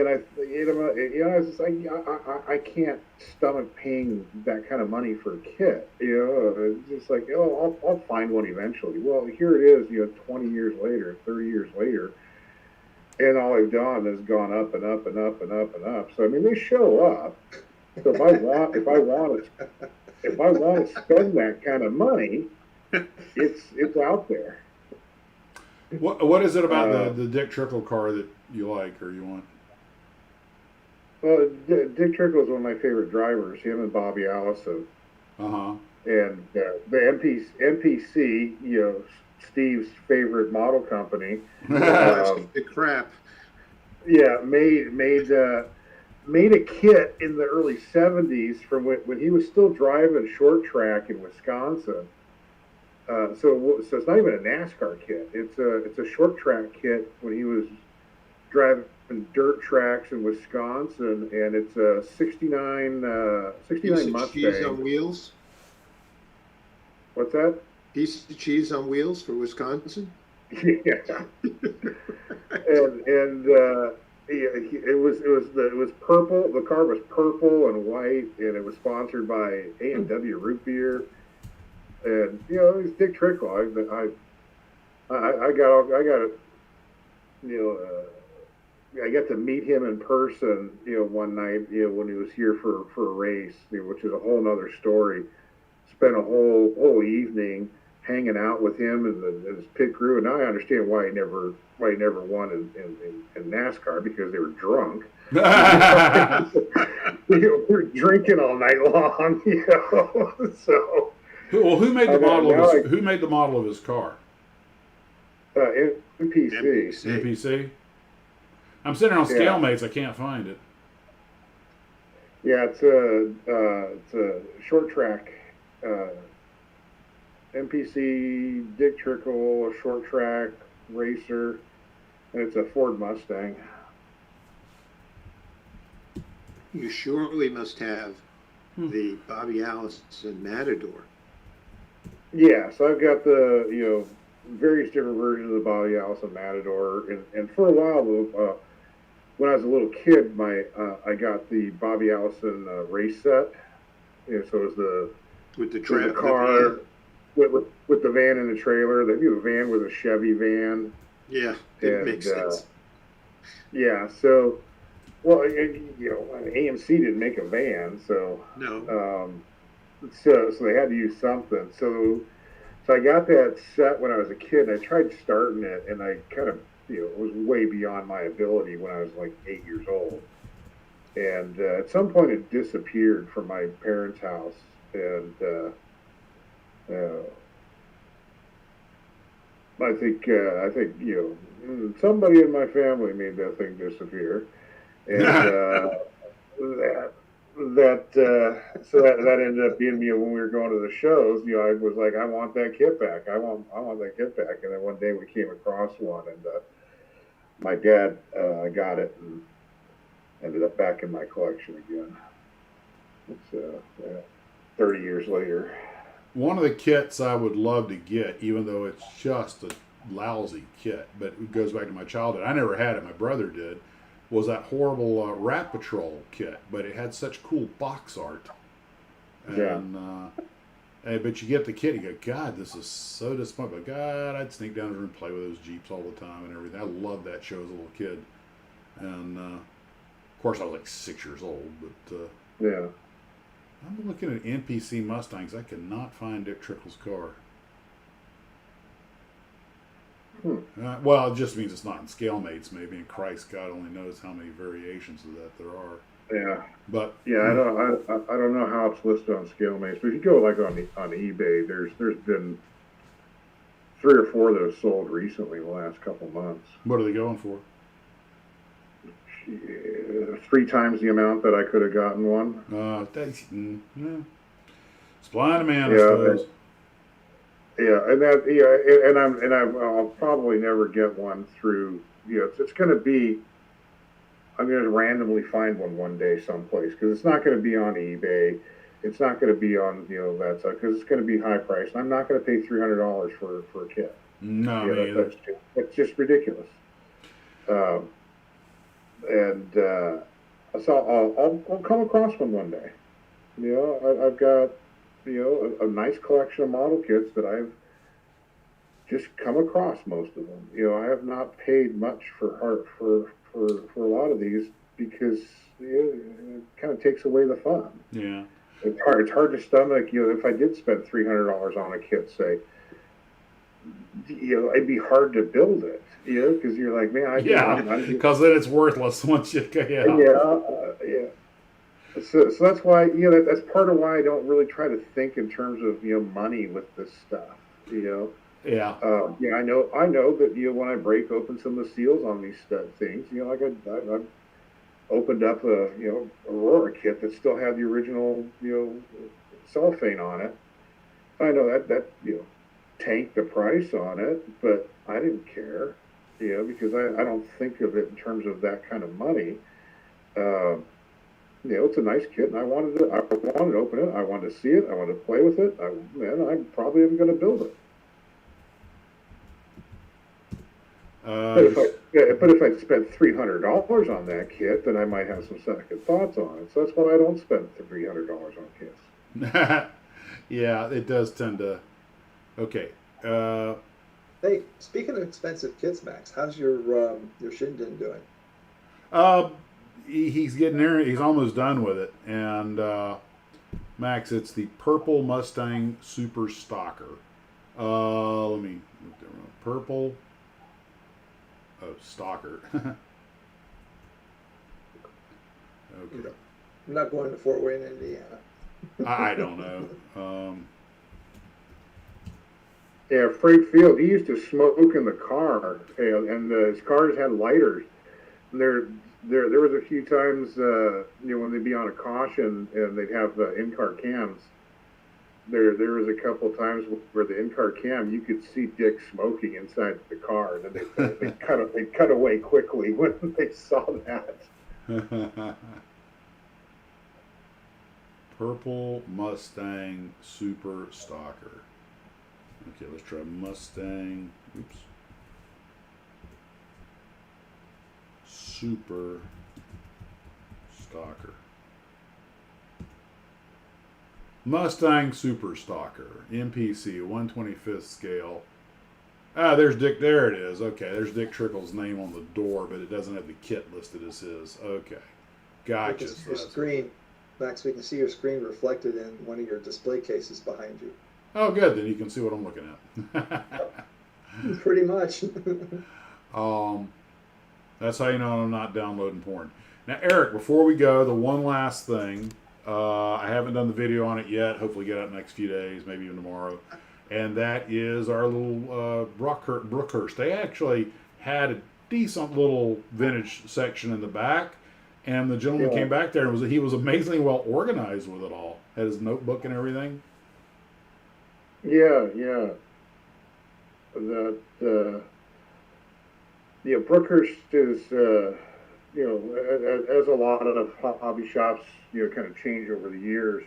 I was just like, I can't stomach paying that kind of money for a kit, It's just like, I'll find one eventually. Well, here it is, 20 years later, 30 years later, and all I've done is gone up and up and up and up and up. So I mean, they show up. So if I want to spend that kind of money, it's out there. What is it about the Dick Trickle car that you like or you want? Well, Dick Trickle is one of my favorite drivers. Him and Bobby Allison. And the MPC, Steve's favorite model company. The crap. Yeah, made a kit in the early '70s from when he was still driving short track in Wisconsin. So it's not even a NASCAR kit. It's a short track kit when he was driving dirt tracks in Wisconsin, and it's a 69 Piece of Mustang. cheese on wheels. What's that? Piece of cheese on wheels for Wisconsin. Yeah. and it was purple. The car was purple and white, and it was sponsored by A&W Root Beer. And it was Dick Trickle. I got to meet him in person, one night, when he was here for a race, which is a whole nother story. Spent a whole evening hanging out with him and his pit crew, and now I understand why he never won in NASCAR, because they were drunk. We're drinking all night long, So. Well, who made the model of his car? NPC. NPC. I'm sitting on Scalemates. I can't find it. Yeah, it's a short track. NPC Dick Trickle, a short track racer, and it's a Ford Mustang. You surely must have the Bobby Allison Matador. Yeah, so I've got the various different versions of the Bobby Allison Matador, and for a while, when I was a little kid, I got the Bobby Allison race set. So it was with the car, with the van and the trailer. They do a van with a Chevy van. Yeah, it makes sense. Yeah, so AMC didn't make a van, so no. So they had to use something. So I got that set when I was a kid, and I tried starting it, and I kind of, it was way beyond my ability when I was like 8 years old. And at some point it disappeared from my parents' house, and I think somebody in my family made that thing disappear, and so that ended up being when we were going to the shows. I was like, I want that kit back. I want that kit back. And then one day we came across one, and my dad got it and ended up back in my collection again. It's 30 years later. One of the kits I would love to get, even though it's just a lousy kit, but it goes back to my childhood. I never had it. My brother did. Was that horrible Rat Patrol kit, but it had such cool box art. And, but you get the kit, you go, God, this is so disappointing. But God, I'd sneak down there and play with those Jeeps all the time and everything. I loved that show as a little kid. And, of course, I was like 6 years old. But I'm looking at NPC Mustangs. I cannot find Dick Trickle's car. Well, it just means it's not in Scalemates, maybe. And Christ, God only knows how many variations of that there are. Yeah, but I don't know how it's listed on Scalemates, but if you go like on eBay, there's been 3 or 4 that have sold recently in the last couple months. What are they going for? 3 times the amount that I could have gotten one. Supply and demand, I suppose. I'll probably never get one through. It's going to be. I'm going to randomly find one day someplace, because it's not going to be on eBay. It's not going to be on that stuff, because it's going to be high priced. I'm not going to pay $300 for a kit. No, that's just ridiculous. So I'll come across one day. I've got a nice collection of model kits that I've just come across, most of them. I have not paid much for a lot of these, because it kind of takes away the fun. Yeah. It's hard to stomach, if I did spend $300 on a kit, say, it'd be hard to build it, because you're like, man, because then it's worthless once you So that's why, that's part of why I don't really try to think in terms of, money with this stuff, Yeah. I know that, when I break open some of the seals on these things, like I've opened up a Aurora kit that still had the original, cellophane on it. I know that tanked the price on it, but I didn't care. because I don't think of it in terms of that kind of money. It's a nice kit, and I wanted to open it. I wanted to see it. I wanted to play with it. I'm probably even going to build it. But if I'd spent $300 on that kit, then I might have some second thoughts on it. So that's why I don't spend $300 on kits. Yeah, it does tend to. Okay. Hey, speaking of expensive kits, Max, how's your Shinden doing? He's getting there. He's almost done with it. And Max, it's the Purple Mustang Super Stalker. Let me look there. Purple. Oh, Stalker. Okay. I'm not going to Fort Wayne, Indiana. I don't know. Yeah, Frank Field, he used to smoke in the car, and his cars had lighters. And there was a few times, when they'd be on a caution and they'd have in-car cams. There was a couple of times where the in-car cam, you could see Dick smoking inside the car, and then they cut away quickly when they saw that. Purple Mustang Super Stalker. Okay, let's try Mustang. Oops. Super Stalker. Mustang Super Stalker. MPC, 1/25th scale. There's Dick. There it is. Okay, there's Dick Trickle's name on the door, but it doesn't have the kit listed as his. Okay. Gotcha. Your screen, Max, we can see your screen reflected in one of your display cases behind you. Oh, good. Then you can see what I'm looking at. Pretty much. That's how you know I'm not downloading porn. Now, Eric, before we go, the one last thing. I haven't done the video on it yet. Hopefully get out in the next few days, maybe even tomorrow. And that is our little Brookhurst. They actually had a decent little vintage section in the back. And the gentleman came back there and he was amazingly well organized with it all. Had his notebook and everything. Yeah. Brookhurst is, as a lot of hobby shops, kind of change over the years.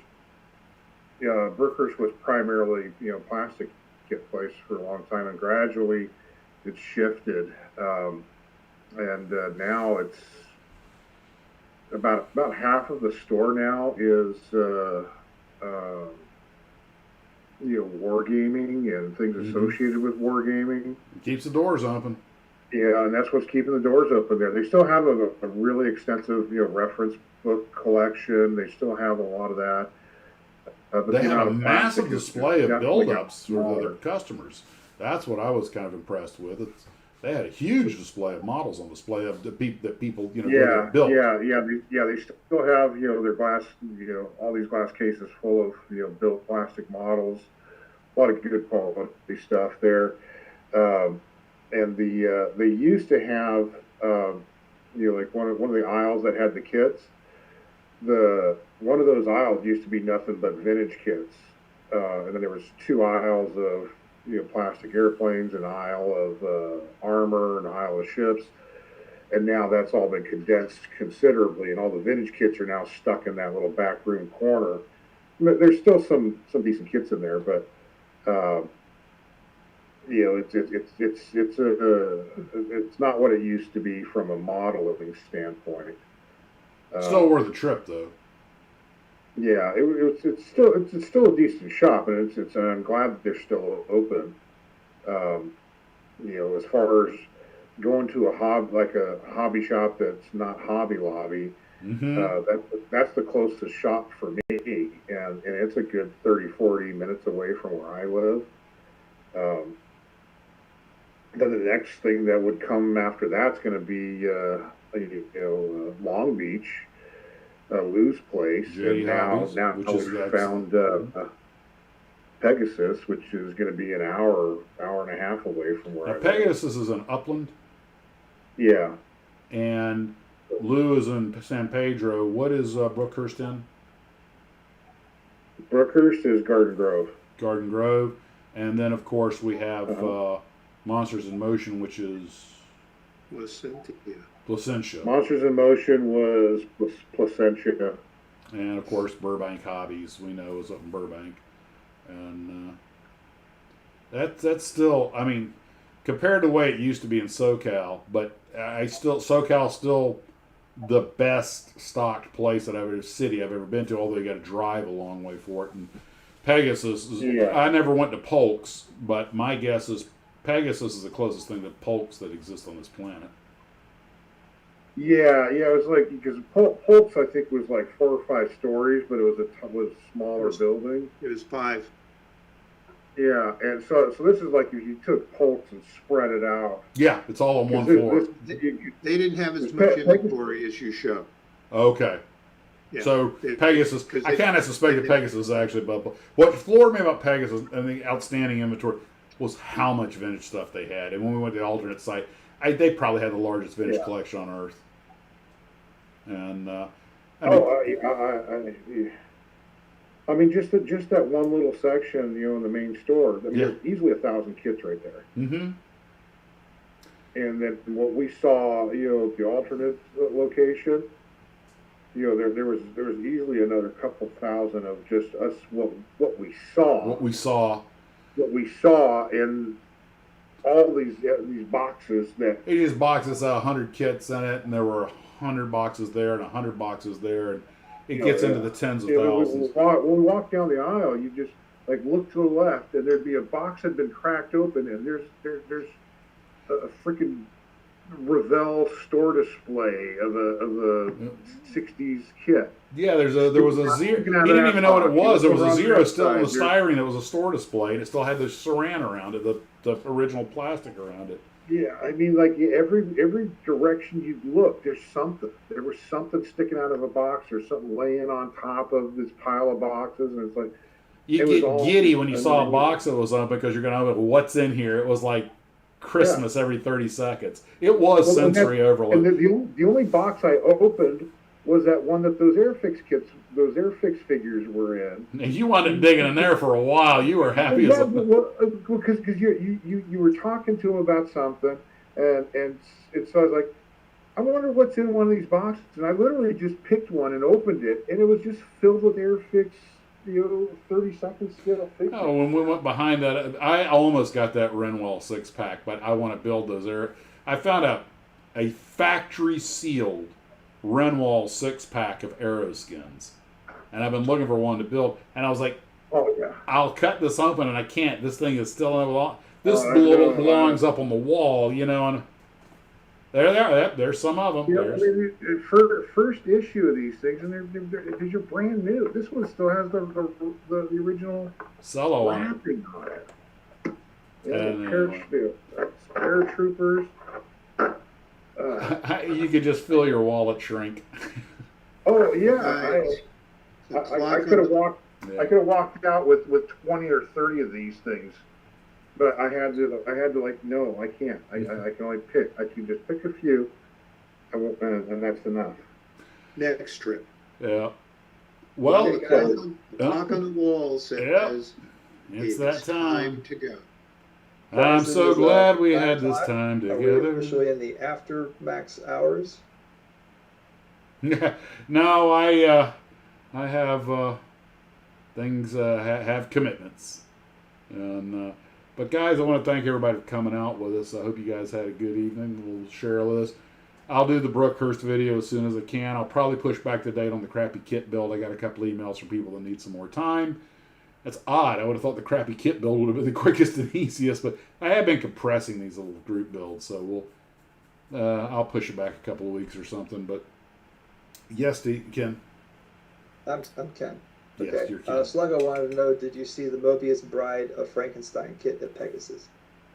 Brookhurst was primarily, plastic kit place for a long time, and gradually it's shifted, and now it's about half of the store now is wargaming and things associated with wargaming. It keeps the doors open. Yeah, and that's what's keeping the doors open there. They still have a really extensive, reference book collection. They still have a lot of that. But they have a massive display of build-ups for their customers. That's what I was kind of impressed with. They had a huge display of models on display of that people built. They still have their glass, all these glass cases full of built plastic models. A lot of good quality stuff there. And they used to have like one of the aisles that had the kits. One of those aisles used to be nothing but vintage kits, and then there was two aisles of plastic airplanes, an aisle of armor, an aisle of ships, and now that's all been condensed considerably, and all the vintage kits are now stuck in that little back room corner. There's still some decent kits in there, but it's not what it used to be from a modeling standpoint. Still worth a trip, though. Yeah, it's still a decent shop, and I'm glad that they're still open. As far as going to a hobby shop that's not Hobby Lobby, that's the closest shop for me, and it's a good 30-40 minutes away from where I live. Then the next thing that would come after that's going to be Long Beach, Lou's place, and now we found Pegasus, which is going to be an hour and a half away from where I live. Pegasus is in Upland. Yeah. And Lou is in San Pedro. What is Brookhurst in? Brookhurst is Garden Grove. Garden Grove. And then, of course, we have Monsters in Motion, which is Placentia. Monsters in Motion was Placentia. And of course, Burbank Hobbies, we know, is up in Burbank. And that's still, I mean, compared to the way it used to be in SoCal, but SoCal's still the best stocked place city I've ever been to, although you got to drive a long way for it. And Pegasus, I never went to Polk's, but my guess is Pegasus is the closest thing to Polk's that exists on this planet. Yeah, it was like, because Polk's I think was like 4 or 5 stories, but it was a smaller building. It was 5. Yeah, and so this is like if you took Polk's and spread it out. Yeah, it's all on one floor. They didn't have as much inventory as you show. Okay. Yeah, So Pegasus, I kind of suspected Pegasus actually, but what floored me about Pegasus and the outstanding inventory was how much vintage stuff they had. And when we went to the alternate site, they probably had the largest vintage collection on Earth. And I mean, just that one little section, in the main store. I mean, there's easily 1,000 kits right there. Mm-hmm. And then what we saw, the alternate location, there was easily another couple thousand of just us what we saw. What we saw in all these boxes that. These boxes had 100 kits in it, and there were 100 boxes there and 100 boxes there, and it gets into the tens of thousands. When we walk down the aisle, you just look to the left, and there'd be a box that had been cracked open, and there's a freaking Revell store display of a 60s kit. Yeah, there was a zero. You didn't even know what it was. There was a zero still in the styrene. It was a store display, and it still had the saran around it, the original plastic around it. Yeah, I mean, every direction you look, there's something. There was something sticking out of a box, or something laying on top of this pile of boxes, and it's like you get giddy when you saw a box that was up because you're going to open what's in here. It was like Christmas every 30 seconds. It was sensory overload. And the only box I opened was that one that those Airfix figures were in. And you wanted digging in there for a while. You were happy as a... Because you were talking to him about something, and so I was like, I wonder what's in one of these boxes. And I literally just picked one and opened it, and it was just filled with Airfix, 30-second scale figures. Oh, when we went behind that, I almost got that Renwell 6-pack, but I want to build those. I found a factory sealed Renwell 6-pack of Aeroskins, and I've been looking for one to build. And I was like, I'll cut this open, and I can't. This thing is still in the This belongs up on the wall, And there's some of them. First issue of these things, and they're brand new. This one still has the original cello wrapping on it. Paratroopers. You could just feel your wallet shrink. Oh yeah, I could have walked. Yeah. I could have walked out with 20 or 30 of these things, but I had to no, I can't. I can only pick. I can just pick a few, and that's enough. Next trip. Yeah. Well, the clock on the wall says it's that time to go. I'm so glad we had this time together. Are we officially in the after max hours? No, I have things, have commitments. And but guys, I want to thank everybody for coming out with us. I hope you guys had a good evening. We'll share with us. I'll do the Brookhurst video as soon as I can. I'll probably push back the date on the crappy kit build. I got a couple emails from people that need some more time. That's odd. I would have thought the crappy kit build would have been the quickest and easiest, but I have been compressing these little group builds, so I'll push it back a couple of weeks or something. But yes, Ken. I'm Ken. Yes, okay. you're Ken. Sluggo wanted to know: did you see the Mobius Bride of Frankenstein kit at Pegasus?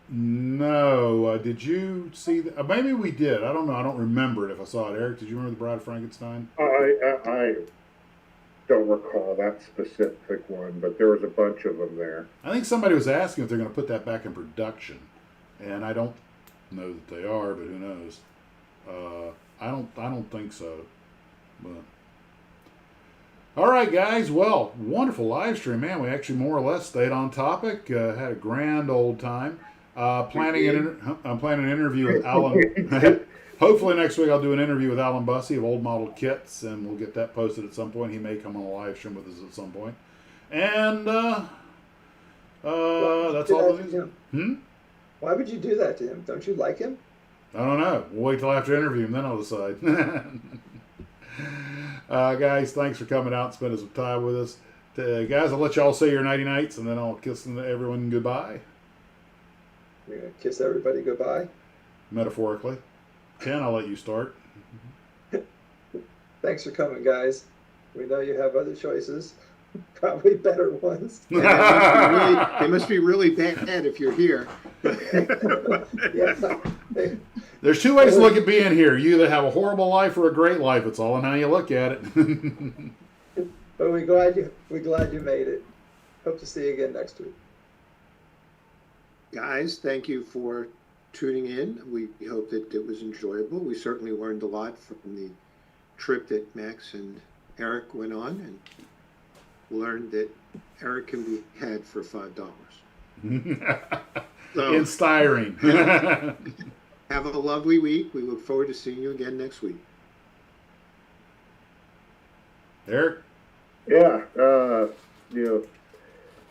No. Did you see that? Maybe we did. I don't know. I don't remember it if I saw it. Eric, did you remember the Bride of Frankenstein? I don't recall that specific one, but there was a bunch of them there. I think somebody was asking if they're going to put that back in production, and I don't know that they are, but who knows? I don't think so. But all right, guys. Well, wonderful live stream, man. We actually more or less stayed on topic. Had a grand old time. I'm planning an interview with Alan. Hopefully next week I'll do an interview with Alan Bussey of Old Model Kits, and we'll get that posted at some point. He may come on a live stream with us at some point. And that's all. Why would you do that to him? Don't you like him? I don't know. We'll wait till after interview him, then I'll decide. Guys, thanks for coming out and spending some time with us. Guys, I'll let y'all say your nighty nights, and then I'll kiss everyone goodbye. You're going to kiss everybody goodbye? Metaphorically. Ken, I'll let you start. Thanks for coming, guys. We know you have other choices, probably better ones. They must be really bad if you're here. Yeah. There's two ways to look at being here. You either have a horrible life or a great life. It's all in how you look at it. But we're glad you made it. Hope to see you again next week. Guys, thank you for tuning in. We hope that it was enjoyable. We certainly learned a lot from the trip that Max and Eric went on, and learned that Eric can be had for $5. So, inspiring. have a lovely week. We look forward to seeing you again next week. Eric? Yeah,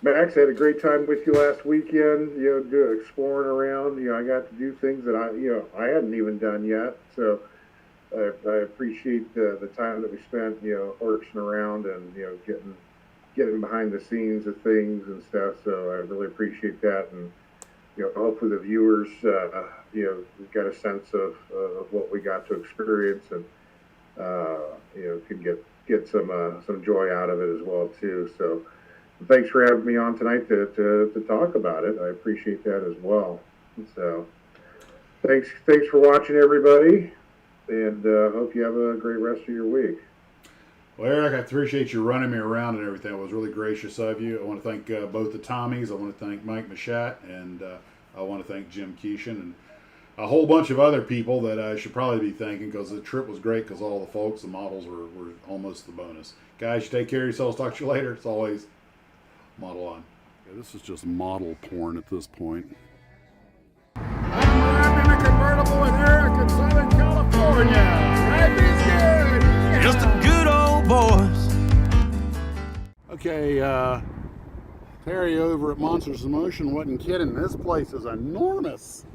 Max, I had a great time with you last weekend, exploring around. I got to do things that I hadn't even done yet. So I appreciate the time that we spent, horsing around and, getting behind the scenes of things and stuff. So I really appreciate that. And, hopefully the viewers, got a sense of what we got to experience and, can get some joy out of it as well too. So thanks for having me on tonight to talk about it. I appreciate that as well. So thanks for watching, everybody, and hope you have a great rest of your week. Well, Eric, I appreciate you running me around and everything. It was really gracious of you. I want to thank both the Tommies. I want to thank Mike Machat, and I want to thank Jim Keeshan and a whole bunch of other people that I should probably be thanking, because the trip was great, because all the folks, the models were almost the bonus. Guys, you take care of yourselves. Talk to you later. As always, model on. Yeah, this is just model porn at this point. I'm riding in a convertible with Eric in Southern California. Life is good. Yeah. Just a good old boys. Okay, Terry over at Monsters in Motion wasn't kidding. This place is enormous.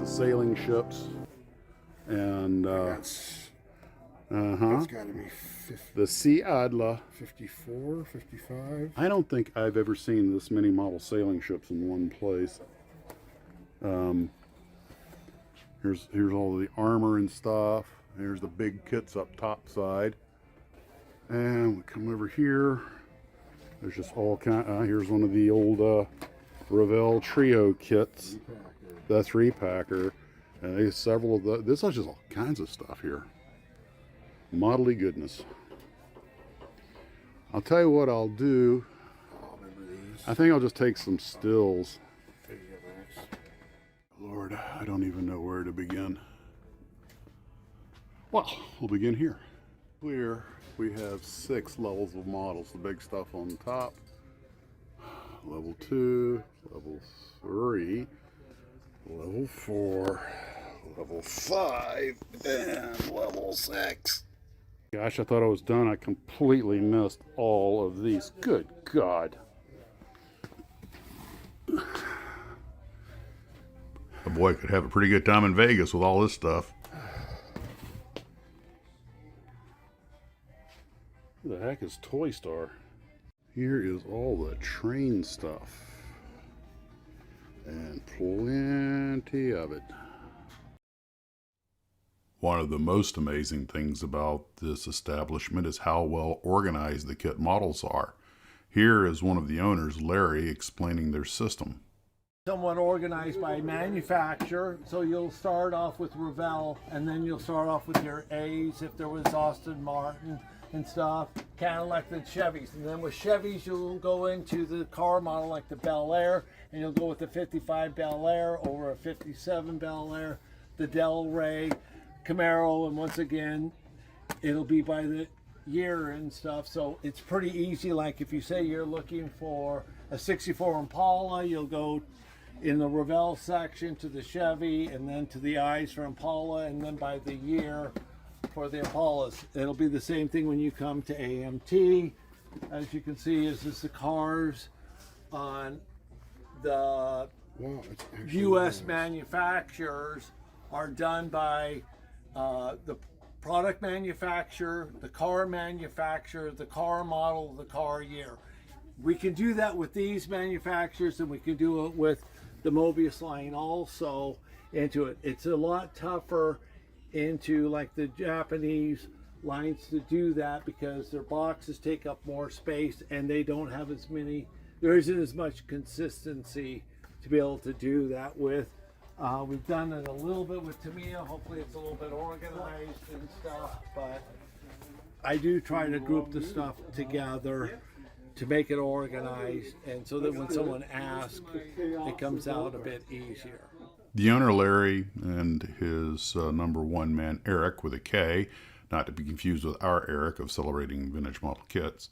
Sailing ships, and That's got to be the Sea Adler. 54, 55. I don't think I've ever seen this many model sailing ships in one place. Here's all the armor and stuff. Here's the big kits up top side, and we come over here. There's just all kind. Here's one of the old Revell Trio kits. The 3-packer, and there's several of the. This is just all kinds of stuff here. Modelly goodness. I'll tell you what I'll do. I think I'll just take some stills. Lord, I don't even know where to begin. Well, we'll begin here. Here we have 6 levels of models. The big stuff on the top. Level 2, level 3. Level 4, level 5, and level 6. Gosh, I thought I was done. I completely missed all of these. Good God. The boy could have a pretty good time in Vegas with all this stuff. Who the heck is Toy Star? Here is all the train stuff. And plenty of it. One of the most amazing things about this establishment is how well organized the kit models are. Here is one of the owners, Larry, explaining their system. Somewhat organized by manufacturer, so you'll start off with Revell, and then you'll start off with your A's if there was Aston Martin and stuff, Cadillac and Chevys, and then with Chevys you'll go into the car model like the Bel Air, and you'll go with the 55 Bel Air over a 57 Bel Air, the Del Rey, Camaro, and once again it'll be by the year and stuff. So it's pretty easy. Like if you say you're looking for a 64 Impala, you'll go in the Revell section to the Chevy and then to the eyes for Impala, and then by the year for the Impalas. It'll be the same thing when you come to AMT. As you can see, is the cars on the U.S. manufacturers are done by the product manufacturer, the car manufacturer, the car model, the car year. We can do that with these manufacturers, and we can do it with the Mobius line also into it. It's a lot tougher into like the Japanese lines to do that because their boxes take up more space and they don't have as many, there isn't as much consistency to be able to do that with. We've done it a little bit with Tamiya. Hopefully it's a little bit organized and stuff, but I do try to group the stuff together to make it organized, and so that when someone asks, it comes out a bit easier. The owner, Larry, and his number one man, Eric, with a K, not to be confused with our Eric of Celebrating Vintage Model Kits,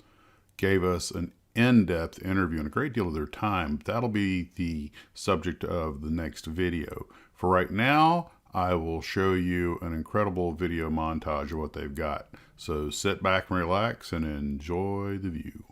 gave us an in-depth interview and a great deal of their time. That'll be the subject of the next video. For right now, I will show you an incredible video montage of what they've got. So sit back and relax and enjoy the view.